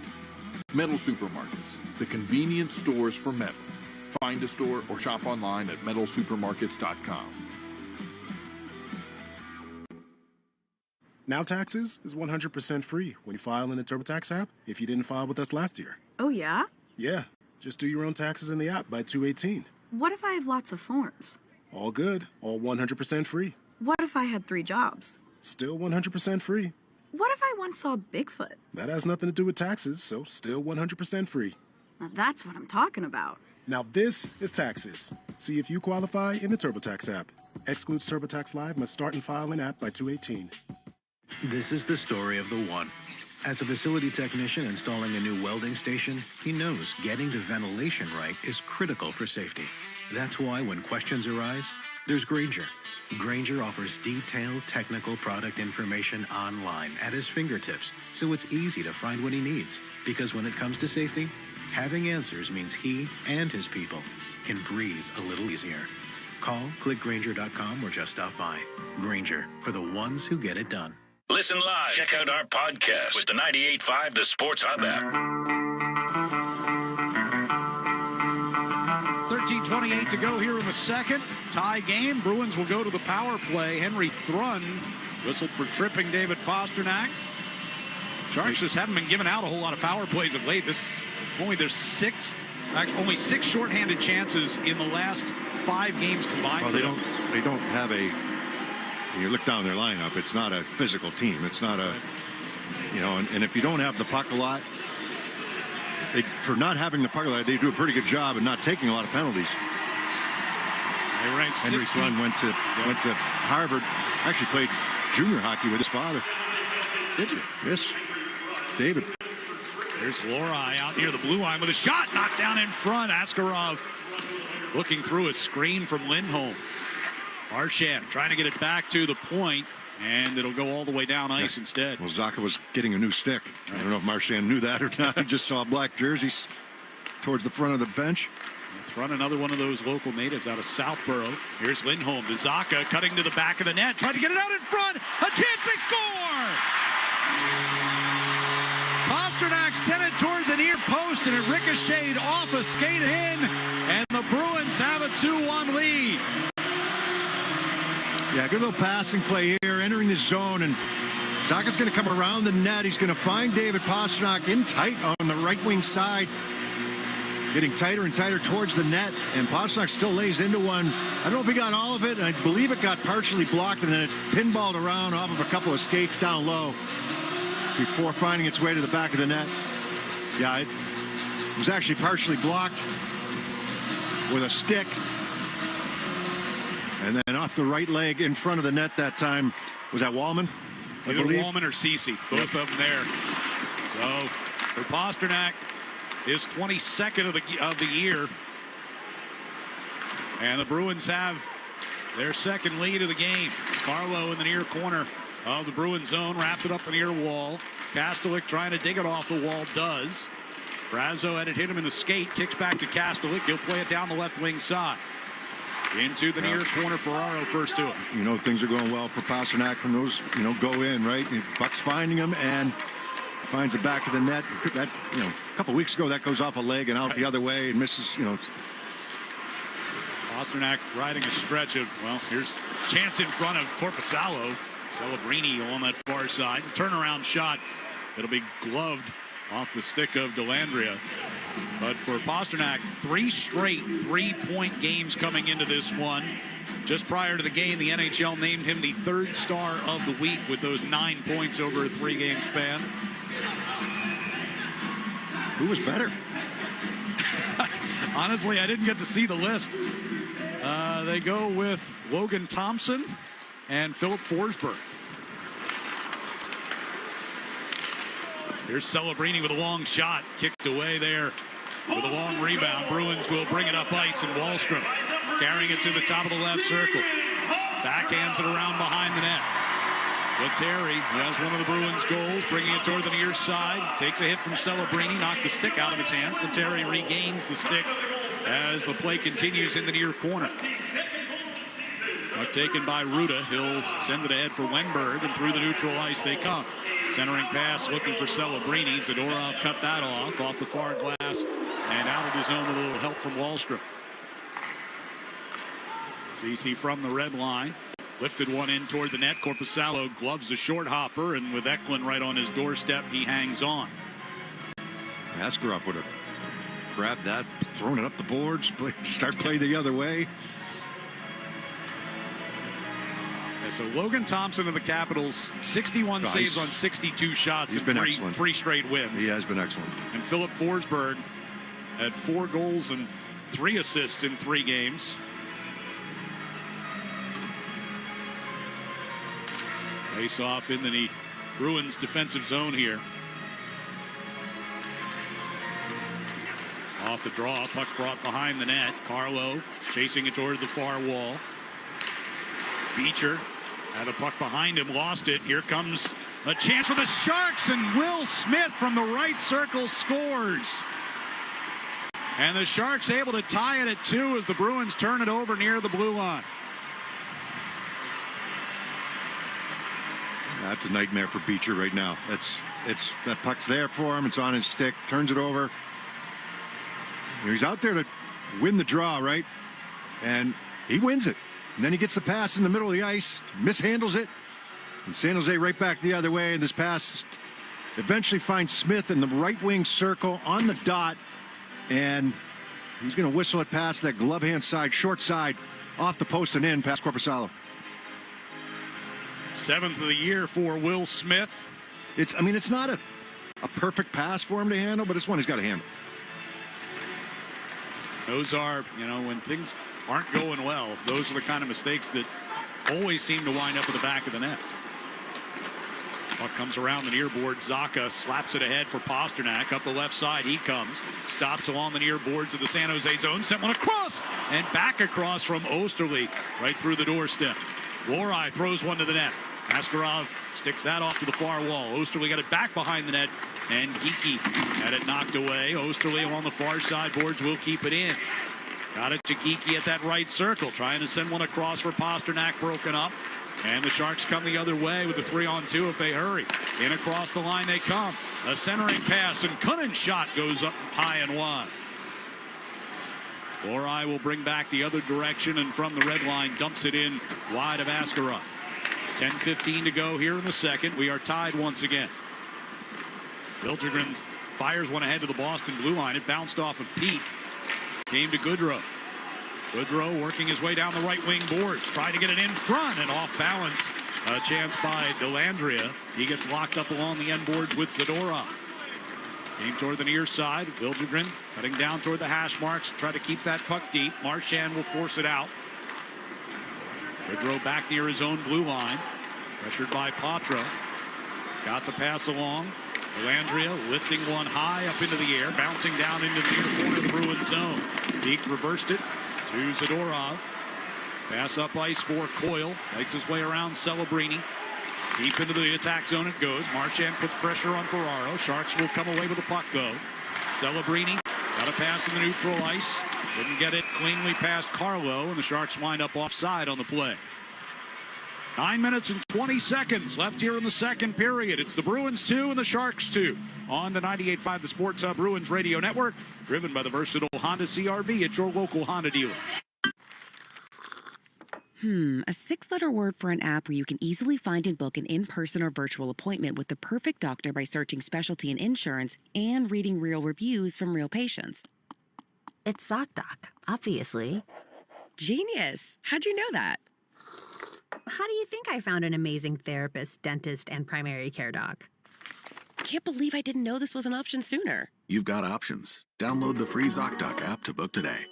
Metal Supermarkets, the convenience stores for metal. Find a store or shop online at metalsupermarkets.com. Now Taxes is 100% free when you file in the TurboTax app if you didn't file with us last year. Oh, yeah? Yeah, just do your own taxes in the app by 2/18. What if I have lots of forms? All good, all 100% free. What if I had 3 jobs? Still 100% free. What if I once saw Bigfoot? That has nothing to do with taxes, so still 100% free. Now that's what I'm talking about. Now this is taxes. See if you qualify in the TurboTax app. Excludes TurboTax Live, must start and file in app by 2/18. This is the story of the one. As a facility technician installing a new welding station, he knows getting the ventilation right is critical for safety. That's why when questions arise, there's Grainger. Grainger offers detailed technical product information online at his fingertips, so it's easy to find what he needs. Because when it comes to safety, having answers means he and his people can breathe a little easier. Call, click Grainger.com, or just stop by. Grainger, for the ones who get it done. Listen live. Check out our podcast with the 98.5 The Sports Hub app. 13:28 to go here in the second. Tie game. Bruins will go to the power play. Henry Thrun whistled for tripping David Pastrnak. Sharks just haven't been giving out a whole lot of power plays of late. Only 6 shorthanded chances in the last 5 games combined. Well, they don't have a. You look down their lineup. It's not a physical team. It's not a. And if you don't have the puck a lot, for not having the puck a lot, they do a pretty good job of not taking a lot of penalties. They ranked Henry Thrun went to Harvard. Actually played junior hockey with his father. Did you? Yes, David. There's Lohrei out near the blue line with a shot knocked down in front. Askarov looking through a screen from Lindholm. Marchand trying to get it back to the point, and it'll go all the way down ice instead. Well, Sacco was getting a new stick. I don't know if Marchand knew that or not. He just saw black jerseys towards the front of the bench. Let's run another one of those local natives out of Southborough. Here's Lindholm to Zacha, cutting to the back of the net, trying to get it out in front. A chance, they score! Pastrnak sent it toward the near post, and it ricocheted off a skate in, and the Bruins have a 2-1 lead. Yeah, good little passing play here, entering the zone, and Zacha's going to come around the net. He's going to find David Pastrnak in tight on the right wing side, getting tighter and tighter towards the net, and Pastrnak still lays into one. I don't know if he got all of it, and I believe it got partially blocked, and then it pinballed around off of a couple of skates down low before finding its way to the back of the net. Yeah, it was actually partially blocked with a stick. And then off the right leg in front of the net that time. Was that Wallman? Either Wallman or Ceci. Both of them there. So for Pastrnak, his 22nd of the year. And the Bruins have their second lead of the game. Carlo in the near corner of the Bruins zone. Wrapped it up the near wall. Kastelik trying to dig it off the wall. Does. Brazo had it hit him in the skate. Kicks back to Kastelik. He'll play it down the left wing side. Into the near corner, Ferraro first to it. Things are going well for Pastrnak when those, go in, right? Buck's finding him and finds the back of the net. That, a couple weeks ago, that goes off a leg and out the other way and misses, Pastrnak riding a stretch of, here's chance in front of Korpisalo. Celebrini on that far side. Turnaround shot. It'll be gloved off the stick of Dellandrea. But for Pastrnak, 3 straight 3-point games coming into this one. Just prior to the game, the NHL named him the 3rd star of the week with those 9 points over a 3-game span. Who was better? Honestly, I didn't get to see the list. They go with Logan Thompson and Philip Forsberg. Here's Celebrini with a long shot. Kicked away there with a long rebound. Bruins will bring it up ice, and Wahlstrom carrying it to the top of the left circle. Backhands it around behind the net. Guattari, who has one of the Bruins' goals, bringing it toward the near side. Takes a hit from Celebrini, knocked the stick out of his hands. Guattari regains the stick as the play continues in the near corner. Puck taken by Ruda. He'll send it ahead for Wenberg, and through the neutral ice they come. Centering pass looking for Celebrini. Zadorov cut that off the far glass and out of his zone with a little help from Wahlstrom. Ceci from the red line. Lifted one in toward the net. Korpisalo gloves a short hopper, and with Eklund right on his doorstep, he hangs on. Askarov would have grabbed that, thrown it up the boards, start play the other way. Yeah, so Logan Thompson of the Capitals, 61 saves on 62 shots. He's been excellent. 3 straight wins. He has been excellent. And Philip Forsberg had 4 goals and 3 assists in 3 games. Face off in the Bruins defensive zone here. Off the draw, puck brought behind the net. Carlo chasing it toward the far wall. Beecher had a puck behind him, lost it. Here comes a chance for the Sharks, and Will Smith from the right circle scores. And the Sharks able to tie it at 2 as the Bruins turn it over near the blue line. That's a nightmare for Beecher right now. That puck's there for him. It's on his stick. Turns it over. He's out there to win the draw, right? And he wins it. And then he gets the pass in the middle of the ice, mishandles it, and San Jose right back the other way. And this pass eventually finds Smith in the right wing circle on the dot. And he's going to whistle it past that glove hand side, short side, off the post and in, past Korpisalo. 7th of the year for Will Smith. It's not a perfect pass for him to handle, but it's one he's got to handle. Those are, when things aren't going well, those are the kind of mistakes that always seem to wind up at the back of the net. Puck comes around the near board. Sacco slaps it ahead for Pastrnak. Up the left side he comes. Stops along the near boards of the San Jose zone. Sent one across and back across from Osterley right through the doorstep. Lohrei throws one to the net. Askarov sticks that off to the far wall. Osterley got it back behind the net, and Geekie had it knocked away. Osterley along the far side boards will keep it in. Got it to Geekie at that right circle, trying to send one across for Pastrnak, broken up. And the Sharks come the other way with a 3-on-2 if they hurry. In across the line they come. A centering pass, and Kunin's shot goes up high and wide. Lohrei will bring back the other direction, and from the red line dumps it in wide of Askarov. 10:15 to go here in the second. We are tied once again. Bjorkgren fires one ahead to the Boston blue line. It bounced off of Peak. Came to Goodrow. Goodrow working his way down the right wing boards. Trying to get it in front and off balance. A chance by Dellandrea. He gets locked up along the end boards with Zadorov. Came toward the near side. Bjorkgren cutting down toward the hash marks. Try to keep that puck deep. Marchand will force it out. Goodrow back near his own blue line. Pressured by Patra. Got the pass along. Dellandrea lifting one high up into the air. Bouncing down into the near corner of the Bruins zone. Peak reversed it to Zadorov. Pass up ice for Coyle. Fights his way around Celebrini. Deep into the attack zone it goes. Marchand puts pressure on Ferraro. Sharks will come away with the puck though. Celebrini got a pass in the neutral ice. Couldn't get it cleanly past Carlo, and the Sharks wind up offside on the play. 9 minutes and 20 seconds left here in the second period. It's the Bruins 2 and the Sharks 2 on the 98.5 The Sports Hub Bruins Radio Network, driven by the versatile Honda CR-V at your local Honda dealer. A 6-letter word for an app where you can easily find and book an in-person or virtual appointment with the perfect doctor by searching specialty and insurance and reading real reviews from real patients. It's ZocDoc, obviously. Genius. How'd you know that? How do you think I found an amazing therapist, dentist, and primary care doc? Can't believe I didn't know this was an option sooner. You've got options. Download the free ZocDoc app to book today.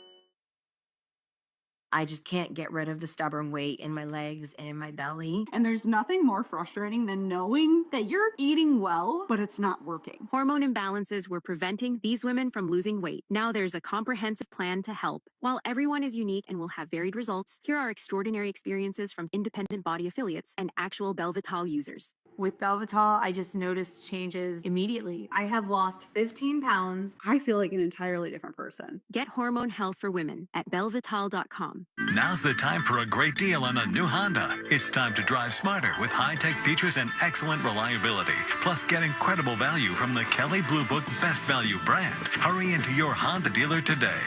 I just can't get rid of the stubborn weight in my legs and in my belly. And there's nothing more frustrating than knowing that you're eating well, but it's not working. Hormone imbalances were preventing these women from losing weight. Now there's a comprehensive plan to help. While everyone is unique and will have varied results, here are extraordinary experiences from independent body affiliates and actual Belvital users. With Belvital, I just noticed changes immediately. I have lost 15 pounds. I feel like an entirely different person. Get hormone health for women at belvital.com. Now's the time for a great deal on a new Honda. It's time to drive smarter with high-tech features and excellent reliability. Plus, get incredible value from the Kelley Blue Book Best Value brand. Hurry into your Honda dealer today.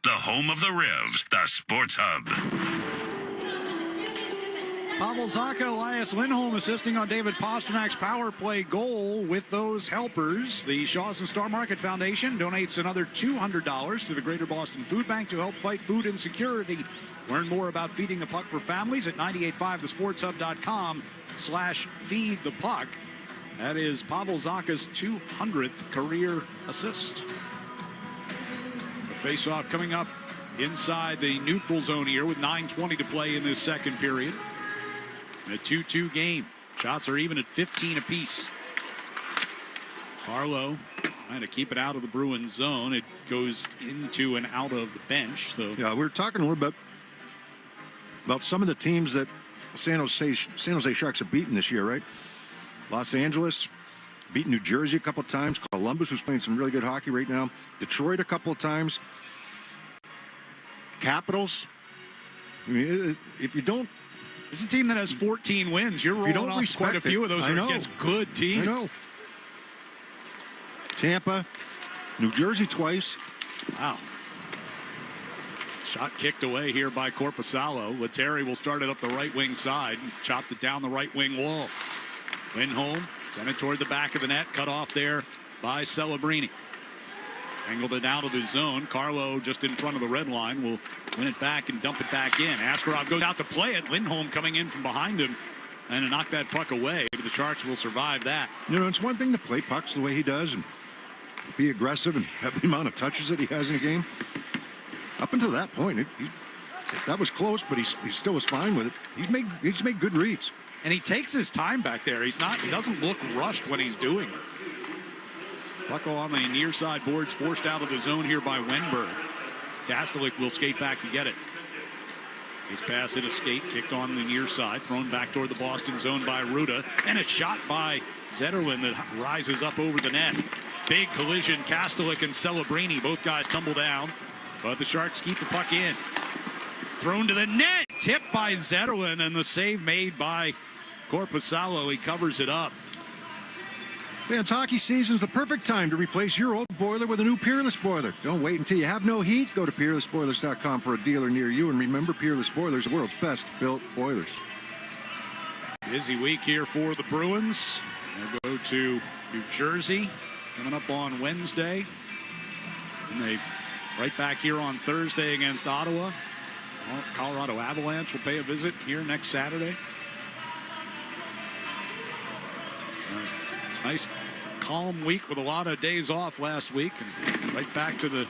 The home of the Revs, the Sports Hub. Pavel Sacco, Elias Lindholm assisting on David Pasternak's power play goal with those helpers. The Shawson Star Market Foundation donates another $200 to the Greater Boston Food Bank to help fight food insecurity. Learn more about feeding the puck for families at 985thesportshub.com/feedthepuck. That is Pavel Zacha's 200th career assist. The faceoff coming up inside the neutral zone here with 9:20 to play in this second period. A 2-2 game. Shots are even at 15 apiece. Carlo trying to keep it out of the Bruins zone. It goes into and out of the bench. So yeah, we're talking a little bit about some of the teams that San Jose Sharks have beaten this year, right? Los Angeles, beaten New Jersey a couple of times. Columbus, who's playing some really good hockey right now. Detroit a couple of times. Capitals. I mean, if you don't... This is a team that has 14 wins. You're rolling off quite a few of those against good teams. I know. Tampa, New Jersey twice. Wow. Shot kicked away here by Korpisalo. Lettieri will start it up the right wing side and chopped it down the right wing wall. Lindholm sent it toward the back of the net. Cut off there by Celebrini. Angled it out of the zone. Carlo just in front of the red line will win it back and dump it back in. Askarov goes out to play it. Lindholm coming in from behind him and to knock that puck away. The Sharks will survive that. You know, it's one thing to play pucks the way he does and be aggressive and have the amount of touches that he has in a game. Up until that point, that was close, but he still was fine with it. He's made good reads. And he takes his time back there. He doesn't look rushed when he's doing it. Pucko on the near side boards, forced out of the zone here by Wenberg. Kastelik will skate back to get it. His pass hit a skate, kicked on the near side, thrown back toward the Boston zone by Ruda, and a shot by Zetterlund that rises up over the net. Big collision, Kastelik and Celebrini, both guys tumble down, but the Sharks keep the puck in. Thrown to the net, tipped by Zetterlund, and the save made by Korpisalo. He covers it up. Man, hockey season's the perfect time to replace your old boiler with a new Peerless boiler. Don't wait until you have no heat. Go to peerlessboilers.com for a dealer near you. And remember, Peerless Boilers, the world's best built boilers. Busy week here for the Bruins. They'll go to New Jersey coming up on Wednesday. And they right back here on Thursday against Ottawa. Colorado Avalanche will pay a visit here next Saturday. Nice calm week with a lot of days off last week, and right back to the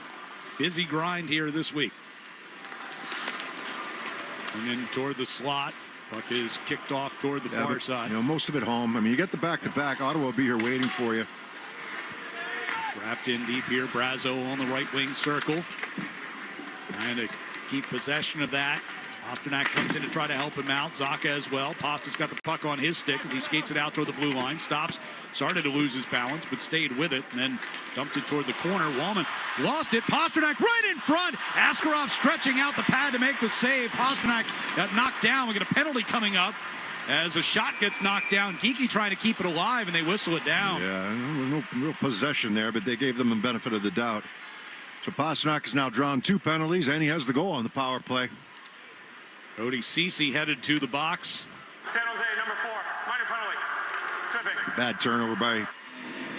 busy grind here this week. And then toward the slot, puck is kicked off toward the far side. You know, most of it home. I mean, you get the back-to-back. Ottawa will be here waiting for you. Wrapped in deep here, Brazo on the right wing circle, trying to keep possession of that. Pasternak comes in to try to help him out. Zacha as well. Pasta's got the puck on his stick as he skates it out toward the blue line. Stops, started to lose his balance, but stayed with it, and then dumped it toward the corner. Wallman lost it. Pasternak right in front. Askarov stretching out the pad to make the save. Pasternak got knocked down. We get a penalty coming up as a shot gets knocked down. Geeky trying to keep it alive, and they whistle it down. Yeah, no real possession there, but they gave them the benefit of the doubt. So Pasternak has now drawn 2 penalties, and he has the goal on the power play. Cody Ceci headed to the box. San Jose, number 4, minor penalty. Tripping. Bad turnover by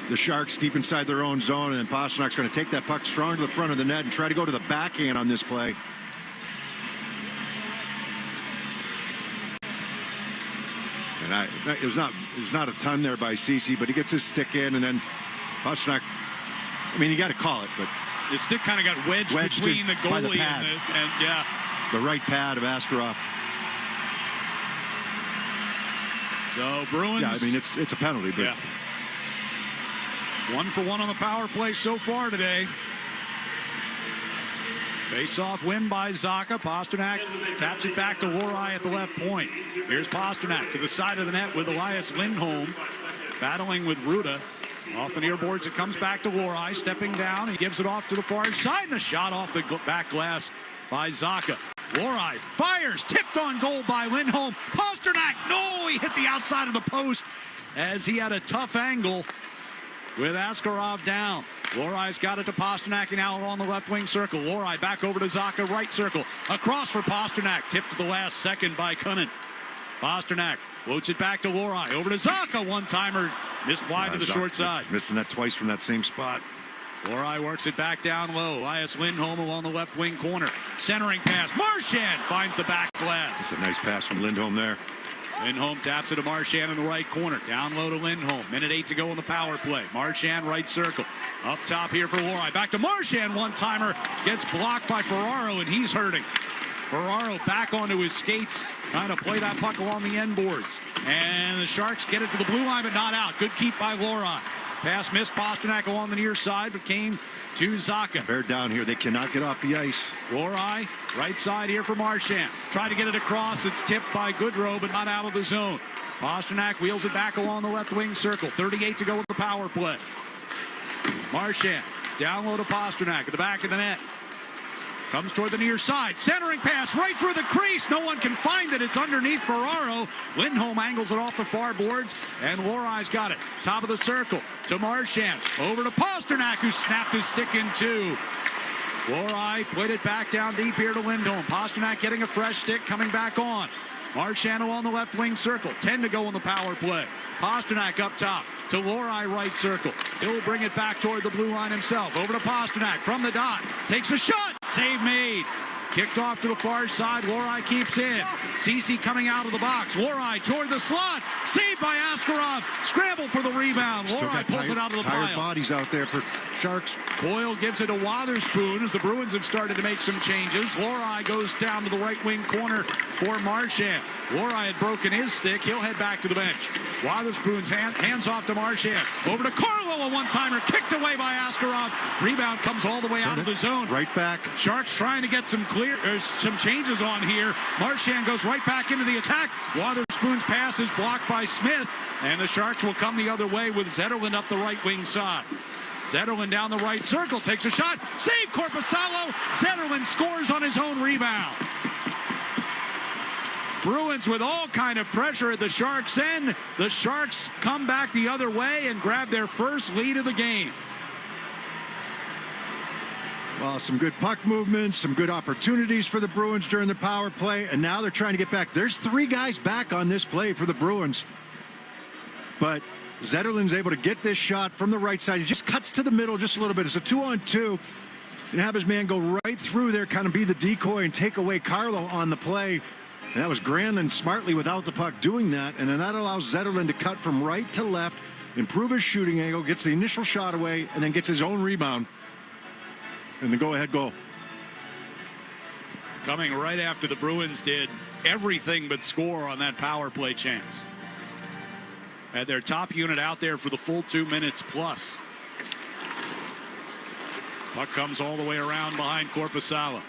the Sharks deep inside their own zone, and then Pasternak's going to take that puck strong to the front of the net and try to go to the backhand on this play. And there's not a ton there by Ceci, but he gets his stick in, and then Pasternak, I mean, you got to call it, but his stick kind of got wedged between the goalie and yeah. The right pad of Askarov. So Bruins. Yeah, I mean it's a penalty, but yeah. 1 for 1 on the power play so far today. Face-off win by Zacha. Pasternak taps it back to Lohrei at the left point. Here's Pasternak to the side of the net with Elias Lindholm battling with Ruda. Off the near boards, it comes back to Lohrei, stepping down. He gives it off to the far side, and a shot off the back glass by Zacha. Lohrei fires, tipped on goal by Lindholm. Pasternak, no, he hit the outside of the post as he had a tough angle with Askarov down. Lohrai's got it to Pasternak and now on the left wing circle. Lohrei back over to Zacha, right circle. Across for Pasternak, tipped to the last second by Kunnin. Pasternak floats it back to Lohrei, over to Zacha, one-timer, missed wide to the short side. Missing that twice from that same spot. Lohrei works it back down low. Elias Lindholm along the left wing corner. Centering pass. Marchand finds the back glass. It's a nice pass from Lindholm there. Lindholm taps it to Marchand in the right corner. Down low to Lindholm. 1:08 to go in the power play. Marchand right circle. Up top here for Lohrei. Back to Marchand. One-timer gets blocked by Ferraro, and he's hurting. Ferraro back onto his skates, trying to play that puck along the end boards. And the Sharks get it to the blue line, but not out. Good keep by Lohrei. Pass missed. Pasternak along the near side, but came to Sacco. They're down here. They cannot get off the ice. Lohrei, right side here for Marchand. Try to get it across. It's tipped by Goodrow, but not out of the zone. Pastrnak wheels it back along the left wing circle. 38 to go with the power play. Marchand, down low to Pastrnak at the back of the net. Comes toward the near side. Centering pass right through the crease. No one can find it. It's underneath Ferraro. Lindholm angles it off the far boards, and Lohrai's got it. Top of the circle to Marchand. Over to Pastrnak, who snapped his stick in two. Lohrei put it back down deep here to Lindholm. Pastrnak getting a fresh stick, coming back on. Marchand on the left wing circle. 10 to go on the power play. Pastrnak up top to Lohrei right circle. He'll bring it back toward the blue line himself. Over to Pastrnak from the dot. Takes a shot. Save made. Kicked off to the far side. Lohrei keeps in. Ceci coming out of the box. Lohrei toward the slot. Saved by Askarov. Scramble for the rebound. Lohrei pulls it out of the pile. Tired bodies out there for Sharks. Coyle gives it to Wotherspoon as the Bruins have started to make some changes. Lohrei goes down to the right wing corner for Marchand. Lohrei had broken his stick. He'll head back to the bench. Wotherspoon's hands off to Marchand. Over to Carlo, a one-timer kicked away by Askarov. Rebound comes all the way out of the zone. Right back. Sharks trying to get some changes on here. Marchand goes right back into the attack. Wotherspoon's pass is blocked by Smith, and the Sharks will come the other way with Zetterlund up the right wing side. Zetterlund down the right circle, takes a shot. Save Korpisalo. Zetterlund scores on his own rebound. Bruins with all kind of pressure at the Sharks' end. The Sharks come back the other way and grab their first lead of the game. Well, some good puck movements, some good opportunities for the Bruins during the power play, and now they're trying to get back. There's 3 guys back on this play for the Bruins, but Zetterlund's able to get this shot from the right side. He just cuts to the middle just a little bit. It's a 2-on-2. And have his man go right through there, kind of be the decoy and take away Carlo on the play. And that was Granlund smartly without the puck doing that. And then that allows Zetterlund to cut from right to left, improve his shooting angle, gets the initial shot away, and then gets his own rebound. And the go-ahead goal. Coming right after the Bruins did everything but score on that power play chance. Had their top unit out there for the full 2 minutes plus. Puck comes all the way around behind Korpisalo.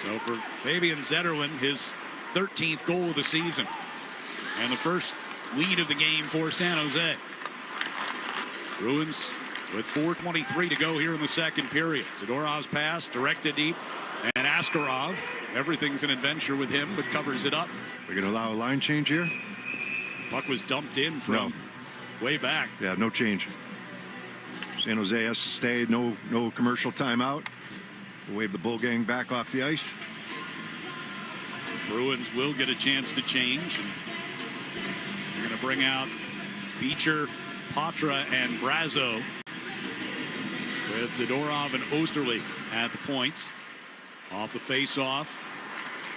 So for Fabian Zetterlund, his 13th goal of the season. And the first lead of the game for San Jose. Bruins with 4:23 to go here in the second period. Zadorov's pass directed deep. And Askarov, everything's an adventure with him, but covers it up. We're going to allow a line change here? Puck was dumped in from way back. Yeah, no change. San Jose has to stay. No commercial timeout. We'll wave the Bull Gang back off the ice. Bruins will get a chance to change. They're going to bring out Beecher, Patra, and Brazo. With Zadorov and Osterley at the points. Off the face-off.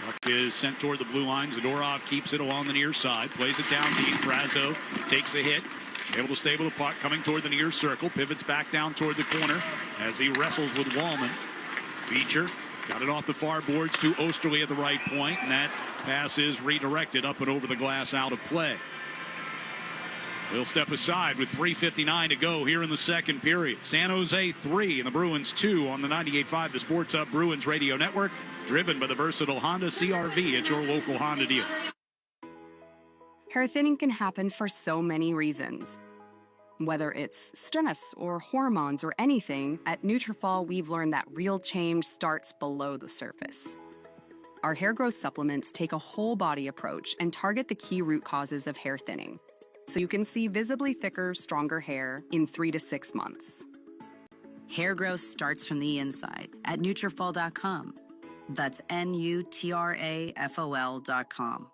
Puck is sent toward the blue line. Zadorov keeps it along the near side. Plays it down deep. Brazo takes a hit. Able to stay with the puck. Coming toward the near circle. Pivots back down toward the corner as he wrestles with Wallman. Beecher got it off the far boards to Osterley at the right point, and that pass is redirected up and over the glass out of play. They'll step aside with 3:59 to go here in the second period. San Jose 3 and the Bruins 2 on the 98.5 The Sports Hub Bruins Radio Network, driven by the versatile Honda CR-V at your local Honda dealer. Hair thinning can happen for so many reasons. Whether it's stress or hormones or anything, at Nutrafol we've learned that real change starts below the surface. Our hair growth supplements take a whole body approach and target the key root causes of hair thinning, so you can see visibly thicker, stronger hair in 3 to 6 months. Hair growth starts from the inside at Nutrafol.com. That's Nutrafol.com.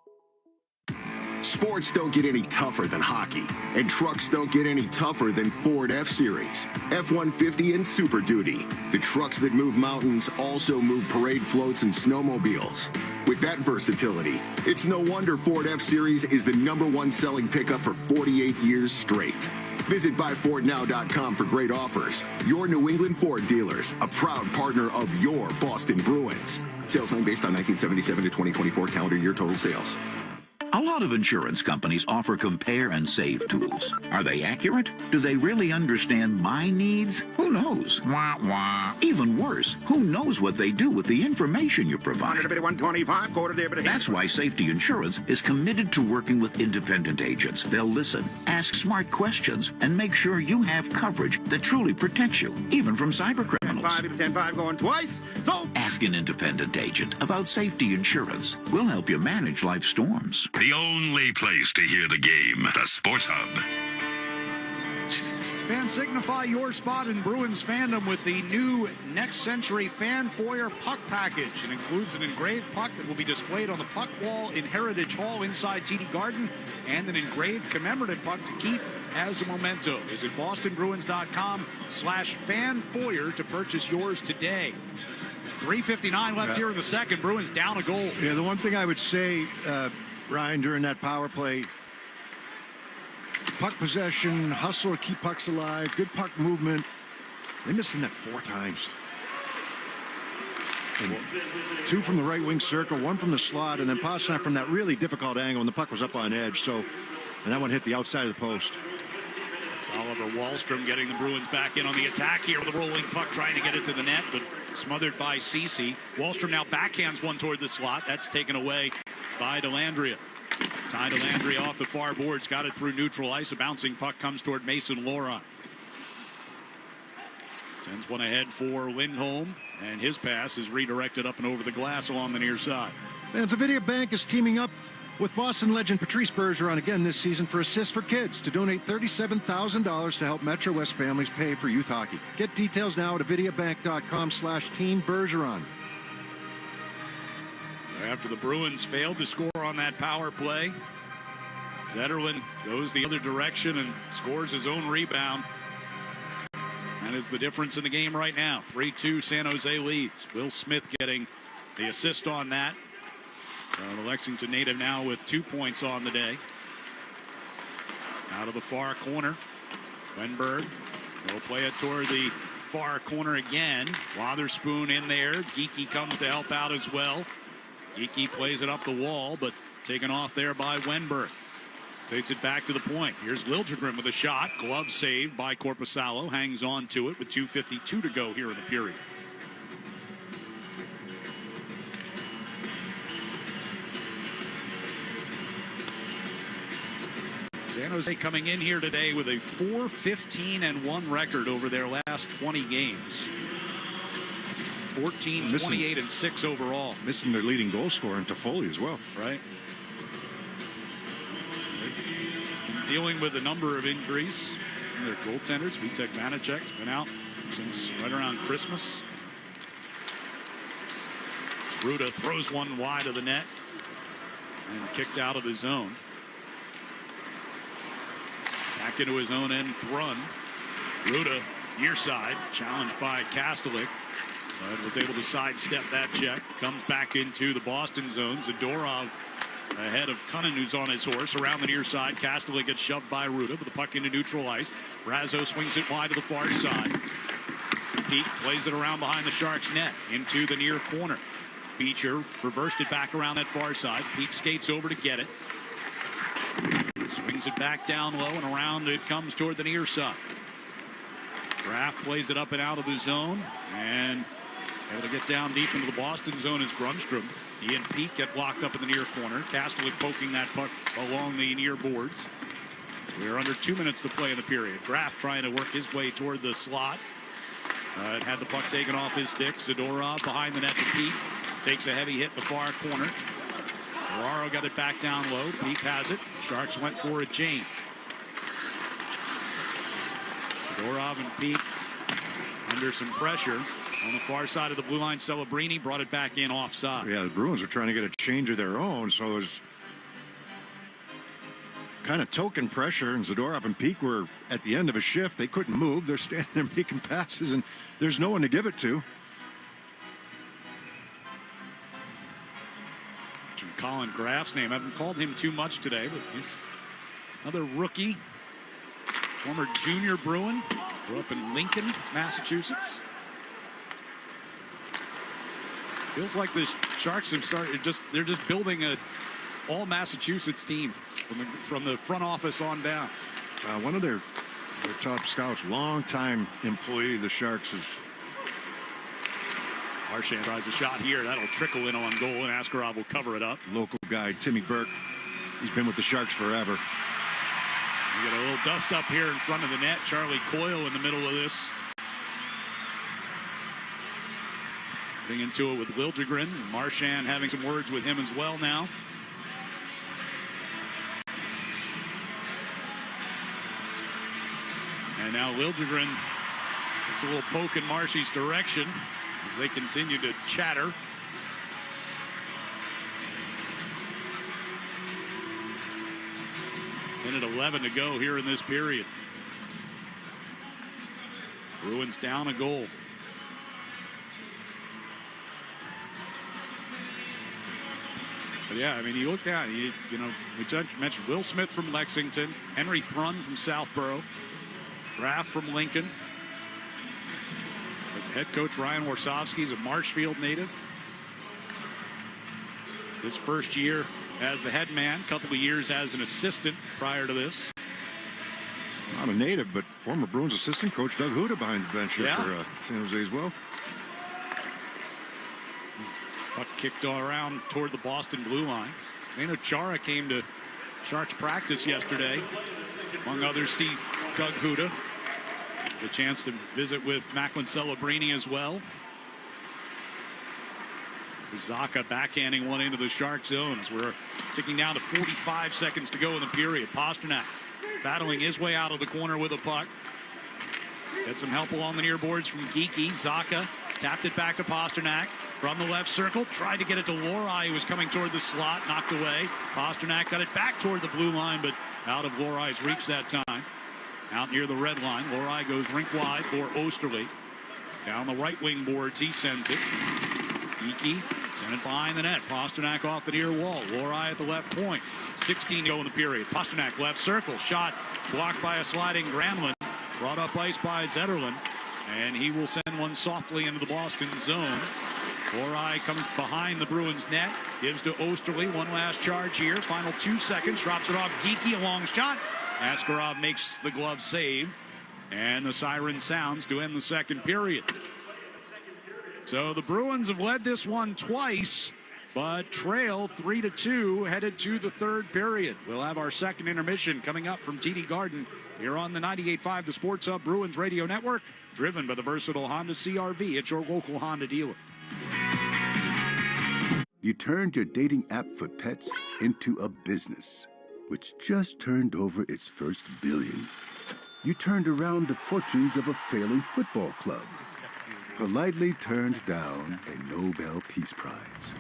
Sports don't get any tougher than hockey, and trucks don't get any tougher than Ford F-Series, F-150, and Super Duty. The trucks that move mountains also move parade floats and snowmobiles. With that versatility, it's no wonder Ford F-Series is the #1 selling pickup for 48 years straight. Visit buyfordnow.com for great offers. Your New England Ford dealers, a proud partner of your Boston Bruins. Sales line based on 1977 to 2024 calendar year total sales. A lot of insurance companies offer compare and save tools. Are they accurate? Do they really understand my needs? Who knows? Wah, wah. Even worse, who knows what they do with the information you provide? That's why Safety Insurance is committed to working with independent agents. They'll listen, ask smart questions, and make sure you have coverage that truly protects you, even from cybercriminals. 10-5 going twice. So ask an independent agent about Safety Insurance. We'll help you manage life's storms. The only place to hear the game, the Sports Hub. Fans, signify your spot in Bruins fandom with the new Next Century Fan Foyer Puck Package. It includes an engraved puck that will be displayed on the puck wall in Heritage Hall inside TD Garden and an engraved commemorative puck to keep as a memento. Visit bostonbruins.com/fanfoyer to purchase yours today. 3:59 left here in the second. Bruins down a goal. Yeah, the one thing I would say, Ryan, during that power play, puck possession, hustle to keep pucks alive, good puck movement. They missed the net 4 times. And 2 from the right wing circle, 1 from the slot, and then Pastrnak from that really difficult angle when the puck was up on edge. So, and that one hit the outside of the post. It's Oliver Wahlstrom getting the Bruins back in on the attack here with a rolling puck, trying to get it to the net, but smothered by Ceci. Wahlstrom now backhands one toward the slot. That's taken away by Dellandrea. Ty Dellandrea off the far boards, got it through neutral ice. A bouncing puck comes toward Mason Laura. Sends one ahead for Lindholm, and his pass is redirected up and over the glass along the near side. And Avidia Bank is teaming up with Boston legend Patrice Bergeron again this season for Assists for Kids to donate $37,000 to help Metro West families pay for youth hockey. Get details now at avidiabank.com/Team Bergeron. After the Bruins failed to score on that power play, Zetterlund goes the other direction and scores his own rebound. That is the difference in the game right now. 3-2 San Jose leads. Will Smith getting the assist on that. The Lexington native now with 2 points on the day. Out of the far corner. Wenberg will play it toward the far corner again. Wotherspoon in there. Geekie comes to help out as well. Geekie plays it up the wall, but taken off there by Wenberg. Takes it back to the point. Here's Liljegren with a shot. Glove saved by Korpisalo. Hangs on to it with 2:52 to go here in the period. San Jose coming in here today with a 4-15-1 record over their last 20 games. 14, 28, and 6 overall. Missing their leading goal scorer in Toffoli as well. Right. Dealing with a number of injuries. Their goaltenders, Vitek Vanacek's been out since right around Christmas. Ruda throws one wide of the net and kicked out of his zone. Back into his own end run. Ruda near side, challenged by Kastelik. But was able to sidestep that check. Comes back into the Boston zone. Zadorov ahead of Cunnin, who's on his horse. Around the near side, Kastelik gets shoved by Ruda, with the puck into neutral ice. Brazo swings it wide to the far side. Peak plays it around behind the Sharks' net into the near corner. Beecher reversed it back around that far side. Peak skates over to get it. Swings it back down low, and around it comes toward the near side. Graf plays it up and out of the zone, and able to get down deep into the Boston zone is Grundstrom. He and Peak get locked up in the near corner. Kastelik poking that puck along the near boards. We are under 2 minutes to play in the period. Graf trying to work his way toward the slot. It had the puck taken off his stick. Zadorov behind the net to Peak. Takes a heavy hit in the far corner. Ferraro got it back down low. Peak has it. Sharks went for a chain. Zadorov and Peak under some pressure. On the far side of the blue line, Celebrini brought it back in offside. Yeah, the Bruins were trying to get a change of their own, so it was kind of token pressure, and Zadorov and Peak were at the end of a shift. They couldn't move. They're standing there making passes, and there's no one to give it to. Colin Graf's name. I haven't called him too much today, but he's another rookie. Former junior Bruin. Grew up in Lincoln, Massachusetts. Feels like the Sharks have started they're just building a all Massachusetts team from the front office on down. One of their top scouts, longtime employee of the Sharks, is. Marchand tries a shot here. That'll trickle in on goal, and Askarov will cover it up. Local guy, Timmy Burke. He's been with the Sharks forever. We got a little dust up here in front of the net. Charlie Coyle in the middle of this. Getting into it with Liljegren. Marchand having some words with him as well now. And now Liljegren gets a little poke in Marshy's direction as they continue to chatter. Minute 11 to go here in this period. Bruins down a goal. But yeah, I mean, you look down, we mentioned Will Smith from Lexington, Henry Thrun from Southborough, Graff from Lincoln. Head coach Ryan Warsofsky is a Marshfield native. His first year as the head man, couple of years as an assistant prior to this. Not a native, but former Bruins assistant coach Doug Huda behind the bench here for San Jose as well. Puck kicked all around toward the Boston blue line. Nano Chara came to Sharks practice yesterday. Among others, see Doug Huda. The chance to visit with Macklin Celebrini as well. Zaka backhanding one into the Shark zones. We're ticking down to 45 seconds to go in the period. Pasternak battling his way out of the corner with a puck. Get some help along the near boards from Geeky. Zaka tapped it back to Pasternak from the left circle. Tried to get it to Lohrei, who was coming toward the slot. Knocked away. Pasternak got it back toward the blue line, but out of Lohrei's reach that time. Out near the red line. Lohrei goes rink wide for Osterley. Down the right wing boards, he sends it. Geeky sent it behind the net. Pasternak off the near wall. Lohrei at the left point. 16 to go in the period. Pasternak left circle. Shot blocked by a sliding Granlund. Brought up ice by Zetterlund. And he will send one softly into the Boston zone. Lohrei comes behind the Bruins net. Gives to Osterley. One last charge here. Final 2 seconds. Drops it off Geeky. A long shot. Askarov makes the glove save. And the siren sounds to end the second period. So the Bruins have led this one twice, but trail 3-2 headed to the third period. We'll have our second intermission coming up from TD Garden here on the 98.5 The Sports Hub Bruins Radio Network, driven by the versatile Honda CR-V at your local Honda dealer. You turned your dating app for pets into a business, which just turned over its first billion. You turned around the fortunes of a failing football club. Politely turned down a Nobel Peace Prize,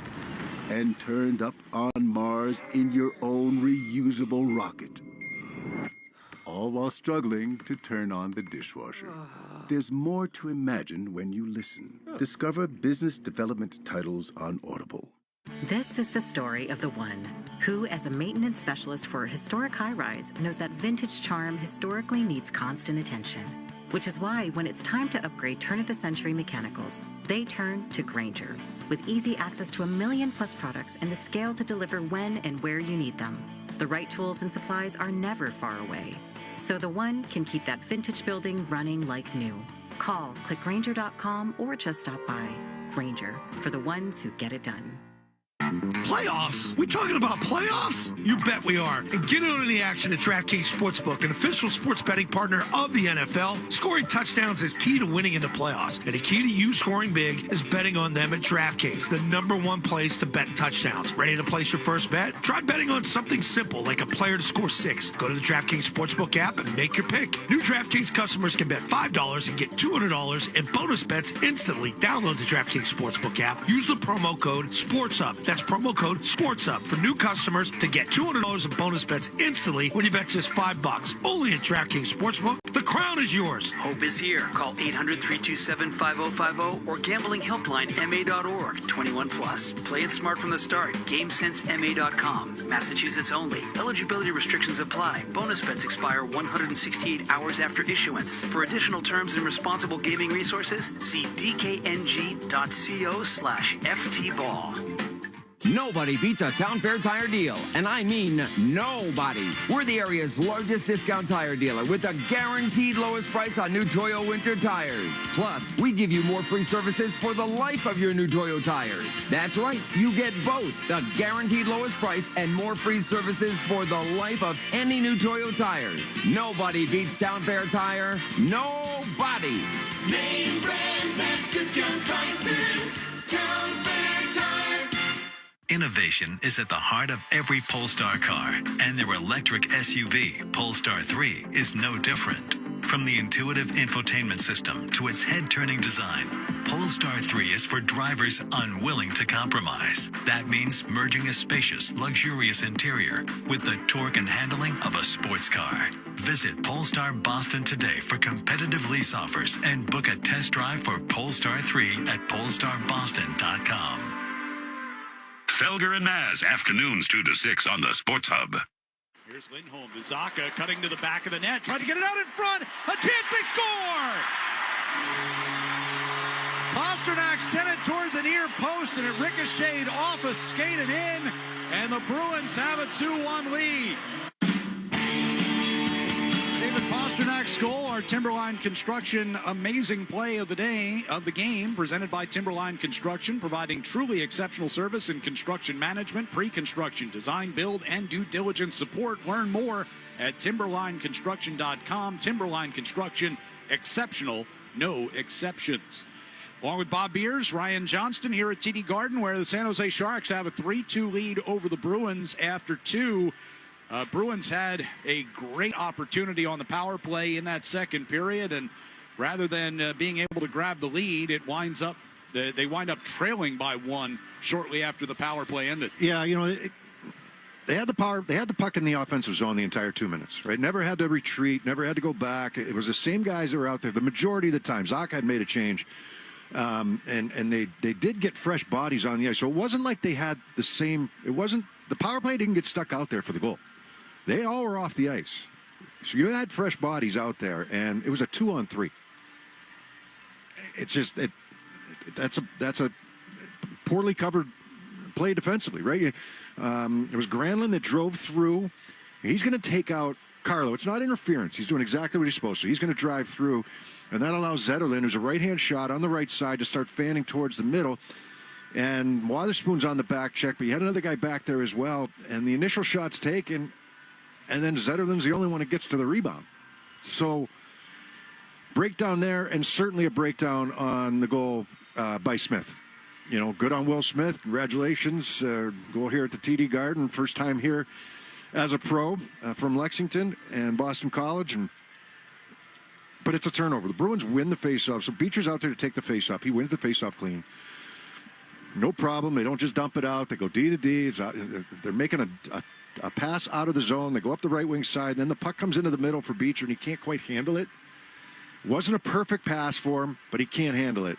and turned up on Mars in your own reusable rocket. All while struggling to turn on the dishwasher. There's more to imagine when you listen. Discover business development titles on Audible. This is the story of the one who, as a maintenance specialist for a historic high-rise, knows that vintage charm historically needs constant attention. Which is why, when it's time to upgrade turn-of-the-century mechanicals, they turn to Grainger. With easy access to 1 million+ products and the scale to deliver when and where you need them. The right tools and supplies are never far away. So the one can keep that vintage building running like new. Call, click Grainger.com, or just stop by. Grainger, for the ones who get it done. Playoffs? We talking about playoffs? You bet we are. And get in on the action at DraftKings Sportsbook, an official sports betting partner of the NFL. Scoring touchdowns is key to winning in the playoffs. And the key to you scoring big is betting on them at DraftKings, the #1 place to bet touchdowns. Ready to place your first bet? Try betting on something simple like a player to score 6. Go to the DraftKings Sportsbook app and make your pick. New DraftKings customers can bet $5 and get $200 in bonus bets instantly. Download the DraftKings Sportsbook app. Use the promo code SPORTSUP. That's promo code SPORTSUP for new customers to get $200 in bonus bets instantly when you bet just $5. Only at DraftKings Sportsbook. The crown is yours. Hope is here. Call 800-327-5050 or gamblinghelplinema.org. 21+. Play it smart from the start. GameSenseMA.com. Massachusetts only. Eligibility restrictions apply. Bonus bets expire 168 hours after issuance. For additional terms and responsible gaming resources, see dkng.co/ftball. Nobody beats a Town Fair tire deal, and I mean nobody. We're the area's largest discount tire dealer with a guaranteed lowest price on new Toyo winter tires. Plus, we give you more free services for the life of your new Toyo tires. That's right, you get both the guaranteed lowest price and more free services for the life of any new Toyo tires. Nobody beats Town Fair tire. Nobody. Name brands at discount prices. Town Fair Tire. Innovation is at the heart of every Polestar car, and their electric SUV, Polestar 3, is no different. From the intuitive infotainment system to its head-turning design, Polestar 3 is for drivers unwilling to compromise. That means merging a spacious, luxurious interior with the torque and handling of a sports car. Visit Polestar Boston today for competitive lease offers and book a test drive for Polestar 3 at polestarboston.com. Felger and Maz, afternoons 2 to 6 on the Sports Hub. Here's Lindholm to Sacco, cutting to the back of the net, trying to get it out in front. A chance, they score! Pasternak sent it toward the near post, and it ricocheted off a skate and in, and the Bruins have a 2-1 lead. David Pasternak's goal, our Timberline Construction amazing play of the day, of the game, presented by Timberline Construction, providing truly exceptional service in construction management, pre-construction, design, build, and due diligence support. Learn more at timberlineconstruction.com. Timberline Construction, exceptional, no exceptions. Along with Bob Beers, Ryan Johnston here at TD Garden, where the San Jose Sharks have a 3-2 lead over the Bruins after 2. Bruins had a great opportunity on the power play in that second period, and rather than being able to grab the lead, they wind up trailing by 1 shortly after the power play ended. Yeah, they had the power. They had the puck in the offensive zone the entire 2 minutes. Right, never had to retreat, never had to go back. It was the same guys that were out there the majority of the time. Zach had made a change. And they did get fresh bodies on the ice. So it wasn't like they had the same. It wasn't the power play didn't get stuck out there for the goal. They all were off the ice. So you had fresh bodies out there, and it was a 2-on-3. It's just that's a poorly covered play defensively, right? It was Granlund that drove through. He's going to take out Carlo. It's not interference. He's doing exactly what he's supposed to. He's going to drive through. And that allows Zetterlund, who's a right-hand shot on the right side, to start fanning towards the middle. And Witherspoon's on the back check, but you had another guy back there as well. And the initial shot's taken, and then Zetterlund's the only one that gets to the rebound. So, breakdown there, and certainly a breakdown on the goal by Smith. Good on Will Smith. Congratulations. Goal here at the TD Garden. First time here as a pro from Lexington and Boston College. But it's a turnover. The Bruins win the faceoff. So Beecher's out there to take the faceoff. He wins the faceoff clean. No problem. They don't just dump it out. They go D to D. They're making a pass out of the zone. They go up the right wing side. And then the puck comes into the middle for Beecher, and he can't quite handle it. Wasn't a perfect pass for him, but he can't handle it.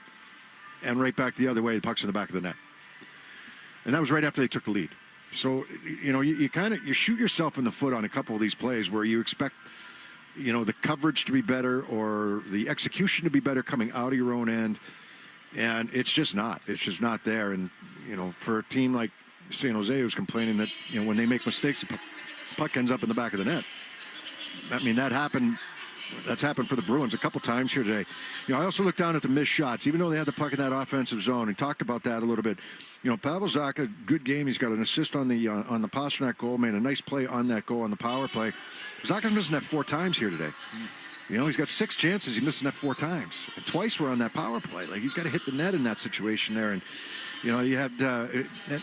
And right back the other way, the puck's in the back of the net. And that was right after they took the lead. So, you shoot yourself in the foot on a couple of these plays where you expect the coverage to be better or the execution to be better coming out of your own end. And it's just not. It's just not there. And, for a team like San Jose who's complaining that, when they make mistakes, the puck ends up in the back of the net. That happened. That's happened for the Bruins a couple times here today. I also looked down at the missed shots, even though they had the puck in that offensive zone, and talked about that a little bit. Pavel Zacha, good game. He's got an assist on the Pasternak goal, made a nice play on that goal on the power play. Zacha's missing that 4 times here today. He's got 6 chances. He's missing that 4 times. And twice were on that power play. Like, you've got to hit the net in that situation there. And, you had,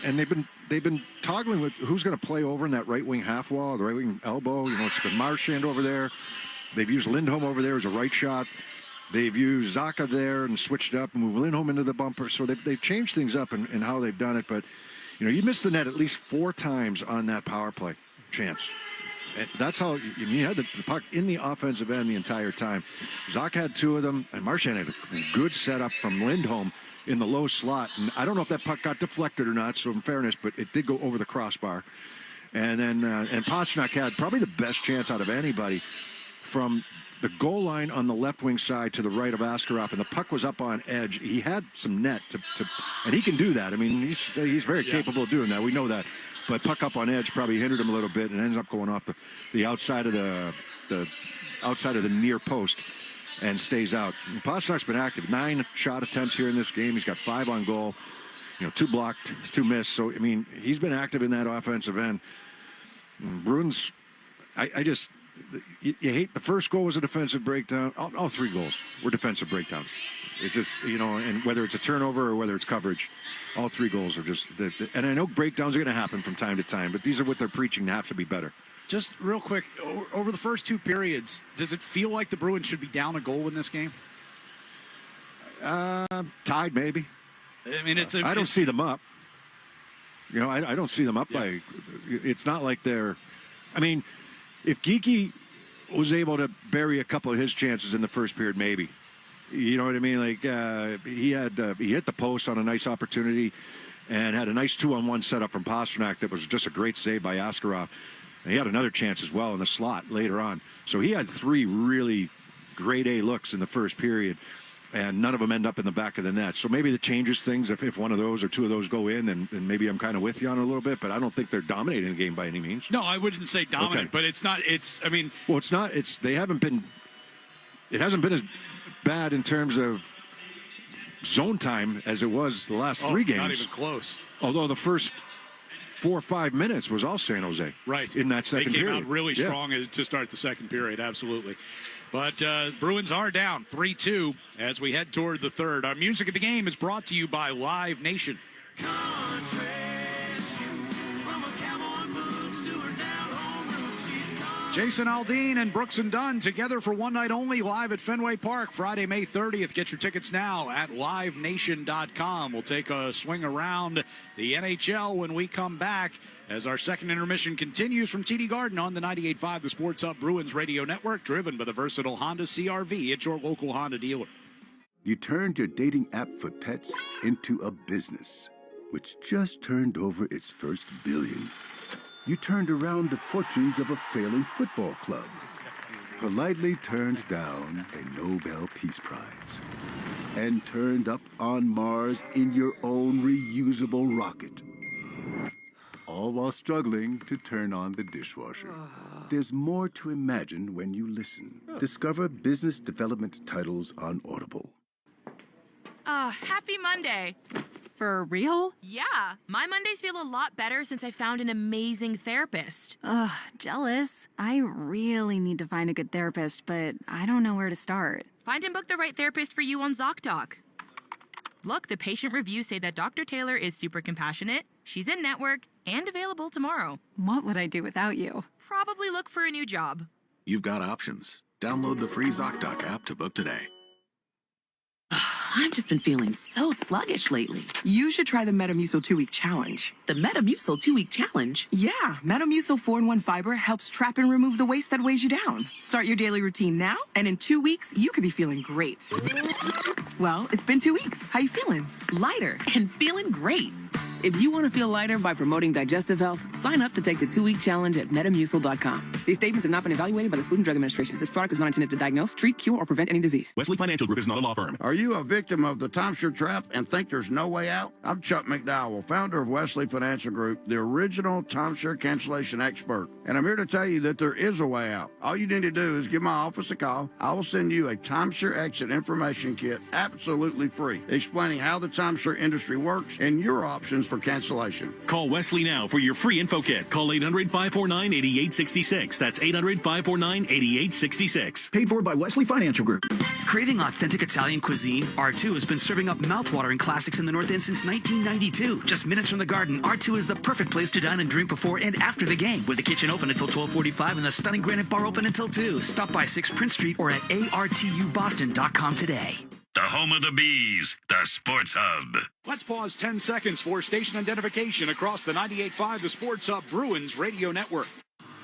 and they've been toggling with who's going to play over in that right wing half wall, the right wing elbow. It's been Marchand over there. They've used Lindholm over there as a right shot. They've used Zacha there and switched up and moved Lindholm into the bumper. So they've changed things up in how they've done it. But, you missed the net at least 4 times on that power play chance. And that's how you had the puck in the offensive end the entire time. Zacha had 2 of them, and Marchand had a good setup from Lindholm in the low slot. And I don't know if that puck got deflected or not, so in fairness, but it did go over the crossbar. And then and Pasternak had probably the best chance out of anybody from the goal line on the left wing side to the right of Askarov, and the puck was up on edge. He had some net and he can do that. I mean, he's very capable of doing that. We know that. But puck up on edge probably hindered him a little bit and ends up going off the outside of the outside of the near post and stays out. And Pasternak's been active. 9 shot attempts here in this game. He's got 5 on goal. 2 blocked, 2 missed. So, I mean, he's been active in that offensive end. Bruins, you hate the first goal was a defensive breakdown. All 3 goals were defensive breakdowns. It's just, and whether it's a turnover or whether it's coverage, all 3 goals are just, and I know breakdowns are going to happen from time to time, but these are what they're preaching to have to be better. Just real quick, over the first 2 periods, does it feel like the Bruins should be down a goal in this game? Tied, maybe. I mean, I don't see them up. I don't see them up by. It's not like they're. I mean, if Geekie was able to bury a couple of his chances in the first period, maybe. You know what I mean? Like he hit the post on a nice opportunity, and had a nice 2-on-1 setup from Pastrnak that was just a great save by Askarov. And he had another chance as well in the slot later on. So he had 3 really grade A looks in the first period, and none of them end up in the back of the net. So maybe that changes things if one of those or 2 of those go in, then maybe I'm kind of with you on it a little bit, but I don't think they're dominating the game by any means. No, I wouldn't say dominant, but it's not. I mean. Well, it's not. They haven't been. It hasn't been as bad in terms of zone time as it was the last 3 games. Not even close. Although the first 4 or 5 minutes was all San Jose. Right. In that second period. They came out really strong to start the second period, absolutely. But Bruins are down 3-2 as we head toward the third. Our music of the game is brought to you by Live Nation. Jason Aldean and Brooks and Dunn together for one night only, live at Fenway Park, Friday, May 30th. Get your tickets now at livenation.com. We'll take a swing around the NHL when we come back as our second intermission continues from TD Garden on the 98.5 The Sports Hub Bruins Radio Network, driven by the versatile Honda CR-V at your local Honda dealer. You turned your dating app for pets into a business, which just turned over its first billion. You turned around the fortunes of a failing football club, politely turned down a Nobel Peace Prize, and turned up on Mars in your own reusable rocket. All while struggling to turn on the dishwasher. There's more to imagine when you listen. Discover business development titles on Audible. Happy Monday. For real? Yeah, my Mondays feel a lot better since I found an amazing therapist. Ugh, jealous. I really need to find a good therapist, but I don't know where to start. Find and book the right therapist for you on ZocDoc. Look, the patient reviews say that Dr. Taylor is super compassionate, she's in network, and available tomorrow. What would I do without you? Probably look for a new job. You've got options. Download the free ZocDoc app to book today. I've just been feeling so sluggish lately. You should try the Metamucil 2-Week Challenge. The Metamucil 2-Week Challenge? Yeah, Metamucil 4-in-1 Fiber helps trap and remove the waste that weighs you down. Start your daily routine now, and in 2 weeks, you could be feeling great. Well, it's been 2 weeks. How you feeling? Lighter and feeling great. If you want to feel lighter by promoting digestive health, sign up to take the 2-week challenge at metamucil.com. These statements have not been evaluated by the Food and Drug Administration. This product is not intended to diagnose, treat, cure, or prevent any disease. Wesley Financial Group is not a law firm. Are you a victim of the timeshare trap and think there's no way out? I'm Chuck McDowell, founder of Wesley Financial Group, the original timeshare cancellation expert. And I'm here to tell you that there is a way out. All you need to do is give my office a call. I will send you a timeshare exit information kit absolutely free, explaining how the timeshare industry works and your options for cancellation. Call Wesley now for your free info kit. Call 800-549-8866. That's 800-549-8866. Paid for by Wesley Financial Group. Craving authentic Italian cuisine? R2 has been serving up mouthwatering classics in the North End since 1992. Just minutes from the Garden, R2 is the perfect place to dine and drink before and after the game. With the kitchen open until 12:45 and the stunning granite bar open until 2. Stop by 6 Prince Street or at artuboston.com today. The home of the Bees, the Sports Hub. Let's pause 10 seconds for station identification across the 98.5 The Sports Hub Bruins Radio Network.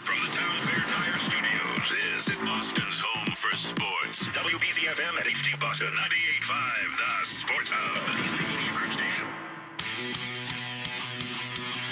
From the Town Fair Tire Studios, this is Boston's home for sports. WBZFM at HD Boston 98.5 The Sports Hub.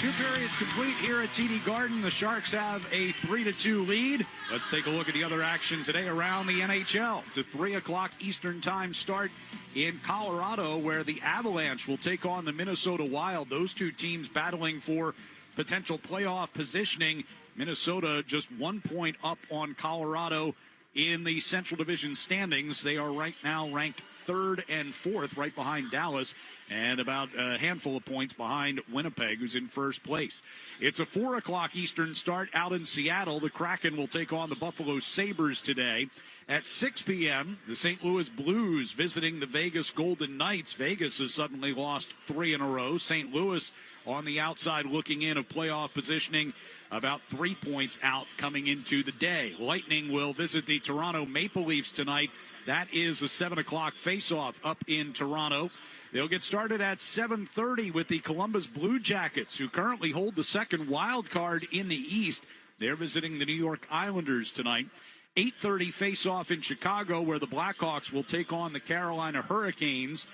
Two periods complete here at TD Garden. The Sharks have a 3-2 lead. Let's take a look at the other action today around the NHL. It's a 3 o'clock Eastern time start in Colorado, where the Avalanche will take on the Minnesota Wild. Those two teams battling for potential playoff positioning. Minnesota just 1 point up on Colorado in the Central Division standings. They are right now ranked 3rd and 4th, right behind Dallas, and about a handful of points behind Winnipeg, who's in first place. It's a 4 o'clock Eastern start out in Seattle. The Kraken will take on the Buffalo Sabres today. At 6 p.m., the St. Louis Blues visiting the Vegas Golden Knights. Vegas has suddenly lost 3 in a row. St. Louis on the outside looking in of playoff positioning, about 3 points out coming into the day. Lightning will visit the Toronto Maple Leafs tonight. That is a 7 o'clock face-off up in Toronto. They'll get started at 7:30 with the Columbus Blue Jackets, who currently hold the second wild card in the East. They're visiting the New York Islanders tonight. 8:30 face-off in Chicago, where the Blackhawks will take on the Carolina Hurricanes.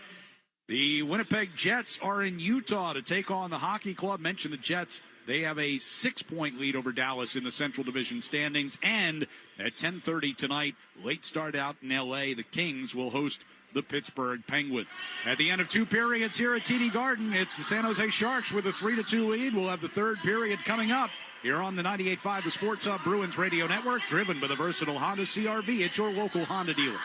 The Winnipeg Jets are in Utah to take on the Hockey Club. Mention the Jets. They have a 6-point lead over Dallas in the Central Division standings. And at 10:30 tonight, late start out in L.A., the Kings will host the Pittsburgh Penguins. At the end of 2 periods here at TD Garden, it's the San Jose Sharks with a 3-2 lead. We'll have the third period coming up here on the 98.5 The Sports Hub Bruins Radio Network, driven by the versatile Honda CR-V at your local Honda dealer.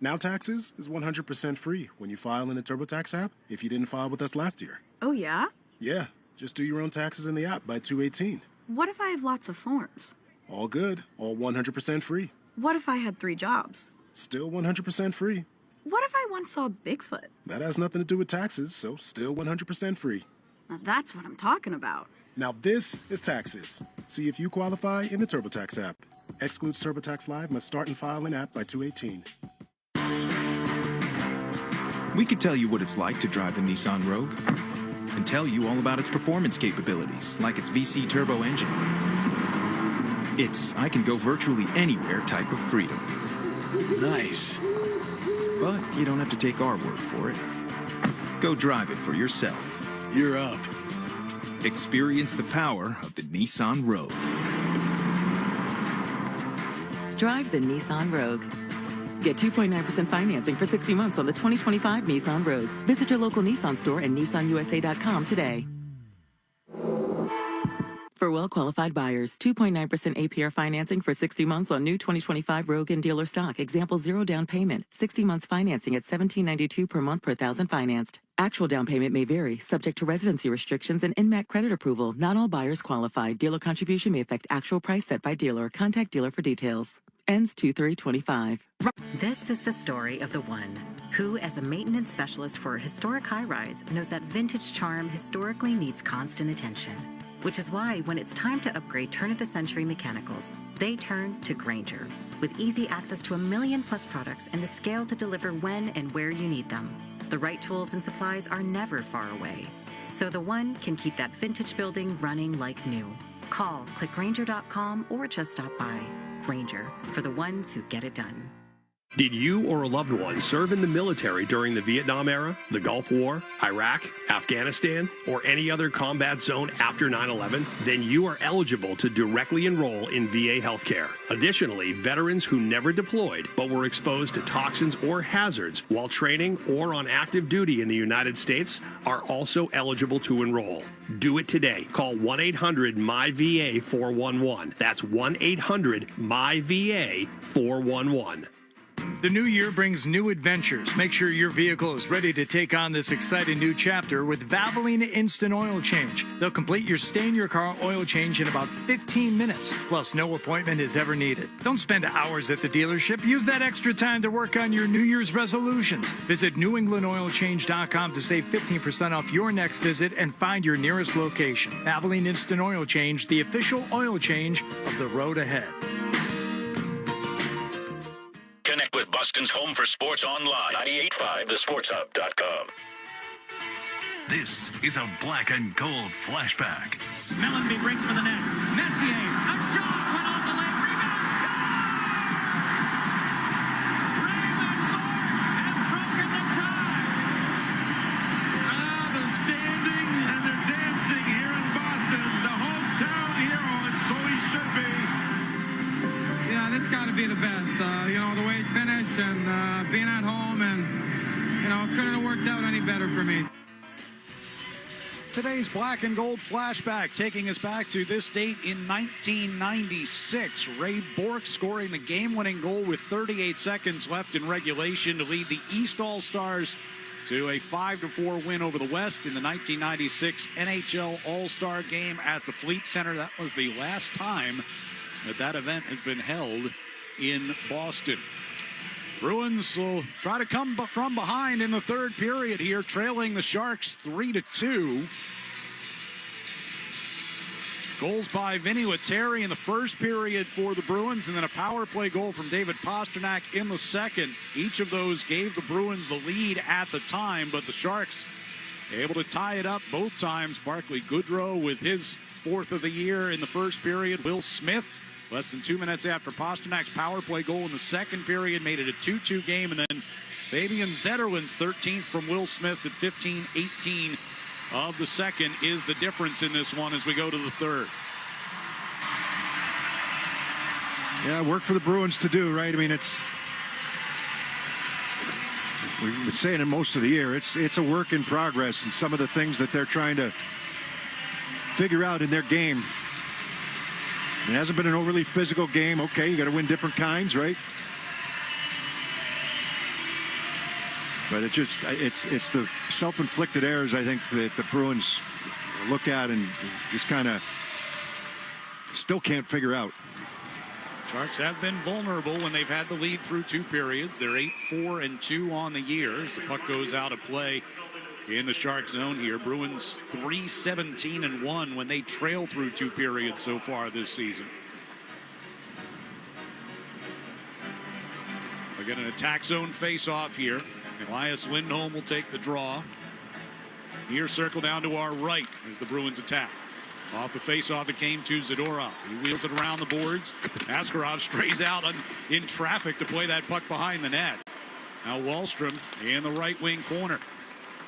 Now Taxes is 100% free when you file in the TurboTax app if you didn't file with us last year. Oh, yeah? Yeah, just do your own taxes in the app by 2/18. What if I have lots of forms? All good, all 100% free. What if I had 3 jobs? Still 100% free. What if I once saw Bigfoot? That has nothing to do with taxes, so still 100% free. Now that's what I'm talking about. Now this is taxes. See if you qualify in the TurboTax app. Excludes TurboTax Live, must start and file in app by 2/18. We could tell you what it's like to drive the Nissan Rogue and tell you all about its performance capabilities, like its VC turbo engine. It's I can go virtually anywhere type of freedom. Nice. But you don't have to take our word for it. Go drive it for yourself. You're up. Experience the power of the Nissan Rogue. Drive the Nissan Rogue. Get 2.9% financing for 60 months on the 2025 Nissan Rogue. Visit your local Nissan store and nissanusa.com today. For well-qualified buyers, 2.9% APR financing for 60 months on new 2025 Rogue and dealer stock. Example, 0 down payment. 60 months financing at $17.92 per month per 1,000 financed. Actual down payment may vary, subject to residency restrictions and INMAC credit approval. Not all buyers qualify. Dealer contribution may affect actual price set by dealer. Contact dealer for details. Ends 2/3/25. This is the story of the one who, as a maintenance specialist for a historic high-rise, knows that vintage charm historically needs constant attention. Which is why, when it's time to upgrade turn-of-the-century mechanicals, they turn to Grainger. With easy access to 1 million-plus products and the scale to deliver when and where you need them. The right tools and supplies are never far away. So the one can keep that vintage building running like new. Call, click Grainger.com, or just stop by. Grainger, for the ones who get it done. Did you or a loved one serve in the military during the Vietnam era, the Gulf War, Iraq, Afghanistan, or any other combat zone after 9/11? Then you are eligible to directly enroll in VA healthcare. Additionally, veterans who never deployed but were exposed to toxins or hazards while training or on active duty in the United States are also eligible to enroll. Do it today. Call 1-800-MY-VA-411. That's 1-800-MY-VA-411. The new year brings new adventures. Make sure your vehicle is ready to take on this exciting new chapter with Valvoline Instant Oil Change. They'll complete your stay-in-your-car oil change in about 15 minutes. Plus, no appointment is ever needed. Don't spend hours at the dealership. Use that extra time to work on your New Year's resolutions. Visit NewEnglandOilChange.com to save 15% off your next visit and find your nearest location. Valvoline Instant Oil Change, the official oil change of the road ahead. Connect with Boston's home for sports online. 98.5thesportshub.com. This is a black and gold flashback. Mellenby breaks for the net. Messier, a shot, went off the leg, rebound, score! Raymond Thorpe has broken the tie. They're standing and they're dancing here in Boston. be the best. The way it finished and being at home, and, it couldn't have worked out any better for me. Today's black and gold flashback taking us back to this date in 1996. Ray Bourque scoring the game-winning goal with 38 seconds left in regulation to lead the East All-Stars to a 5-4 win over the West in the 1996 NHL All-Star Game at the Fleet Center. That was the last time that event has been held in Boston. Bruins will try to come from behind in the third period here, trailing the Sharks 3-2. Goals by Vinny Lettieri in the first period for the Bruins, and then a power play goal from David Pastrnak in the second. Each of those gave the Bruins the lead at the time, but the Sharks able to tie it up both times. Barclay Goodrow with his fourth of the year in the first period. Will Smith, less than 2 minutes after Pasternak's power play goal in the second period, made it a 2-2 game. And then Fabian Zetterlund's 13th from Will Smith at 15-18 of the second is the difference in this one as we go to the third. Yeah, work for the Bruins to do, right? I mean, we've been saying it most of the year. It's a work in progress, and some of the things that they're trying to figure out in their game. It hasn't been an overly physical game. Okay, you got to win different kinds, right? But it's the self-inflicted errors, I think, that the Bruins look at and just kind of still can't figure out. Sharks have been vulnerable when they've had the lead through two periods. They're 8-4-2 on the year as the puck goes out of play in the Shark zone here. Bruins 3-17-1 when they trail through two periods so far this season. We get an attack zone face-off here. Elias Lindholm will take the draw. Near circle down to our right as the Bruins attack. Off the face-off, it came to Zadorov. He wheels it around the boards. Askarov strays out in traffic to play that puck behind the net. Now Wahlstrom in the right wing corner,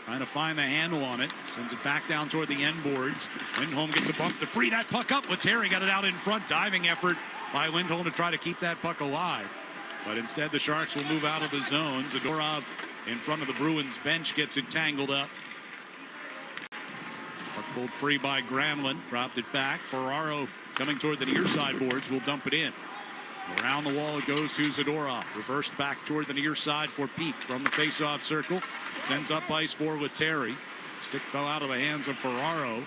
trying to find the handle on it. Sends it back down toward the end boards. Lindholm gets a bump to free that puck up. Lettieri got it out in front. Diving effort by Lindholm to try to keep that puck alive. But instead, the Sharks will move out of the zone. Zadorov in front of the Bruins bench gets it tangled up. Puck pulled free by Granlund. Dropped it back. Ferraro coming toward the near side boards will dump it in. Around the wall it goes to Zadorov. Reversed back toward the near side for Pete from the face-off circle. Sends up ice for Lettieri. Stick fell out of the hands of Ferraro.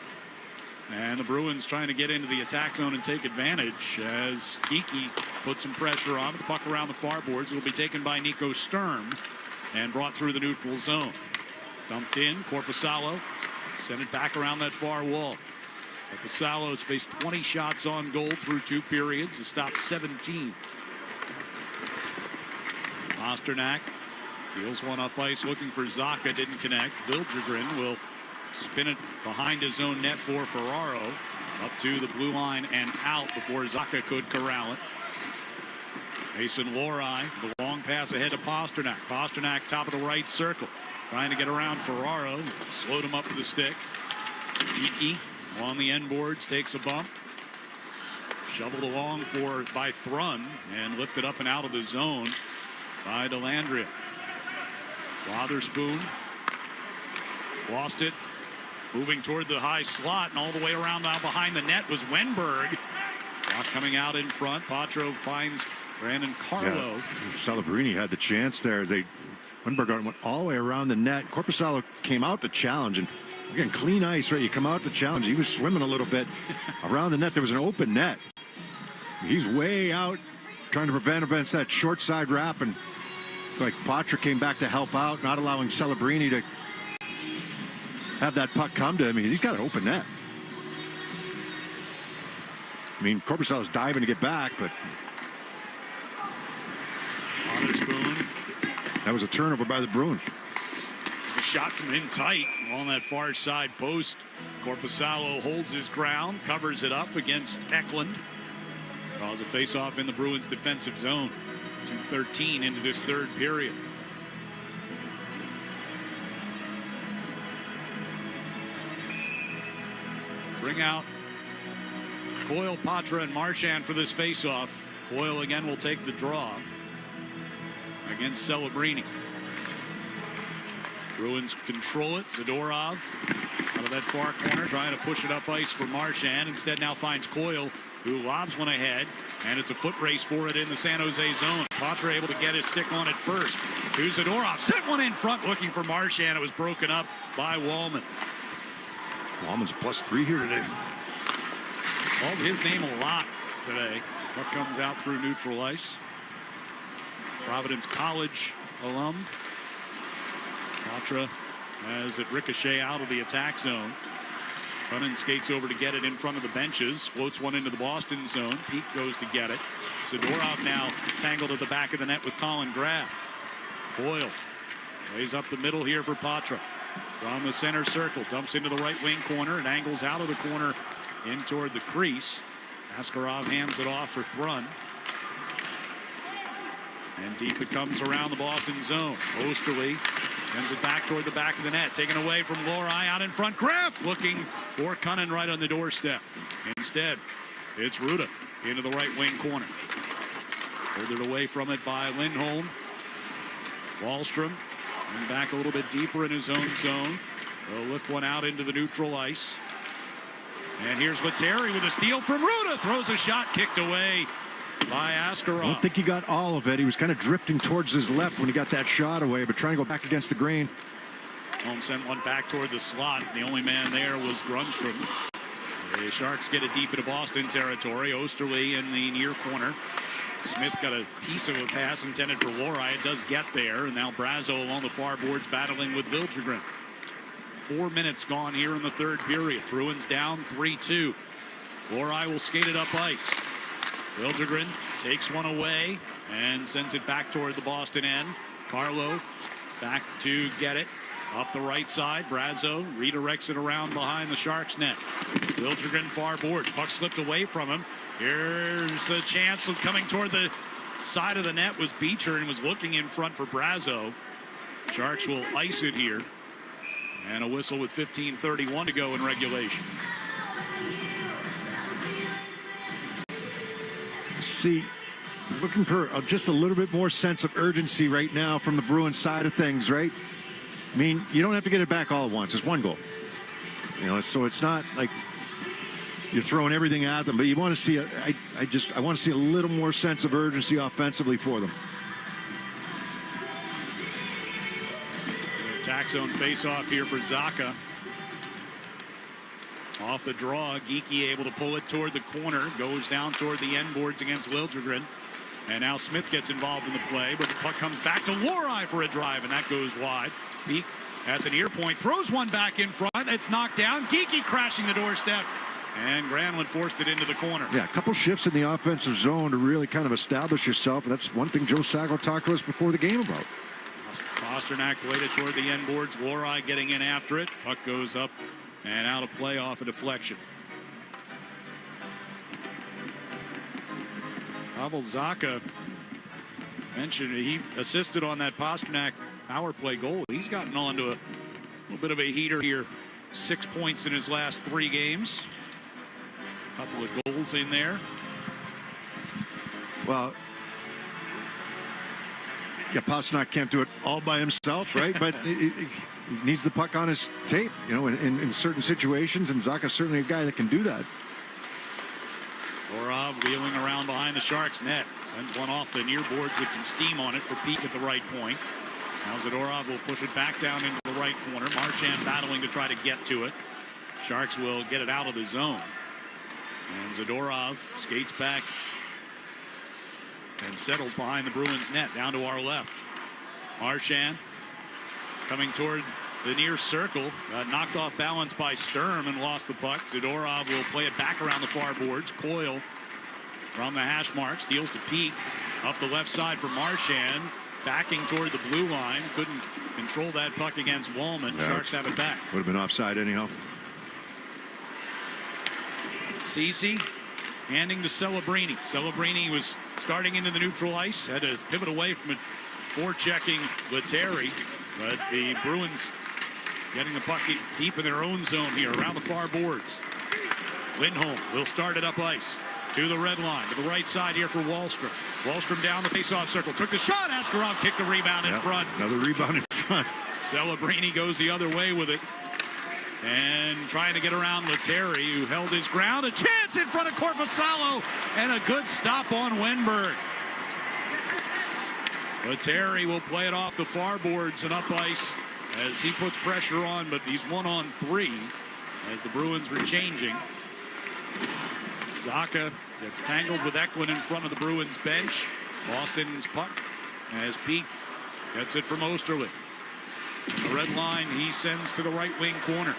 And the Bruins trying to get into the attack zone and take advantage as Geekie puts some pressure on. The puck around the far boards. It'll be taken by Nico Sturm and brought through the neutral zone. Dumped in. Korpisalo sent it back around that far wall. Korpisalo has faced 20 shots on goal through two periods. Has stopped 17. Pastrnak deals one up ice looking for Zacha. Didn't connect. Liljegren will spin it behind his own net for Ferraro. Up to the blue line and out before Zacha could corral it. Mason Lohrei, the long pass ahead to Pastrnak. Pastrnak top of the right circle. Trying to get around Ferraro. Slowed him up with the stick. Geekie on the end boards takes a bump. Shoveled along by Thrun and lifted up and out of the zone by Dellandrea. Wotherspoon lost it. Moving toward the high slot and all the way around now behind the net was Wenberg. Rock coming out in front. Patro finds Brandon Carlo. Yeah, Celebrini had the chance there as Wenberg went all the way around the net. Korpisalo came out to challenge, and again, clean ice, right? You come out to challenge. He was swimming a little bit around the net. There was an open net. He's way out trying to prevent against that short side wrap, and like Patra came back to help out, not allowing Celebrini to have that puck come to him. I mean, he's got an open net. I mean, Korpisalo's diving to get back, but Wotherspoon. That was a turnover by the Bruins. It's a shot from in tight on that far side post. Korpisalo holds his ground, covers it up against Eklund. Draws a face-off in the Bruins' defensive zone. 2:13 into this third period. Bring out Coyle, Patra, and Marchand for this face-off. Coyle again will take the draw against Celebrini. Bruins control it. Zadorov out of that far corner trying to push it up ice for Marchand. Instead now finds Coyle, who lobs one ahead, and it's a foot race for it in the San Jose zone. Poitras able to get his stick on it first. To Zadorov, set one in front looking for Marchand. It was broken up by Wallman. Wallman's a +3 here today. Called his name a lot today. So puck comes out through neutral ice. Providence College alum. Poitras has it ricochet out of the attack zone. Running skates over to get it in front of the benches. Floats one into the Boston zone. Peak goes to get it. Zadorov now tangled at the back of the net with Colin Graff. Boyle lays up the middle here for Poitras. From the center circle. Dumps into the right wing corner and angles out of the corner in toward the crease. Askarov hands it off for Thrun. And deep it comes around the Boston zone. Osterley sends it back toward the back of the net. Taken away from Lohrei out in front. Graff looking for Cunnin right on the doorstep. Instead, it's Ruda into the right wing corner. Furthered away from it by Lindholm. Wahlstrom and back a little bit deeper in his own zone. They'll lift one out into the neutral ice. And here's Lettieri with a steal from Ruda. Throws a shot kicked away by Askarov. I don't think he got all of it. He was kind of drifting towards his left when he got that shot away, but trying to go back against the grain. Holmes sent one back toward the slot. The only man there was Grundstrom. The Sharks get it deep into Boston territory. Osterley in the near corner. Smith got a piece of a pass intended for Lohrei. It does get there, and now Brazo along the far boards battling with Liljegren. 4 minutes gone here in the third period. Bruins down 3-2. Lohrei will skate it up ice. Liljegren takes one away and sends it back toward the Boston end. Carlo back to get it. Up the right side, Brazo redirects it around behind the Sharks net. Liljegren far boards. Puck slipped away from him. Here's a chance of coming toward the side of the net was Beecher and was looking in front for Brazo. Sharks will ice it here. And a whistle with 15:31 to go in regulation. See, looking for just a little bit more sense of urgency right now from the Bruins side of things, right? I mean, you don't have to get it back all at once. It's one goal. You know, so it's not like you're throwing everything at them, but you want to see I want to see a little more sense of urgency offensively for them. Attack zone face-off here for Zacha. Off the draw, Geekie able to pull it toward the corner. Goes down toward the end boards against Liljegren. And now Smith gets involved in the play, but the puck comes back to Lohrei for a drive, and that goes wide. Peak at the near point, throws one back in front. It's knocked down. Geekie crashing the doorstep. And Granlund forced it into the corner. Yeah, a couple shifts in the offensive zone to really kind of establish yourself. And that's one thing Joe Sacco talked to us before the game about. Pasternak played it toward the end boards. Lohrei getting in after it. Puck goes up and out of play off a deflection. Pavel Zacha mentioned he assisted on that Pasternak power play goal. He's gotten on to a little bit of a heater here. 6 points in his last 3 games. A couple of goals in there. Well, yeah, Pasternak can't do it all by himself, right? But he needs the puck on his tape, you know, in certain situations, and Zacha's certainly a guy that can do that. Orov wheeling around behind the Sharks net. Sends one off the near boards with some steam on it for Peak at the right point. Now Zadorov will push it back down into the right corner. Marchand battling to try to get to it. Sharks will get it out of the zone. And Zadorov skates back and settles behind the Bruins net down to our left. Marchand coming toward the near circle. Knocked off balance by Sturm and lost the puck. Zadorov will play it back around the far boards. Coyle from the hash mark. Steals to Peak. Up the left side for Marchand. Backing toward the blue line. Couldn't control that puck against Wallman. Yeah. Sharks have it back. Would have been offside anyhow. Ceci handing to Celebrini. Celebrini was starting into the neutral ice. Had to pivot away from it. Forechecking Lettieri. But the Bruins getting the puck deep in their own zone here around the far boards. Lindholm will start it up ice. To to the red line, to the right side here for Wahlstrom. Wahlstrom down the face-off circle, took the shot. Askarov kicked the rebound in front. Another rebound in front. Celebrini goes the other way with it. And trying to get around Lettieri, who held his ground. A chance in front of Korpisalo, and a good stop on Wenberg. Lettieri will play it off the far boards and up ice as he puts pressure on, but he's 1-on-3 as the Bruins were changing. Sacco gets tangled with Eklund in front of the Bruins bench. Boston's puck as Peak gets it from Osterley. The red line he sends to the right wing corner.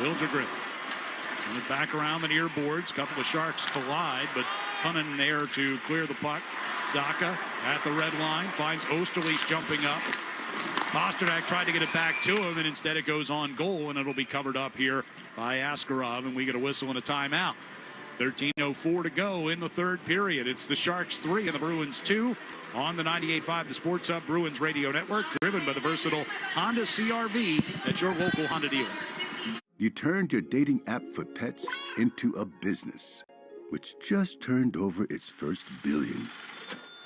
Liljegren. And it back around the near boards. A couple of Sharks collide, but Cunnin there to clear the puck. Sacco at the red line finds Osterley jumping up. Pasternak tried to get it back to him, and instead it goes on goal, and it'll be covered up here by Askarov, and we get a whistle and a timeout. 13:04 to go in the third period. It's the Sharks 3 and the Bruins 2 on the 98.5 The Sports Hub Bruins Radio Network, driven by the versatile Honda CR-V at your local Honda dealer. You turned your dating app for pets into a business, which just turned over its first billion.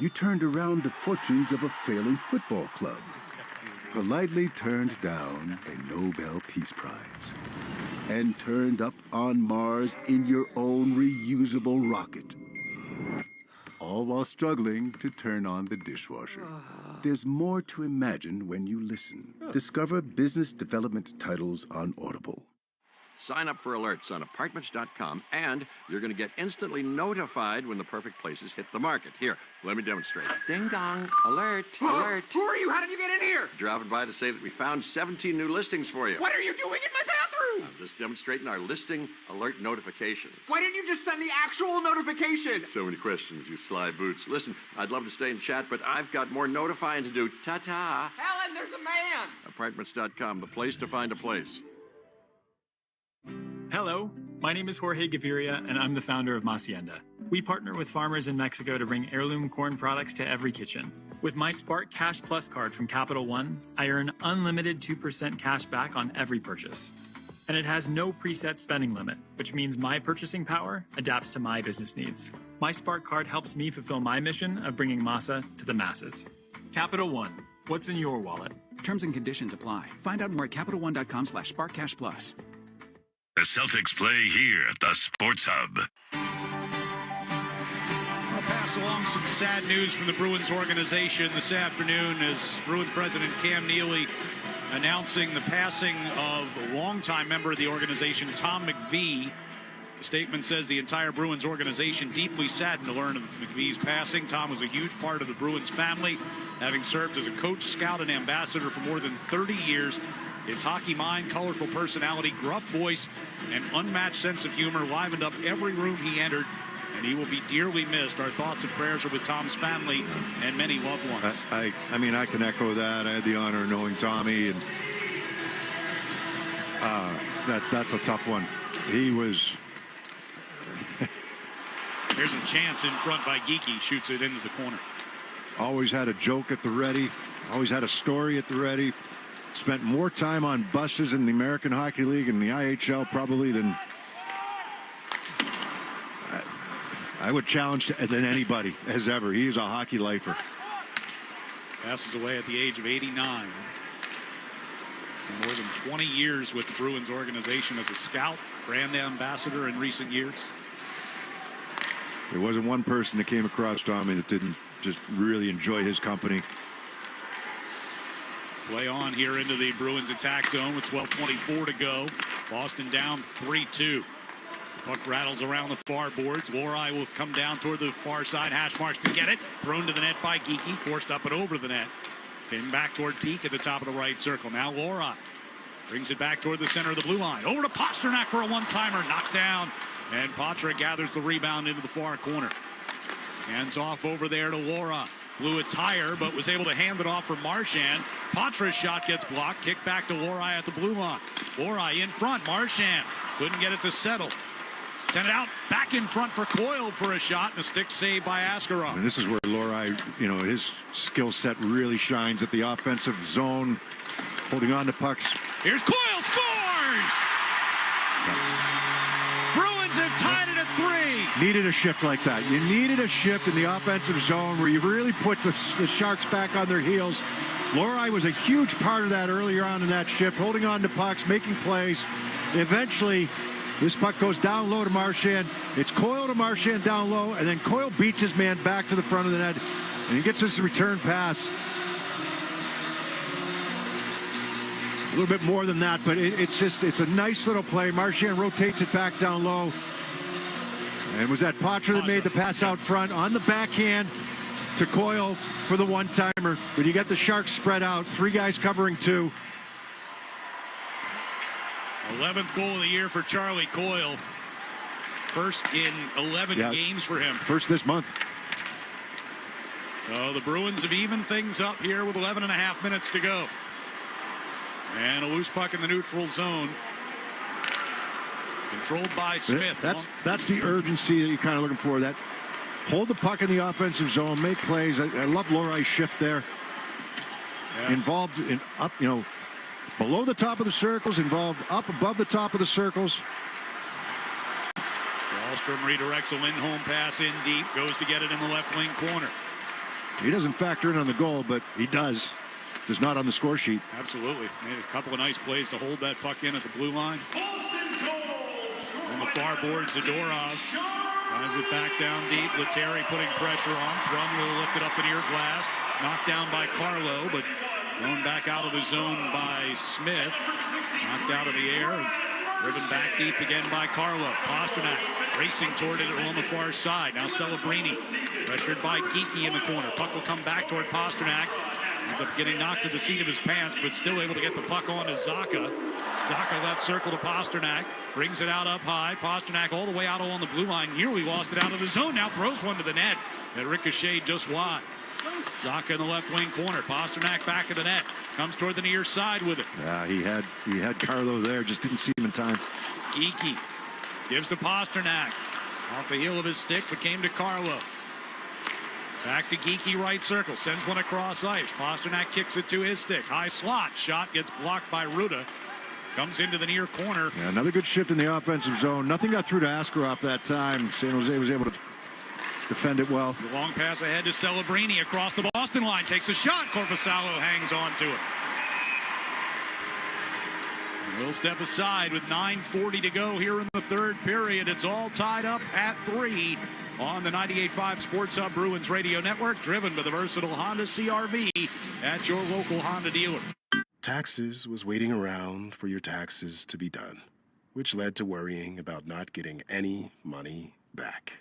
You turned around the fortunes of a failing football club, politely turned down a Nobel Peace Prize, and turned up on Mars in your own reusable rocket. All while struggling to turn on the dishwasher. There's more to imagine when you listen. Discover business development titles on Audible. Sign up for alerts on Apartments.com, and you're going to get instantly notified when the perfect places hit the market. Here, let me demonstrate. Ding dong, alert, alert. Who are you? How did you get in here? Dropping by to say that we found 17 new listings for you. What are you doing in my bathroom? I'm just demonstrating our listing alert notifications. Why didn't you just send the actual notification? So many questions, you sly boots. Listen, I'd love to stay and chat, but I've got more notifying to do. Ta-ta. Helen, there's a man. Apartments.com, the place to find a place. Hello, my name is Jorge Gaviria, and I'm the founder of Hacienda. We partner with farmers in Mexico to bring heirloom corn products to every kitchen. With my Spark Cash Plus card from Capital One, I earn unlimited 2% cash back on every purchase. And it has no preset spending limit, which means my purchasing power adapts to my business needs. My Spark card helps me fulfill my mission of bringing masa to the masses. Capital One, what's in your wallet? Terms and conditions apply. Find out more at CapitalOne.com/SparkCashPlus. The Celtics play here at the Sports Hub. I'll pass along some sad news from the Bruins organization this afternoon as Bruins President Cam Neely announcing the passing of a longtime member of the organization, Tom McVie. The statement says the entire Bruins organization deeply saddened to learn of McVie's passing. Tom was a huge part of the Bruins family, having served as a coach, scout, and ambassador for more than 30 years. His hockey mind, colorful personality, gruff voice, and unmatched sense of humor livened up every room he entered, and he will be dearly missed. Our thoughts and prayers are with Tom's family and many loved ones. I mean, I can echo that. I had the honor of knowing Tommy, and that's a tough one. He was... There's a chance in front by Geekie, shoots it into the corner. Always had a joke at the ready, always had a story at the ready. Spent more time on buses in the American Hockey League and the IHL probably than I would challenge than anybody has ever. He is a hockey lifer. Passes away at the age of 89. More than 20 years with the Bruins organization as a scout, brand ambassador in recent years. There wasn't one person that came across Tommy that didn't just really enjoy his company. Play on here into the Bruins attack zone with 12:24 to go. Boston down 3-2. The puck rattles around the far boards. Lohrei will come down toward the far side. Hash marks to get it. Thrown to the net by Geekie. Forced up and over the net. Came back toward Peak at the top of the right circle. Now Lohrei brings it back toward the center of the blue line. Over to Pasternak for a one-timer. Knocked down. And Patra gathers the rebound into the far corner. Hands off over there to Lohrei. Blew a tire, but was able to hand it off for Marchand. Patra's shot gets blocked. Kick back to Lohrei at the blue line. Lohrei in front. Marchand couldn't get it to settle. Sent it out back in front for Coyle for a shot, and a stick save by Askarov. And this is where Lohrei, his skill set really shines at the offensive zone, holding on to pucks. Here's Coyle, scores! Bruins have tied it at needed a shift like that. You needed a shift in the offensive zone where you really put the Sharks back on their heels. Lori was a huge part of that earlier on in that shift, holding on to pucks, making plays. Eventually, this puck goes down low to Marchand. It's Coyle to Marchand down low, and then Coyle beats his man back to the front of the net, and he gets his return pass. A little bit more than that, but it's a nice little play. Marchand rotates it back down low. And was that Poitras that made the pass out front on the backhand to Coyle for the one-timer. But you get the Sharks spread out, 3 guys covering 2. 11th goal of the year for Charlie Coyle. First in 11 games for him. First this month. So the Bruins have evened things up here with 11.5 minutes to go. And a loose puck in the neutral zone. Controlled by Smith. That's the urgency that you're kind of looking for. That hold the puck in the offensive zone, make plays. I love Lori's shift there. Yeah. Involved in up, below the top of the circles, involved up above the top of the circles. Dahlstrom redirects a Lindholm pass in deep, goes to get it in the left wing corner. He doesn't factor in on the goal, but he does. Just not on the score sheet. Absolutely. Made a couple of nice plays to hold that puck in at the blue line. On the far board, Zadorov drives it back down deep. Lettieri putting pressure on. Thrum will lift it up the near glass. Knocked down by Carlo, but going back out of the zone by Smith. Knocked out of the air. Driven back deep again by Carlo. Pasternak racing toward it on the far side. Now Celebrini pressured by Geekie in the corner. Puck will come back toward Pasternak. Ends up getting knocked to the seat of his pants, but still able to get the puck on to Sacco. Sacco left circle to Pasternak. Brings it out up high. Pasternak all the way out along the blue line. Nearly lost it out of the zone. Now throws one to the net. That ricocheted just wide. Sacco in the left wing corner. Pasternak back of the net. Comes toward the near side with it. Yeah, he had Carlo there. Just didn't see him in time. Geekie gives to Pasternak. Off the heel of his stick, but came to Carlo. Back to Geekie, right circle. Sends one across ice. Pasternak kicks it to his stick. High slot. Shot gets blocked by Ruda. Comes into the near corner. Yeah, another good shift in the offensive zone. Nothing got through to Askarov that time. San Jose was able to defend it well. The long pass ahead to Celebrini across the Boston line. Takes a shot. Korpisalo hangs on to it. And we'll step aside with 9:40 to go here in the third period. It's all tied up at 3 on the 98.5 Sports Hub Bruins Radio Network, driven by the versatile Honda CR-V at your local Honda dealer. Taxes was waiting around for your taxes to be done, which led to worrying about not getting any money back.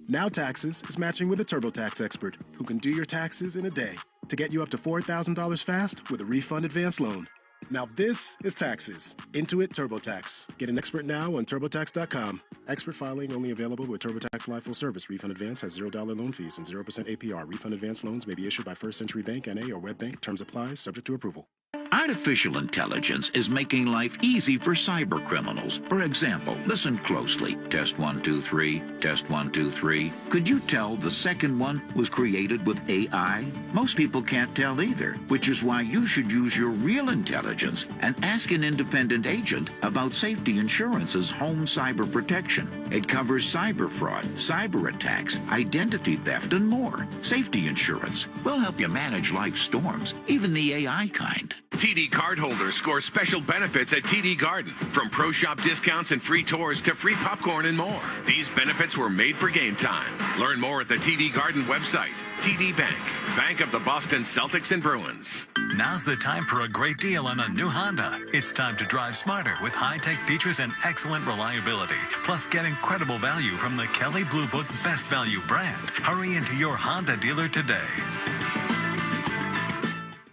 Now Taxes is matching with a TurboTax expert who can do your taxes in a day to get you up to $4,000 fast with a refund advance loan. Now this is Taxes. Intuit TurboTax. Get an expert now on TurboTax.com. Expert filing only available with TurboTax Live Full Service. Refund advance has $0 loan fees and 0% APR. Refund advance loans may be issued by First Century Bank, N.A. or WebBank. Terms apply. Subject to approval. Artificial intelligence is making life easy for cyber criminals. For example, listen closely. Test 1, 2, 3. Test 1, 2, 3. Could you tell the second one was created with AI? Most people can't tell either, which is why you should use your real intelligence and ask an independent agent about Safety Insurance's home cyber protection. It covers cyber fraud, cyber attacks, identity theft, and more. Safety Insurance will help you manage life's storms, even the AI kind. TD cardholders score special benefits at TD Garden, from pro shop discounts and free tours to free popcorn and more. These benefits were made for game time. Learn more at the TD Garden website. TD Bank, bank of the Boston Celtics and Bruins. Now's the time for a great deal on a new Honda. It's time to drive smarter with high-tech features and excellent reliability. Plus, get incredible value from the Kelley Blue Book Best Value brand. Hurry into your Honda dealer today.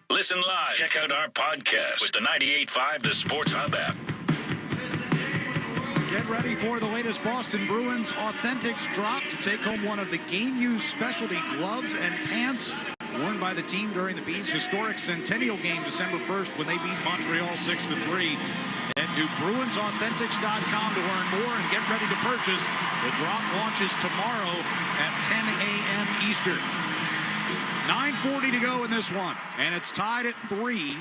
Listen live. Check out our podcast with the 98.5 The Sports Hub app. Get ready for the latest Boston Bruins Authentics drop to take home one of the game-used specialty gloves and pants worn by the team during the Bees' historic Centennial game December 1st when they beat Montreal 6-3. Head to BruinsAuthentics.com to learn more and get ready to purchase. The drop launches tomorrow at 10 a.m. Eastern. 9:40 to go in this one, and it's tied at 3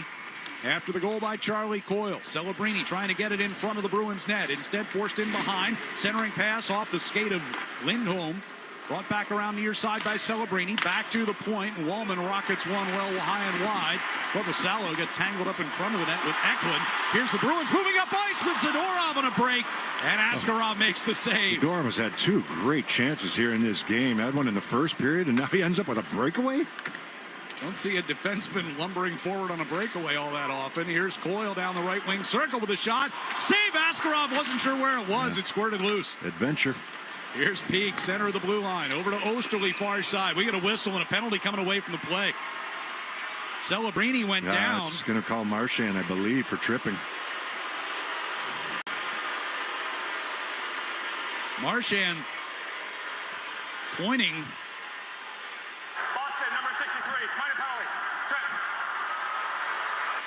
after the goal by Charlie Coyle. Celebrini trying to get it in front of the Bruins net. Instead forced in behind. Centering pass off the skate of Lindholm. Brought back around near side by Celebrini. Back to the point. Wallman rockets one well high and wide. Korpisalo got tangled up in front of the net with Eklund. Here's the Bruins moving up ice with Zadorov on a break. And Askarov makes the save. Zadorov has had two great chances here in this game. Had one in the first period, and now he ends up with a breakaway. Don't see a defenseman lumbering forward on a breakaway all that often. Here's Coyle down the right wing circle with a shot. Save. Askarov wasn't sure where it was. It squirted loose. Adventure. Here's Peak, center of the blue line. Over to Osterley, far side. We get a whistle and a penalty coming away from the play. Celebrini went down. It's going to call Marchand, I believe, for tripping. Marchand pointing. Boston, number 63, minor penalty. Trip.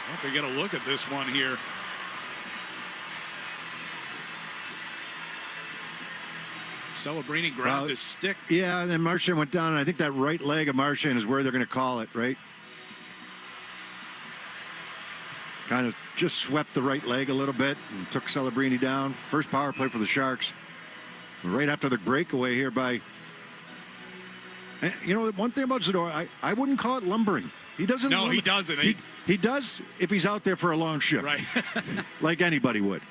I have to get a look at this one here. Celebrini grabbed his stick. Yeah, and then Marchand went down, and I think that right leg of Marchand is where they're going to call it, right? Kind of just swept the right leg a little bit and took Celebrini down. First power play for the Sharks. Right after the breakaway here by... And, you know, one thing about Zadorov, I wouldn't call it lumbering. He doesn't. No, he doesn't. He does if he's out there for a long shift. Right. Like anybody would.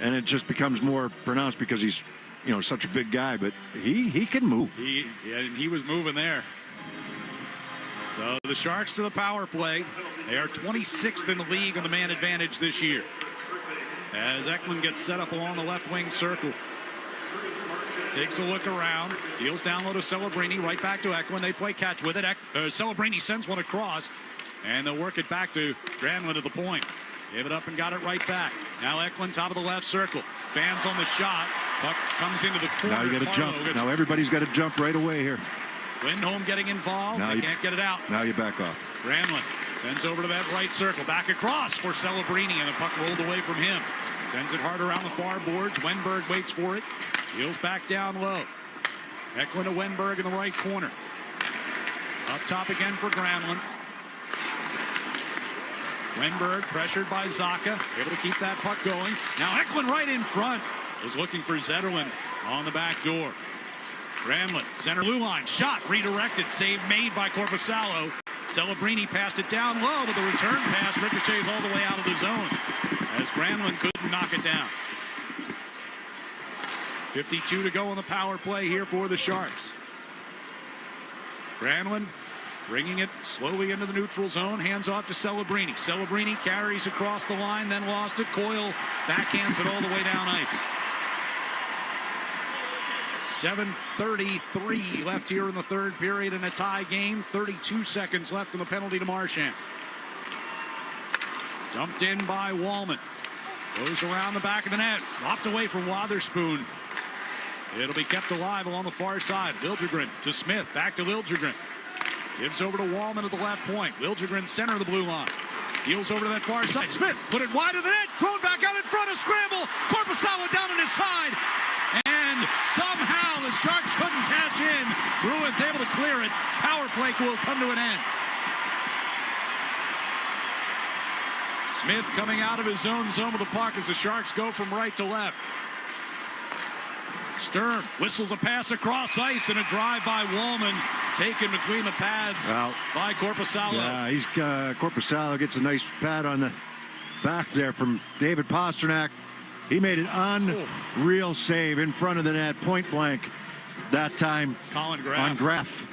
And it just becomes more pronounced because he's, you know, such a big guy, but he can move. He was moving there. So the Sharks to the power play. They are 26th in the league on the man advantage this year. As Eklund gets set up along the left wing circle. Takes a look around. Deals down low to Celebrini. Right back to Eklund. They play catch with it. Celebrini sends one across. And they'll work it back to Granlund at the point. Gave it up and got it right back. Now Eklund, top of the left circle. Fans on the shot. Puck comes into the corner. Now you got to jump. Now everybody's got to jump right away here. Lindholm getting involved. They can't get it out. Now you back off. Granlund sends over to that right circle. Back across for Celebrini, and the puck rolled away from him. Sends it hard around the far boards. Wenberg waits for it. Heels back down low. Eklund to Wenberg in the right corner. Up top again for Granlund. Wenberg pressured by Sacco. Able to keep that puck going. Now Eklund right in front. Was looking for Zetterlund on the back door. Granlund, center blue line. Shot redirected. Save made by Korpisalo. Celebrini passed it down low, but the return pass ricochets all the way out of the zone as Granlund couldn't knock it down. 52 to go on the power play here for the Sharks. Granlund bringing it slowly into the neutral zone. Hands off to Celebrini. Celebrini carries across the line, then lost it. Coyle backhands it all the way down ice. 7:33 left here in the third period in a tie game. 32 seconds left in the penalty to Marchand. Dumped in by Wallman. Goes around the back of the net. Lopped away from Wotherspoon. It'll be kept alive along the far side. Liljegren to Smith. Back to Liljegren. Gives over to Wallman at the left point. Liljegren center of the blue line. Deals over to that far side. Smith put it wide of the net. Thrown back out in front. A scramble. Korpisalo down on his side. And somehow the Sharks couldn't cash in. Bruins able to clear it. Power play will come to an end. Smith coming out of his own zone with the puck as the Sharks go from right to left. Sturm whistles a pass across ice and a drive by Wallman taken between the pads by Korpisalo. Yeah, Korpisalo gets a nice pat on the back there from David Pastrnak. He made an unreal save in front of the net, point blank. That time Colin Graff. On Graff.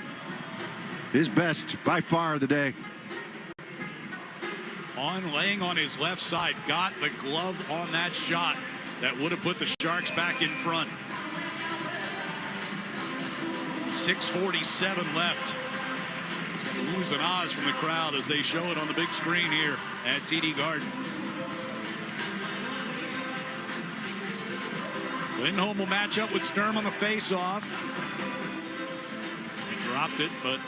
His best by far of the day. Laying on his left side, got the glove on that shot that would have put the Sharks back in front. 6:47 left. It's going to oohs and ahs from the crowd as they show it on the big screen here at TD Garden. Lindholm will match up with Sturm on the face-off. He dropped it, but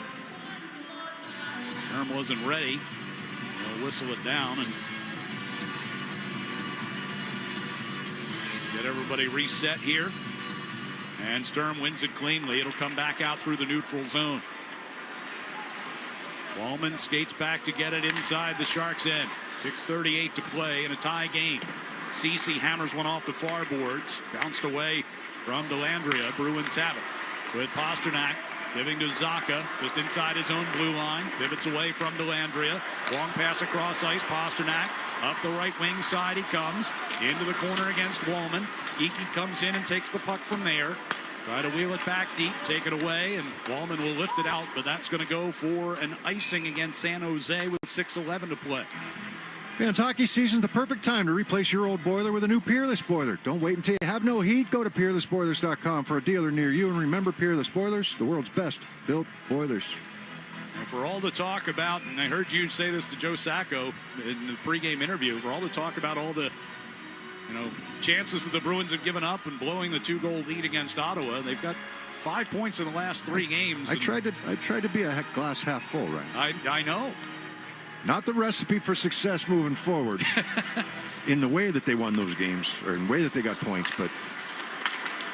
Sturm wasn't ready. They'll whistle it down and get everybody reset here. And Sturm wins it cleanly. It'll come back out through the neutral zone. Wallman skates back to get it inside the Sharks' end. 6:38 to play in a tie game. Ceci hammers one off the far boards. Bounced away from Dellandrea. Bruins have it with Pasternak giving to Sacco just inside his own blue line. Pivots away from Dellandrea. Long pass across ice. Pasternak up the right wing side. He comes into the corner against Wallman. Geekie comes in and takes the puck from there. Try to wheel it back deep, take it away, and Wallman will lift it out, but that's going to go for an icing against San Jose with 6:11 to play. Fans, hockey season's the perfect time to replace your old boiler with a new Peerless boiler. Don't wait until you have no heat. Go to peerlessboilers.com for a dealer near you. And remember, Peerless Boilers, the world's best built boilers. And for all the talk about, and I heard you say this to Joe Sacco in the pregame interview, for all the talk about all the chances that the Bruins have given up and blowing the 2-goal lead against Ottawa, they've got 5 points in the last 3 games. I tried to be a glass half full, right? I know. Not the recipe for success moving forward in the way that they won those games or in the way that they got points, but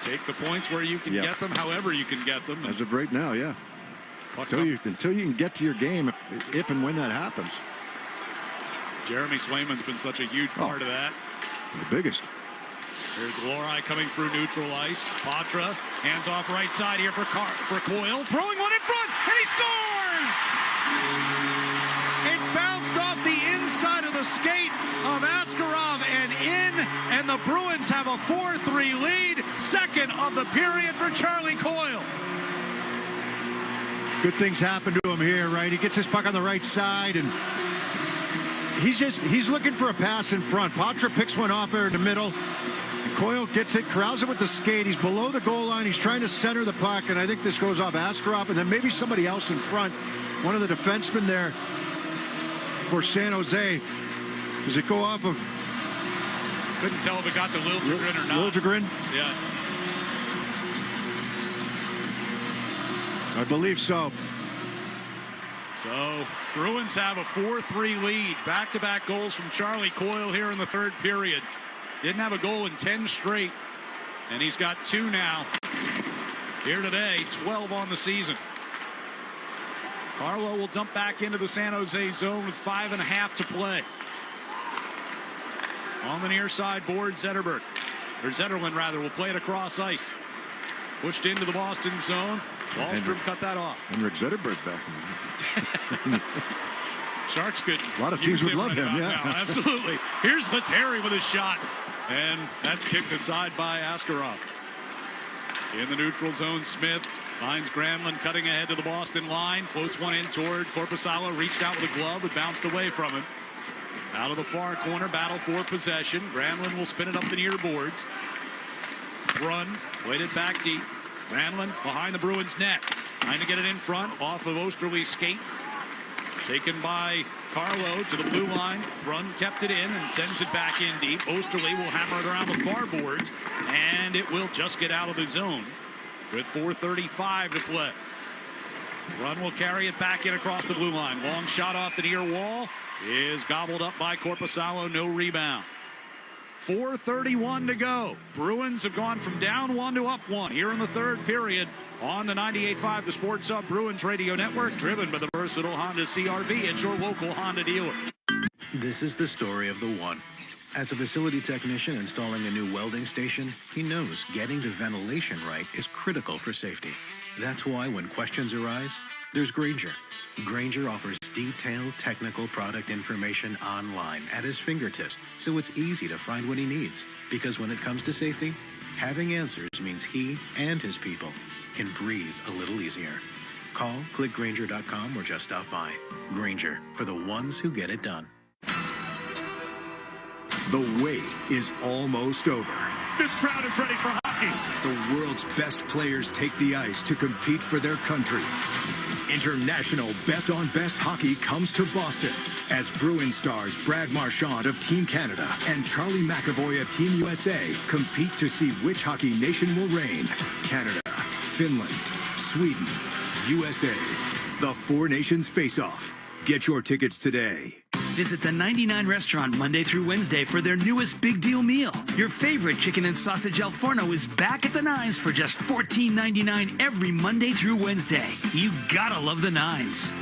take the points where you can get them, however you can get them. As of right now, yeah. Until you can get to your game, if and when that happens. Jeremy Swayman's been such a huge part of that. The biggest. Here's Lohrei coming through neutral ice. Patra hands off right side here for Coyle. Throwing one in front, and he scores! It bounced off the inside of the skate of Askarov and in, and the Bruins have a 4-3 lead. Second of the period for Charlie Coyle. Good things happen to him here, right? He gets his puck on the right side, and he's looking for a pass in front. Patra picks one off there in the middle. Coyle gets it, corrals it with the skate. He's below the goal line. He's trying to center the puck, and I think this goes off Askarov, and then maybe somebody else in front. One of the defensemen there for San Jose. Does it go off of? Couldn't tell if it got to Liljegren or not. Liljegren? Yeah. I believe so. So Bruins have a 4-3 lead. Back-to-back goals from Charlie Coyle here in the third period. Didn't have a goal in 10 straight, and he's got 2 now. Here today, 12 on the season. Carlo will dump back into the San Jose zone with 5.5 to play. On the near side board, Zetterlund will play it across ice. Pushed into the Boston zone. Wahlstrom cut that off. Henrik Zetterberg back. Sharks could. A lot of teams would love him, yeah. Now. Absolutely. Here's Lettieri with a shot, and that's kicked aside by Askarov. In the neutral zone, Smith finds Granlund cutting ahead to the Boston line. Floats one in toward Korpisalo. Reached out with a glove, but bounced away from him. Out of the far corner, battle for possession. Granlund will spin it up the near boards. Run, waited back deep. Granlund behind the Bruins net. Trying to get it in front off of Osterley's skate. Taken by Carlo to the blue line. Brun kept it in and sends it back in deep. Osterley will hammer it around the far boards, and it will just get out of the zone with 4:35 to play. Brun will carry it back in across the blue line. Long shot off the near wall is gobbled up by Korpisalo. No rebound. 4:31 to go. Bruins have gone from down 1 to up 1 here in the third period on the 98.5 The Sports Hub Bruins Radio Network, driven by the versatile Honda CR-V at your local Honda dealer. This is the story of the one. As a facility technician installing a new welding station, he knows getting the ventilation right is critical for safety. That's why when questions arise, there's Grainger. Grainger offers detailed technical product information online at his fingertips, so it's easy to find what he needs. Because when it comes to safety, having answers means he and his people can breathe a little easier. Call, click Grainger.com, or just stop by. Grainger, for the ones who get it done. The wait is almost over. This crowd is ready for hockey. The world's best players take the ice to compete for their country. International Best on Best Hockey comes to Boston as Bruin stars Brad Marchand of Team Canada and Charlie McAvoy of Team USA compete to see which hockey nation will reign. Canada, Finland, Sweden, USA. The Four Nations face-off. Get your tickets today. Visit the 99 restaurant Monday through Wednesday for their newest big deal meal. Your favorite chicken and sausage al forno is back at the Nines for just $14.99 every Monday through Wednesday. You gotta love the Nines.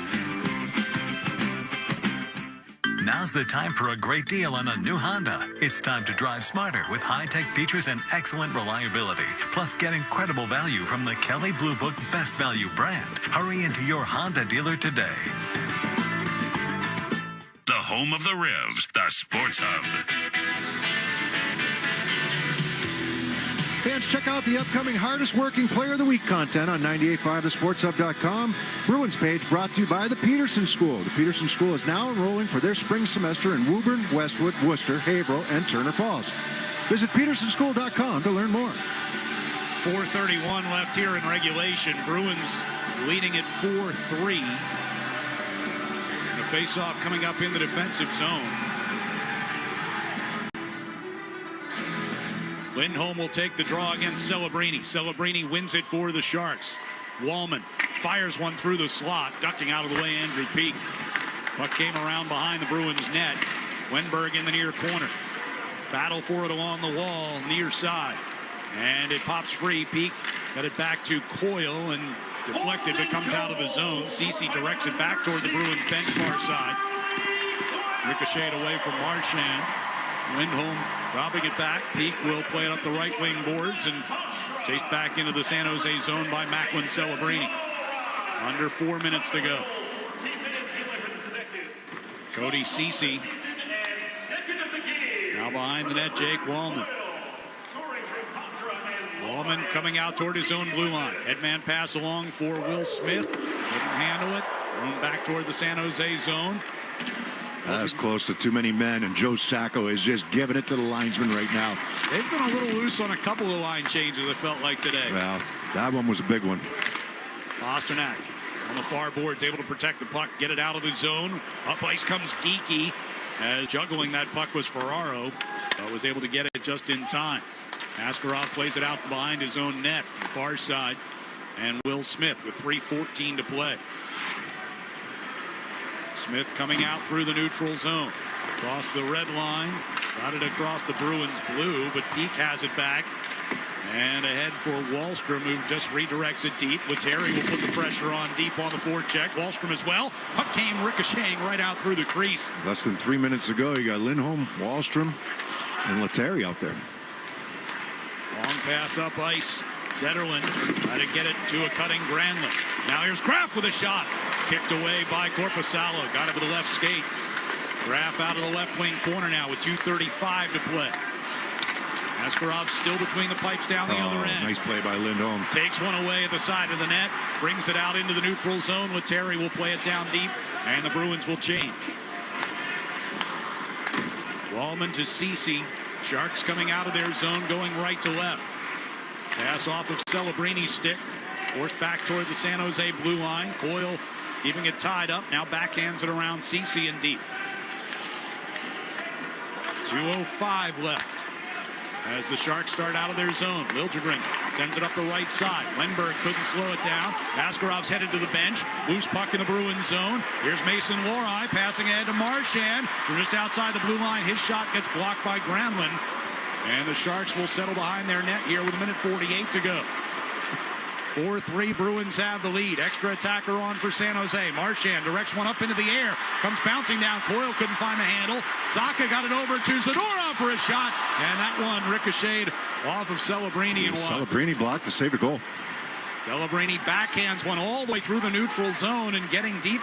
Now's the time for a great deal on a new Honda. It's time to drive smarter with high-tech features and excellent reliability. Plus, get incredible value from the Kelley Blue Book Best Value brand. Hurry into your Honda dealer today. The home of the Revs, the Sports Hub. Fans, check out the upcoming Hardest Working Player of the Week content on 98.5thesportshub.com. Bruins page brought to you by the Peterson School. The Peterson School is now enrolling for their spring semester in Woburn, Westwood, Worcester, Haverhill, and Turner Falls. Visit petersonschool.com to learn more. 4:31 left here in regulation. Bruins leading at 4-3. The face-off coming up in the defensive zone. Lindholm will take the draw against Celebrini. Celebrini wins it for the Sharks. Wallman fires one through the slot, ducking out of the way Andrew Peeke. Puck came around behind the Bruins net. Wenberg in the near corner. Battle for it along the wall, near side. And it pops free. Peeke got it back to Coyle and deflected, but comes out of the zone. Ceci directs it back toward the Bruins bench far side. Ricocheted away from Marchand. Lindholm dropping it back. Peeke will play it up the right wing boards and chased back into the San Jose zone by Macklin Celebrini. Under 4 minutes to go. Cody Ceci. Now behind the net, Jake Wallman. Wallman coming out toward his own blue line. Headman pass along for Will Smith. Couldn't handle it. Thrown back toward the San Jose zone. That's close to too many men, and Joe Sacco is just giving it to the linesman right now. They've been a little loose on a couple of line changes, it felt like today. Well, that one was a big one. Pasternak on the far boards, able to protect the puck, get it out of the zone. Up ice comes Geeky, as juggling that puck was Ferraro, but was able to get it just in time. Askarov plays it out from behind his own net, the far side, and Will Smith with 3:14 to play. Smith coming out through the neutral zone. Across the red line. Got it across the Bruins blue, but Peeke has it back. And ahead for Wahlstrom, who just redirects it deep. Lettieri will put the pressure on deep on the forecheck. Wahlstrom as well. Puck came ricocheting right out through the crease. Less than 3 minutes ago, you got Lindholm, Wahlstrom, and Lettieri out there. Long pass up ice. Zetterlund try to get it to a cutting Granlund. Now here's Graf with a shot. Kicked away by Korpisalo. Got it with the left skate. Graf out of the left wing corner now with 2:35 to play. Askarov still between the pipes down the other end. Nice play by Lindholm. Takes one away at the side of the net. Brings it out into the neutral zone. Lettieri will play it down deep. And the Bruins will change. Wallman to Ceci. Sharks coming out of their zone, going right to left. Pass off of Celebrini's stick. Forced back toward the San Jose blue line. Coyle keeping it tied up. Now backhands it around Ceci and deep. 2:05 left as the Sharks start out of their zone. Liljegren sends it up the right side. Wenberg couldn't slow it down. Askarov's headed to the bench. Loose puck in the Bruins zone. Here's Mason Lohrei passing ahead to Marchand from just outside the blue line. His shot gets blocked by Granlund. And the Sharks will settle behind their net here with 1:48 to go. 4-3 Bruins have the lead. Extra attacker on for San Jose. Marchand directs one up into the air. Comes bouncing down. Coyle couldn't find the handle. Sacco got it over to Zadorov for a shot. And that one ricocheted off of Celebrini and one. Celebrini blocked to save a goal. Celebrini backhands one all the way through the neutral zone, and getting deep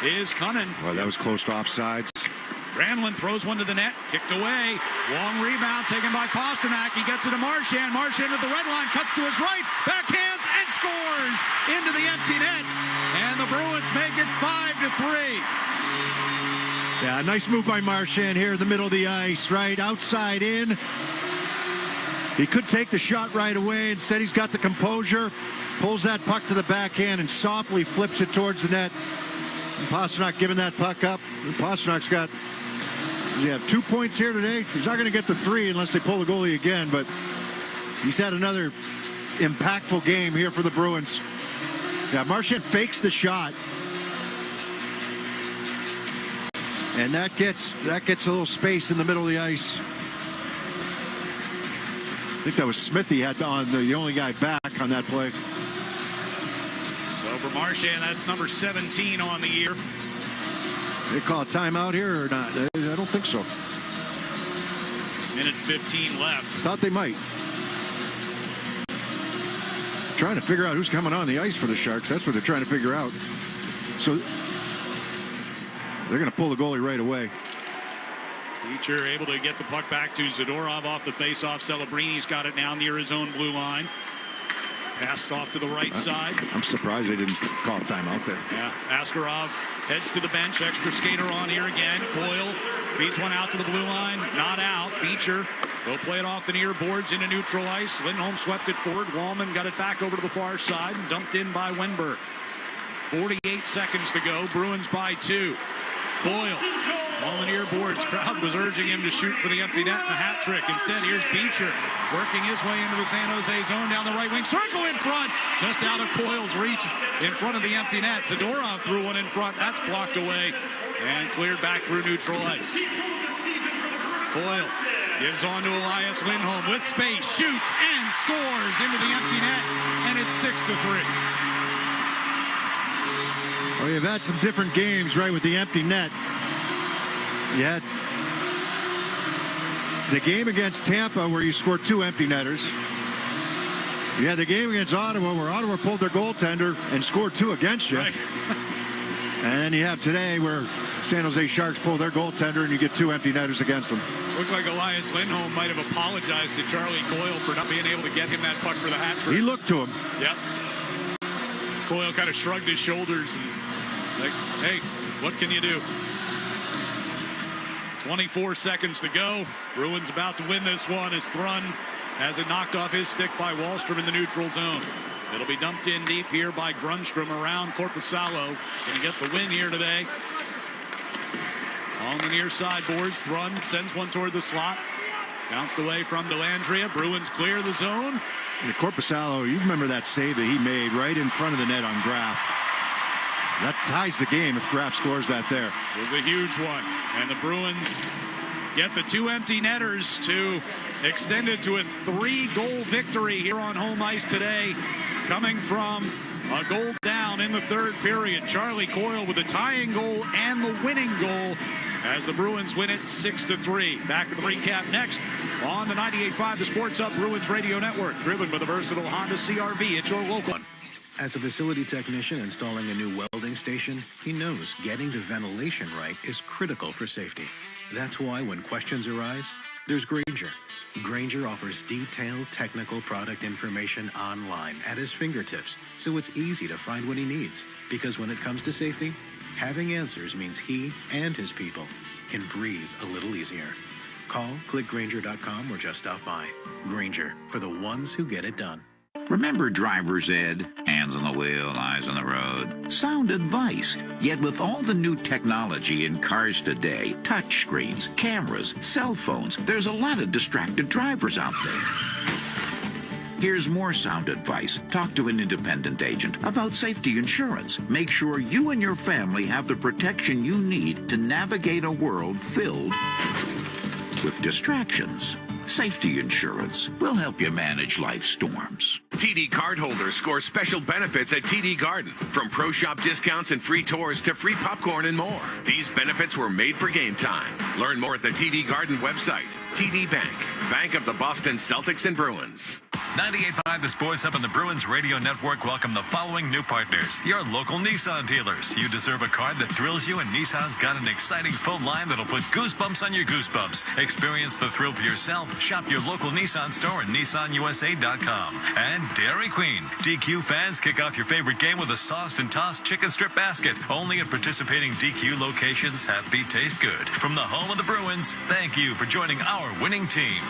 is Cunnin. Well, that was close to offsides. Granlund throws one to the net, kicked away. Long rebound taken by Pasternak. He gets it to Marchand. Marchand at the red line, cuts to his right, backhands and scores into the empty net. And the Bruins make it 5-3. Yeah, nice move by Marchand here in the middle of the ice, right outside in. He could take the shot right away. Instead, he's got the composure, pulls that puck to the backhand and softly flips it towards the net. And Pasternak giving that puck up. Pasternak's got, does he have 2 points here today? He's not going to get the 3 unless they pull the goalie again, but he's had another impactful game here for the Bruins. Yeah, Marchand fakes the shot. And that gets a little space in the middle of the ice. I think that was Smith he had on, the only guy back on that play. So for Marchand, that's number 17 on the year. They call a timeout here or not? I don't think so. Minute 15 left. Thought they might. Trying to figure out who's coming on the ice for the Sharks. That's what they're trying to figure out. So they're going to pull the goalie right away. Beecher able to get the puck back to Zadorov off the faceoff. Celebrini's got it now near his own blue line. Passed off to the right side. I'm surprised they didn't call a timeout there. Yeah, Askarov heads to the bench. Extra skater on here again. Coyle feeds one out to the blue line. Not out. Beecher will play it off the near boards into neutral ice. Lindholm swept it forward. Wallman got it back over to the far side and dumped in by Wenberg. 48 seconds to go. Bruins by 2. Coyle on the near boards. Crowd was urging him to shoot for the empty net and a hat trick. Instead, here's Beecher working his way into the San Jose zone down the right wing. Circle in front, just out of Coyle's reach in front of the empty net. Zadorov threw one in front. That's blocked away and cleared back through neutral ice. Coyle gives on to Elias Lindholm with space, shoots and scores into the empty net, and it's 6-3. Oh, you've had some different games, right, with the empty net. You had the game against Tampa where you scored 2 empty netters. You had the game against Ottawa where Ottawa pulled their goaltender and scored 2 against you. Right. And then you have today where San Jose Sharks pull their goaltender and you get 2 empty netters against them. Looked like Elias Lindholm might have apologized to Charlie Coyle for not being able to get him that puck for the hat trick. He looked to him. Yep. Coyle kind of shrugged his shoulders and like, hey, what can you do? 24 seconds to go. Bruins about to win this one as Thrun has it knocked off his stick by Wahlstrom in the neutral zone. It'll be dumped in deep here by Grundstrom around Korpisalo. Going to get the win here today. On the near side boards, Thrun sends one toward the slot. Bounced away from Dellandrea. Bruins clear the zone. And Korpisalo, you remember that save that he made right in front of the net on Graf. That ties the game if Graf scores that there. It was a huge one. And the Bruins get the 2 empty netters to extend it to a 3-goal victory here on home ice today, coming from a goal down in the 3rd period. Charlie Coyle with the tying goal and the winning goal as the Bruins win it 6-3. Back to the recap next on the 98.5 The Sports Hub Bruins Radio Network, driven by the versatile Honda CR-V. It's your local. As a facility technician installing a new welding station, he knows getting the ventilation right is critical for safety. That's why when questions arise, there's Grainger. Grainger offers detailed technical product information online at his fingertips, so it's easy to find what he needs. Because when it comes to safety, having answers means he and his people can breathe a little easier. Call, click Grainger.com, or just stop by. Grainger, for the ones who get it done. Remember driver's ed? Hands on the wheel, eyes on the road. Sound advice. Yet with all the new technology in cars today, touchscreens, cameras, cell phones, there's a lot of distracted drivers out there. Here's more sound advice. Talk to an independent agent about safety insurance. Make sure you and your family have the protection you need to navigate a world filled with distractions. Safety insurance will help you manage life's storms. TD cardholders score special benefits at TD Garden. From pro shop discounts and free tours to free popcorn and more. These benefits were made for game time. Learn more at the TD Garden website. TD Bank, Bank of the Boston Celtics and Bruins. 98.5 The Sports Hub and the Bruins Radio Network welcome the following new partners. Your local Nissan dealers. You deserve a car that thrills you, and Nissan's got an exciting phone line that'll put goosebumps on your goosebumps. Experience the thrill for yourself. Shop your local Nissan store at nissanusa.com. And Dairy Queen. DQ fans, kick off your favorite game with a sauced and tossed chicken strip basket. Only at participating DQ locations. Happy tastes good. From the home of the Bruins, thank you for joining our winning team.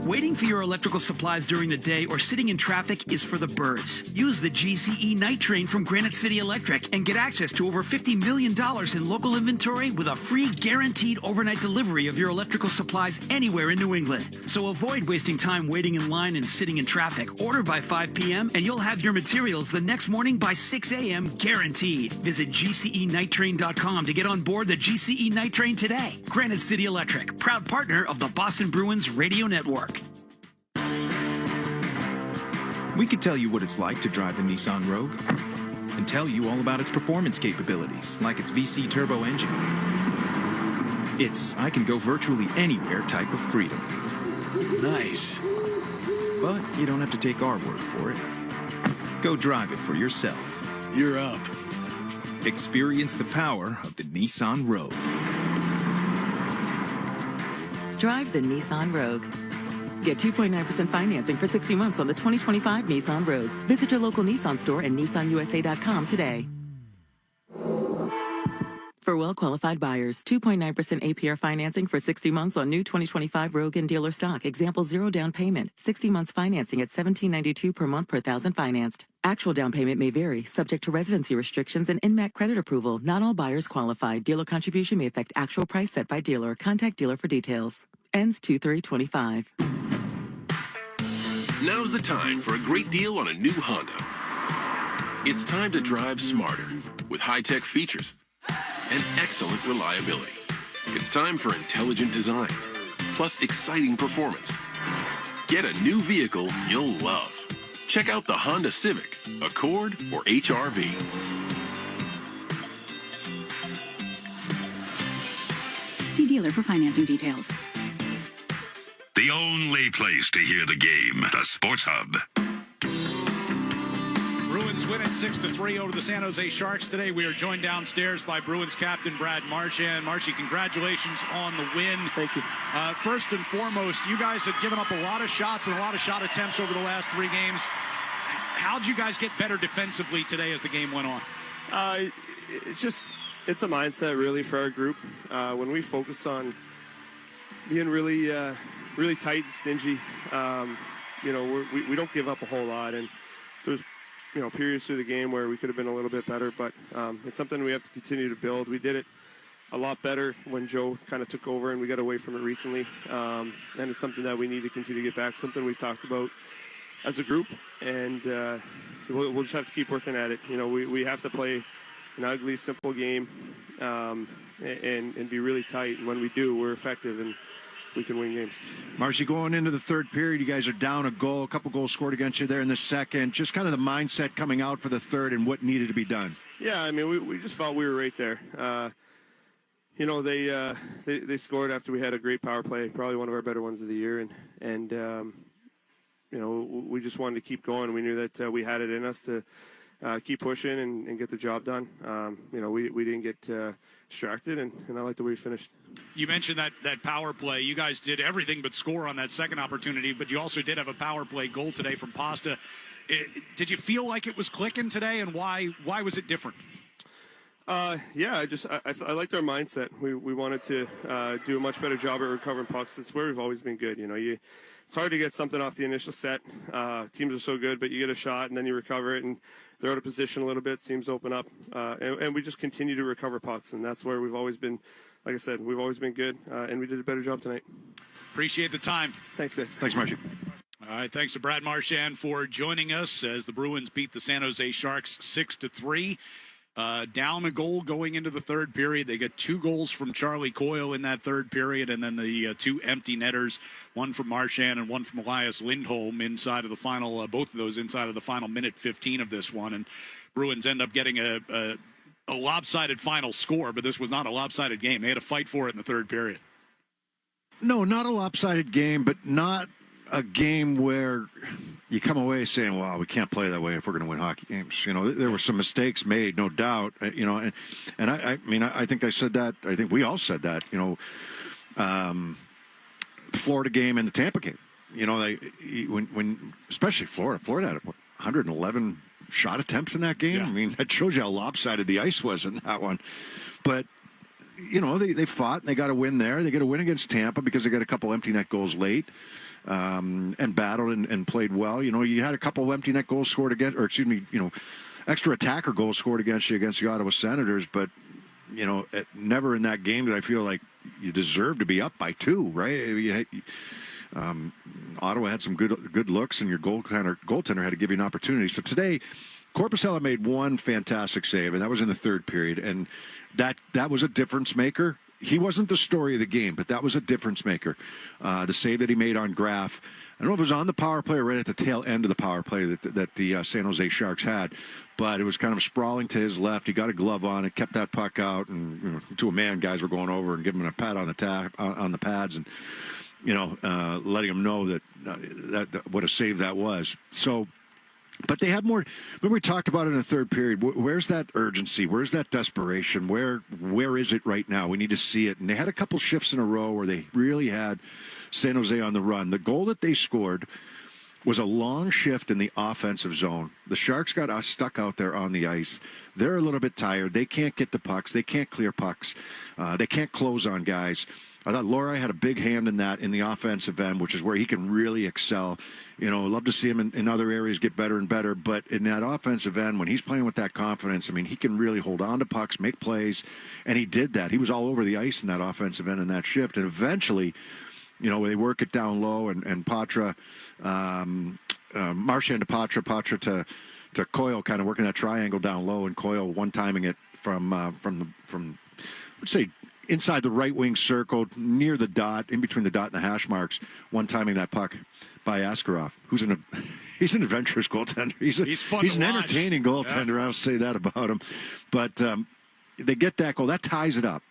Waiting for your electrical supplies during the day or sitting in traffic is for the birds. Use the GCE Night Train from Granite City Electric and get access to over $50 million in local inventory with a free guaranteed overnight delivery of your electrical supplies anywhere in New England. So avoid wasting time waiting in line and sitting in traffic. Order by 5 p.m. and you'll have your materials the next morning by 6 a.m. guaranteed. Visit GCEnighttrain.com to get on board the GCE Night Train today. Granite City Electric, proud partner of the Boston Bruins Radio Network. We could tell you what it's like to drive the Nissan Rogue. and tell you all about its performance capabilities, like its VC turbo engine. It's I can go virtually anywhere type of freedom. Nice. But you don't have to take our word for it. Go drive it for yourself. You're up. Experience the power of the Nissan Rogue. Drive the Nissan Rogue. Get 2.9% financing for 60 months on the 2025 Nissan Rogue. Visit your local Nissan store and nissanusa.com today. For well-qualified buyers, 2.9% APR financing for 60 months on new 2025 Rogue and dealer stock. Example, 0 down payment. 60 months financing at $17.92 per month per thousand financed. Actual down payment may vary, subject to residency restrictions and INMAC credit approval. Not all buyers qualify. Dealer contribution may affect actual price set by dealer. Contact dealer for details. Ends 2/3/25. Now's the time for a great deal on a new Honda. It's time to drive smarter with high-tech features and excellent reliability. It's time for intelligent design, plus exciting performance. Get a new vehicle you'll love. Check out the Honda Civic, Accord, or HR-V. See dealer for financing details. The only place to hear the game, the Sports Hub. Bruins win it 6-3 over the San Jose Sharks today. We are joined downstairs by Bruins captain Brad Marchand. Marshy, congratulations on the win. Thank you. First and foremost, you guys had given up a lot of shots and a lot of shot attempts over the last 3 games. How'd you guys get better defensively today as the game went on? It's a mindset really for our group. When we focus on being really tight and stingy, we don't give up a whole lot. And there's periods through the game where we could have been a little bit better, but it's something we have to continue to build. We did it a lot better when Joe kind of took over, and we got away from it recently. And it's something that we need to continue to get back, something we've talked about as a group, and we'll just have to keep working at it. We have to play an ugly, simple game and be really tight. And when we do, we're effective and we can win games. Marcy, going into the third period, you guys are down a goal, a couple goals scored against you there in the second. Just kind of the mindset coming out for the third and what needed to be done. Yeah, I mean, we just felt we were right there. They scored after we had a great power play, probably one of our better ones of the year, and we just wanted to keep going. We knew that we had it in us to keep pushing and get the job done. We didn't get distracted, and I like the way we finished. You mentioned that power play. You guys did everything but score on that second opportunity, but you also did have a power play goal today from Pasta. Did you feel like it was clicking today, and why was it different? I liked our mindset. We wanted to do a much better job at recovering pucks. It's where we've always been good. It's hard to get something off the initial set. Teams are so good, but you get a shot and then you recover it, and they're out of position a little bit. Teams open up, and we just continue to recover pucks, and that's where we've always been. Like I said, we've always been good, and we did a better job tonight. Appreciate the time. Thanks, guys. Thanks, Marcy. All right, thanks to Brad Marchand for joining us as the Bruins beat the San Jose Sharks 6-3. Down a goal going into the third period. They get 2 goals from Charlie Coyle in that third period, and then the 2 empty netters, one from Marchand and one from Elias Lindholm inside of the final, both of those inside of the final minute 15 of this one. And Bruins end up getting a lopsided final score, but this was not a lopsided game. They had to fight for it in the third period. No, not a lopsided game, but not a game where you come away saying, "Wow, we can't play that way if we're going to win hockey games." There were some mistakes made, no doubt. And I think I said that. I think we all said that. The Florida game and the Tampa game. When especially Florida had 111 shot attempts in that game. Yeah. I mean, that shows you how lopsided the ice was in that one. But they fought and they got a win there. They got a win against Tampa because they got a couple empty net goals late. And battled and played well. You had a couple of empty net goals scored against, extra attacker goals scored against you against the Ottawa Senators, but, never in that game did I feel like you deserved to be up by 2, right? Ottawa had some good looks, and your goaltender had to give you an opportunity. So today, Korpisella made one fantastic save, and that was in the third period, and that was a difference maker. he wasn't the story of the game, but that was a difference maker. The save that he made on Graf. I don't know if it was on the power play or right at the tail end of the power play that the San Jose Sharks had, but it was kind of sprawling to his left. He got a glove on it, kept that puck out, and to a man, guys were going over and giving him a pat on the on the pads, and letting him know that what a save that was. So. But they have more. Remember, we talked about it in the third period. Where's that urgency? Where's that desperation? Where is it right now? We need to see it. And they had a couple shifts in a row where they really had San Jose on the run. The goal that they scored was a long shift in the offensive zone. The Sharks got us stuck out there on the ice. They're a little bit tired. They can't get the pucks. They can't clear pucks. They can't close on guys. I thought Lohrei had a big hand in that in the offensive end, which is where he can really excel. Love to see him in other areas get better and better. But in that offensive end, when he's playing with that confidence, I mean, he can really hold on to pucks, make plays, and he did that. He was all over the ice in that offensive end in that shift. And eventually, they work it down low, and Patra, Marchand to Patra to Coyle, kind of working that triangle down low, and Coyle one-timing it from let's say, inside the right wing circle, near the dot, in between the dot and the hash marks, one-timing that puck by Askarov, who's he's an adventurous goaltender. He's an entertaining goaltender. Yeah. I'll say that about him. But they get that goal. That ties it up.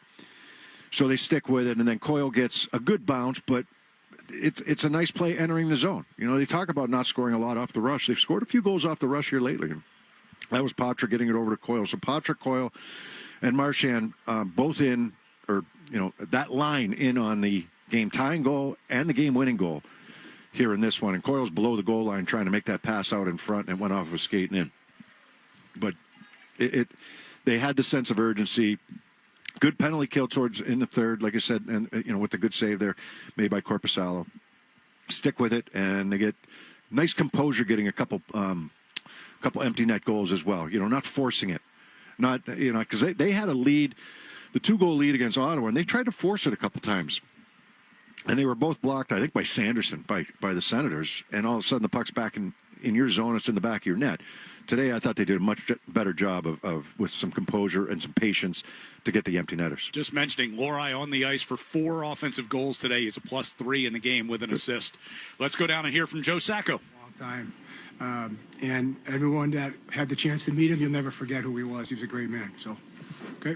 So they stick with it, and then Coyle gets a good bounce, but it's a nice play entering the zone. They talk about not scoring a lot off the rush. They've scored a few goals off the rush here lately. That was Patra getting it over to Coyle. So Patra, Coyle, and Marchand both in, or that line in on the game tying goal and the game winning goal here in this one. And Coyle's below the goal line trying to make that pass out in front, and it went off of a skating in. But they had the sense of urgency. Good penalty kill towards in the third, like I said, and with the good save there made by Korpisalo. Stick with it, and they get nice composure, getting a couple empty net goals as well. Not forcing it, not because they had a lead. The 2-goal lead against Ottawa, and they tried to force it a couple times. And they were both blocked, I think, by Sanderson, by the Senators. And all of a sudden, the puck's back in your zone. It's in the back of your net. Today, I thought they did a much better job of with some composure and some patience to get the empty netters. Just mentioning, Lohrei on the ice for 4 offensive goals today. He's a +3 in the game with an assist. Let's go down and hear from Joe Sacco. Long time. And everyone that had the chance to meet him, you'll never forget who he was. He was a great man. So, okay.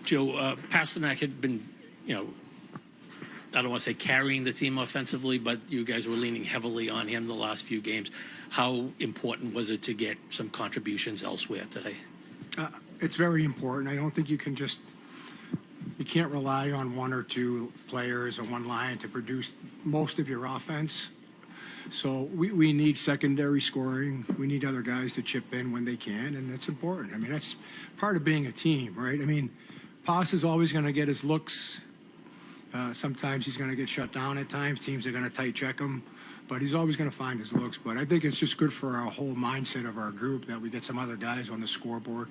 Joe, Pasternak had been, I don't want to say carrying the team offensively, but you guys were leaning heavily on him the last few games. How important was it to get some contributions elsewhere today? It's very important. I don't think you can't rely on 1 or 2 players or one line to produce most of your offense. So we need secondary scoring. We need other guys to chip in when they can, and it's important. I mean, that's part of being a team, right? I mean, Pasta's always going to get his looks. Sometimes he's going to get shut down at times. Teams are going to tight check him, but he's always going to find his looks. But I think it's just good for our whole mindset of our group that we get some other guys on the scoreboard.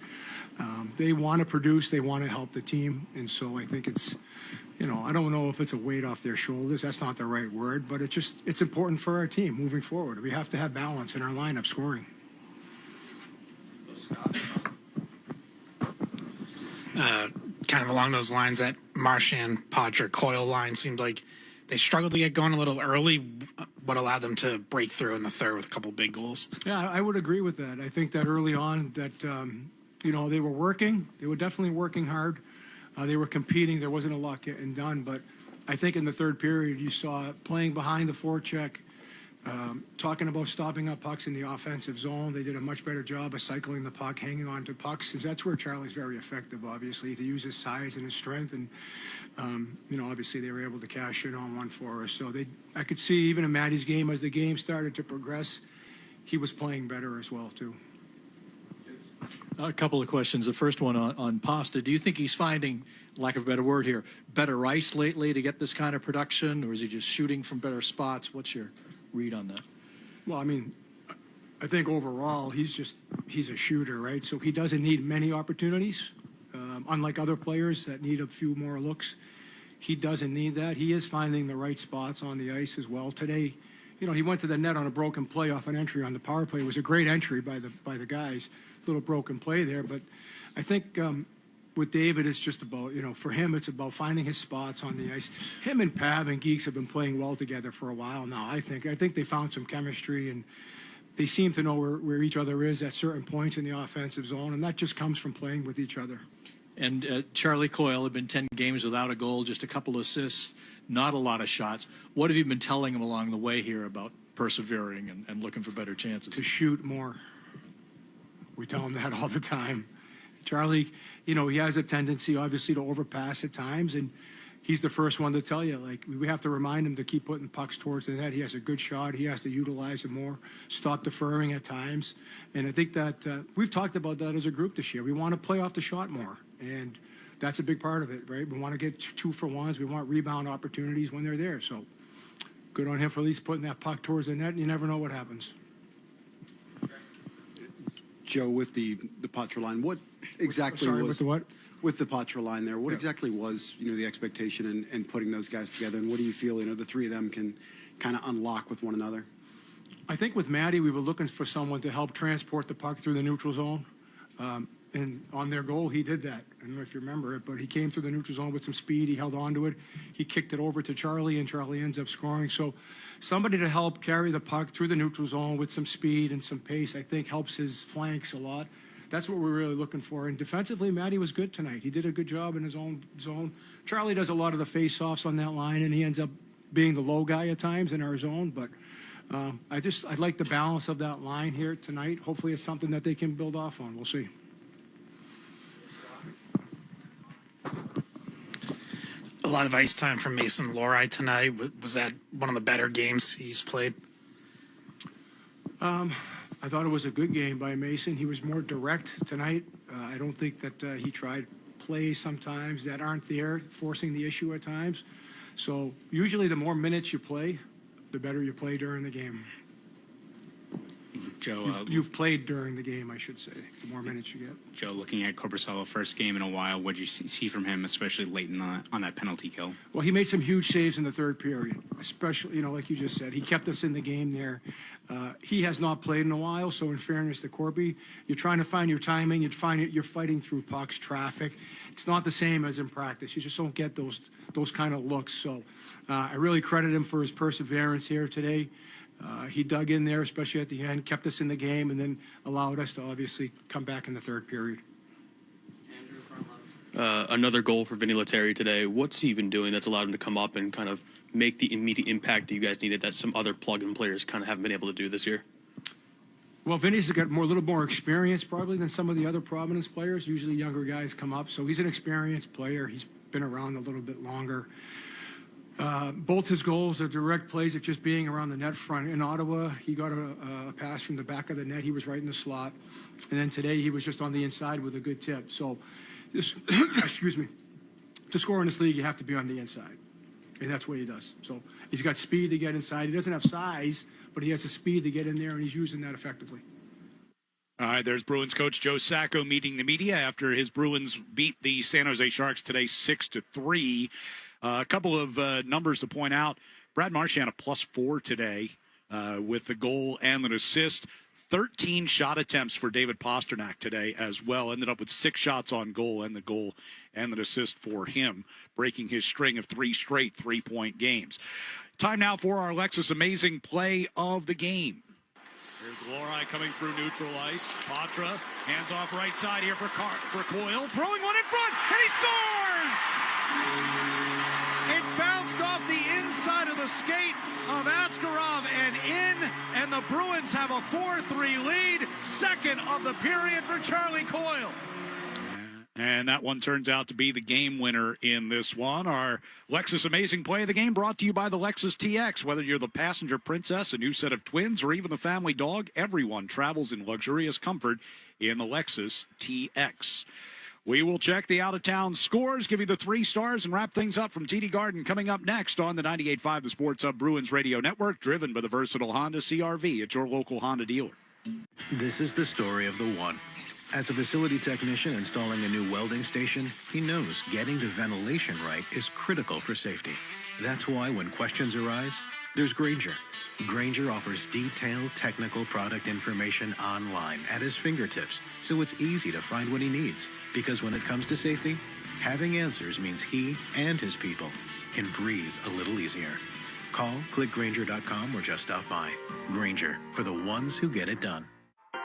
They want to produce. They want to help the team, and so I think it's, I don't know if it's a weight off their shoulders. That's not the right word, but it's important for our team moving forward. We have to have balance in our lineup scoring. Kind of along those lines, that Marchand, Patra, Coyle line seemed like they struggled to get going a little early. What allowed them to break through in the third with a couple big goals? Yeah, I would agree with that. I think that early on that, they were working. They were definitely working hard. They were competing. There wasn't a lot getting done. But I think in the third period, you saw playing behind the forecheck, talking about stopping up pucks in the offensive zone. They did a much better job of cycling the puck, hanging on to pucks, because that's where Charlie's very effective, obviously, to use his size and his strength. And, obviously they were able to cash in on one for us. So I could see even in Matty's game, as the game started to progress, he was playing better as well, too. A couple of questions. The first one on Pasta. Do you think he's finding, lack of a better word here, better ice lately to get this kind of production, or is he just shooting from better spots? What's your read on that? Well, I mean, I think overall he's a shooter, right? So he doesn't need many opportunities, unlike other players that need a few more looks. He doesn't need that. He is finding the right spots on the ice as well. Today, you know, he went to the net on a broken play off an entry on the power play. It was a great entry by the guys. Little broken play there, but I think with David, it's just about, you know, for him, it's about finding his spots on the ice. Him and Pav and Geeks have been playing well together for a while now. I think they found some chemistry, and they seem to know where each other is at certain points in the offensive zone, and that just comes from playing with each other. And Charlie Coyle had been 10 games without a goal, just a couple of assists, not a lot of shots. What have you been telling him along the way here about persevering and looking for better chances? To shoot more. We tell him that all the time. Charlie, you know, he has a tendency, obviously, to overpass at times, and he's the first one to tell you, like, we have to remind him to keep putting pucks towards the net. He has a good shot. He has to utilize it more, stop deferring at times. And I think that we've talked about that as a group this year. We want to play off the shot more, and that's a big part of it, right? We want to get 2-for-1s. We want rebound opportunities when they're there. So good on him for at least putting that puck towards the net, and you never know what happens. Joe, with the Patra line, what exactly Sorry, was with the what? With the Patra line there? What exactly was, you know, the expectation in putting those guys together, and what do you feel, you know, the three of them can kind of unlock with one another? I think with Maddie, we were looking for someone to help transport the puck through the neutral zone. And on their goal, he did that. I don't know if you remember it, but he came through the neutral zone with some speed. He held on to it. He kicked it over to Charlie, and Charlie ends up scoring. So somebody to help carry the puck through the neutral zone with some speed and some pace, I think, helps his flanks a lot. That's what we're really looking for. And defensively, Maddie was good tonight. He did a good job in his own zone. Charlie does a lot of the face-offs on that line, and he ends up being the low guy at times in our zone. But I like the balance of that line here tonight. Hopefully it's something that they can build off on. We'll see. A lot of ice time from Mason Lohrei tonight. Was that one of the better games he's played? I thought it was a good game by Mason. He was more direct tonight. I don't think that he tried plays sometimes that aren't there, forcing the issue at times. So usually the more minutes you play, the better you play during the game. Joe, you've played during the game, I should say, the more minutes you get. Joe, looking at Korpisalo, first game in a while, what did you see from him, especially late on that penalty kill? Well, he made some huge saves in the third period, especially, you know, like you just said. He kept us in the game there. He has not played in a while, so in fairness to Corby, you're trying to find your timing. You're fighting through pucks, traffic. It's not the same as in practice. You just don't get those kind of looks. So I really credit him for his perseverance here today. He dug in there, especially at the end, kept us in the game, and then allowed us to obviously come back in the third period. Another goal for Vinny Lettieri today. What's he been doing that's allowed him to come up and kind of make the immediate impact that you guys needed that some other plug-in players kind of haven't been able to do this year? Well, Vinny's got a little more experience probably than some of the other Providence players. Usually younger guys come up, so he's an experienced player. He's been around a little bit longer. Both his goals are direct plays of just being around the net front. In Ottawa, he got a pass from the back of the net. He was right in the slot. And then today he was just on the inside with a good tip. So, excuse me, to score in this league, you have to be on the inside. And that's what he does. So he's got speed to get inside. He doesn't have size, but he has the speed to get in there, and he's using that effectively. All right, there's Bruins coach Joe Sacco meeting the media after his Bruins beat the San Jose Sharks today 6-3. A couple of numbers to point out. Brad Marchand a +4 today with the goal and an assist. 13 shot attempts for David Pastrnak today as well. Ended up with 6 shots on goal and the assist for him, breaking his string of 3 straight 3-point games. Time now for our Lexus Amazing Play of the Game. Here's Lohrei coming through neutral ice. Patra, hands off right side here for Coyle. Throwing one in front, and he scores! It bounced off the inside of the skate of Askarov and in, and the Bruins have a 4-3 lead. Second of the period for Charlie Coyle. And that one turns out to be the game winner in this one. Our Lexus Amazing Play of the Game brought to you by the Lexus TX. Whether you're the passenger princess, a new set of twins, or even the family dog, everyone travels in luxurious comfort in the Lexus TX. We will check the out-of-town scores, give you the 3 stars, and wrap things up from TD Garden coming up next on the 98.5 The Sports Hub Bruins Radio Network, driven by the versatile Honda CR-V at your local Honda dealer. This is the story of the one. As a facility technician installing a new welding station, he knows getting the ventilation right is critical for safety. That's why when questions arise, there's Grainger. Grainger offers detailed technical product information online at his fingertips, so it's easy to find what he needs. Because when it comes to safety, having answers means he and his people can breathe a little easier. Call, click Grainger.com, or just stop by. Grainger, for the ones who get it done.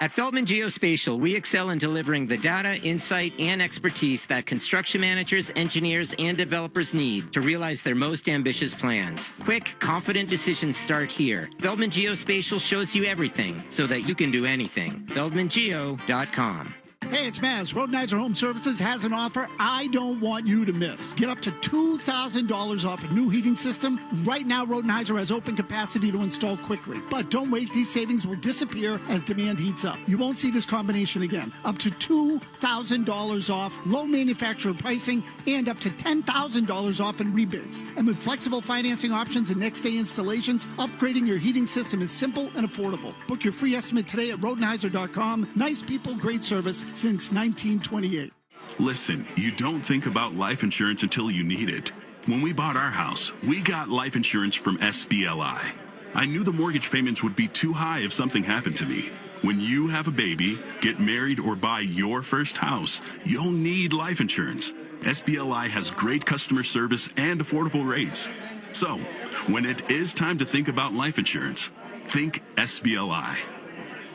At Feldman Geospatial, we excel in delivering the data, insight, and expertise that construction managers, engineers, and developers need to realize their most ambitious plans. Quick, confident decisions start here. Feldman Geospatial shows you everything so that you can do anything. FeldmanGeo.com. Hey, it's Maz. Rodenizer Home Services has an offer I don't want you to miss. Get up to $2,000 off a new heating system. Right now, Rodenizer has open capacity to install quickly. But don't wait. These savings will disappear as demand heats up. You won't see this combination again. Up to $2,000 off, low manufacturer pricing, and up to $10,000 off in rebates. And with flexible financing options and next-day installations, upgrading your heating system is simple and affordable. Book your free estimate today at Rodenizer.com. Nice people, great service since 1928. Listen, you don't think about life insurance until you need it. When we bought our house, we got life insurance from SBLI. I knew the mortgage payments would be too high if something happened to me. When you have a baby, get married, or buy your first house, you'll need life insurance. SBLI has great customer service and affordable rates. So, when it is time to think about life insurance, think SBLI.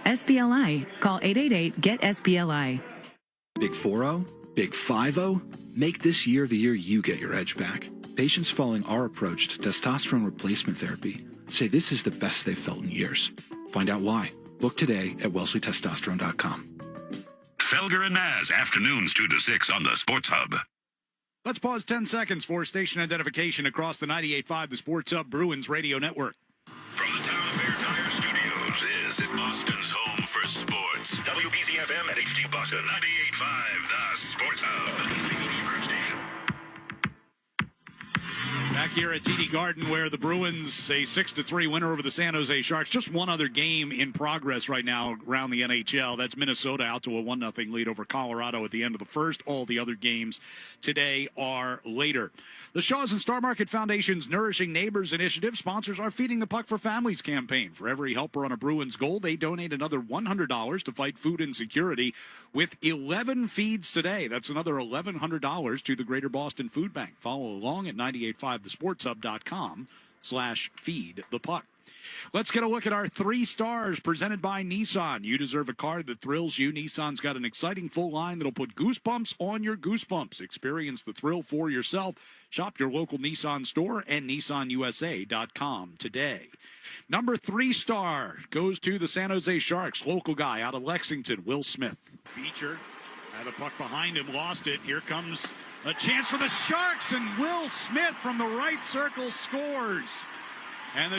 SBLI. Call 888-GET-SBLI. Big 4-0? Big 5-0? Make this year the year you get your edge back. Patients following our approach to testosterone replacement therapy say this is the best they've felt in years. Find out why. Book today at WellesleyTestosterone.com. Felger and Maz, afternoons 2 to 6 on the Sports Hub. Let's pause 10 seconds for station identification across the 98.5, the Sports Hub Bruins Radio Network. From the Town Fair Tire Studios, this is Boston's home for sports. WPCFM at HD Boston 98.5, the Sports Hub. Station. Back here at TD Garden, where the Bruins, a 6-3 winner over the San Jose Sharks. Just one other game in progress right now around the NHL. That's Minnesota out to a 1-0 lead over Colorado at the end of the first. All the other games today are later. The Shaw's and Star Market Foundation's Nourishing Neighbors initiative sponsors our Feeding the Puck for Families campaign. For every helper on a Bruins goal, they donate another $100 to fight food insecurity. With 11 feeds today, that's another $1,100 to the Greater Boston Food Bank. Follow along at 98.5thesportshub.com/feed the puck. Let's get a look at our 3 stars presented by Nissan. You deserve a car that thrills you. Nissan's got an exciting full line that'll put goosebumps on your goosebumps. Experience the thrill for yourself. Shop your local Nissan store and nissanusa.com today. Number 3 star goes to the San Jose Sharks. Local guy out of Lexington, Will Smith. Beecher had a puck behind him, lost it. Here comes a chance for the Sharks, and Will Smith from the right circle scores. And the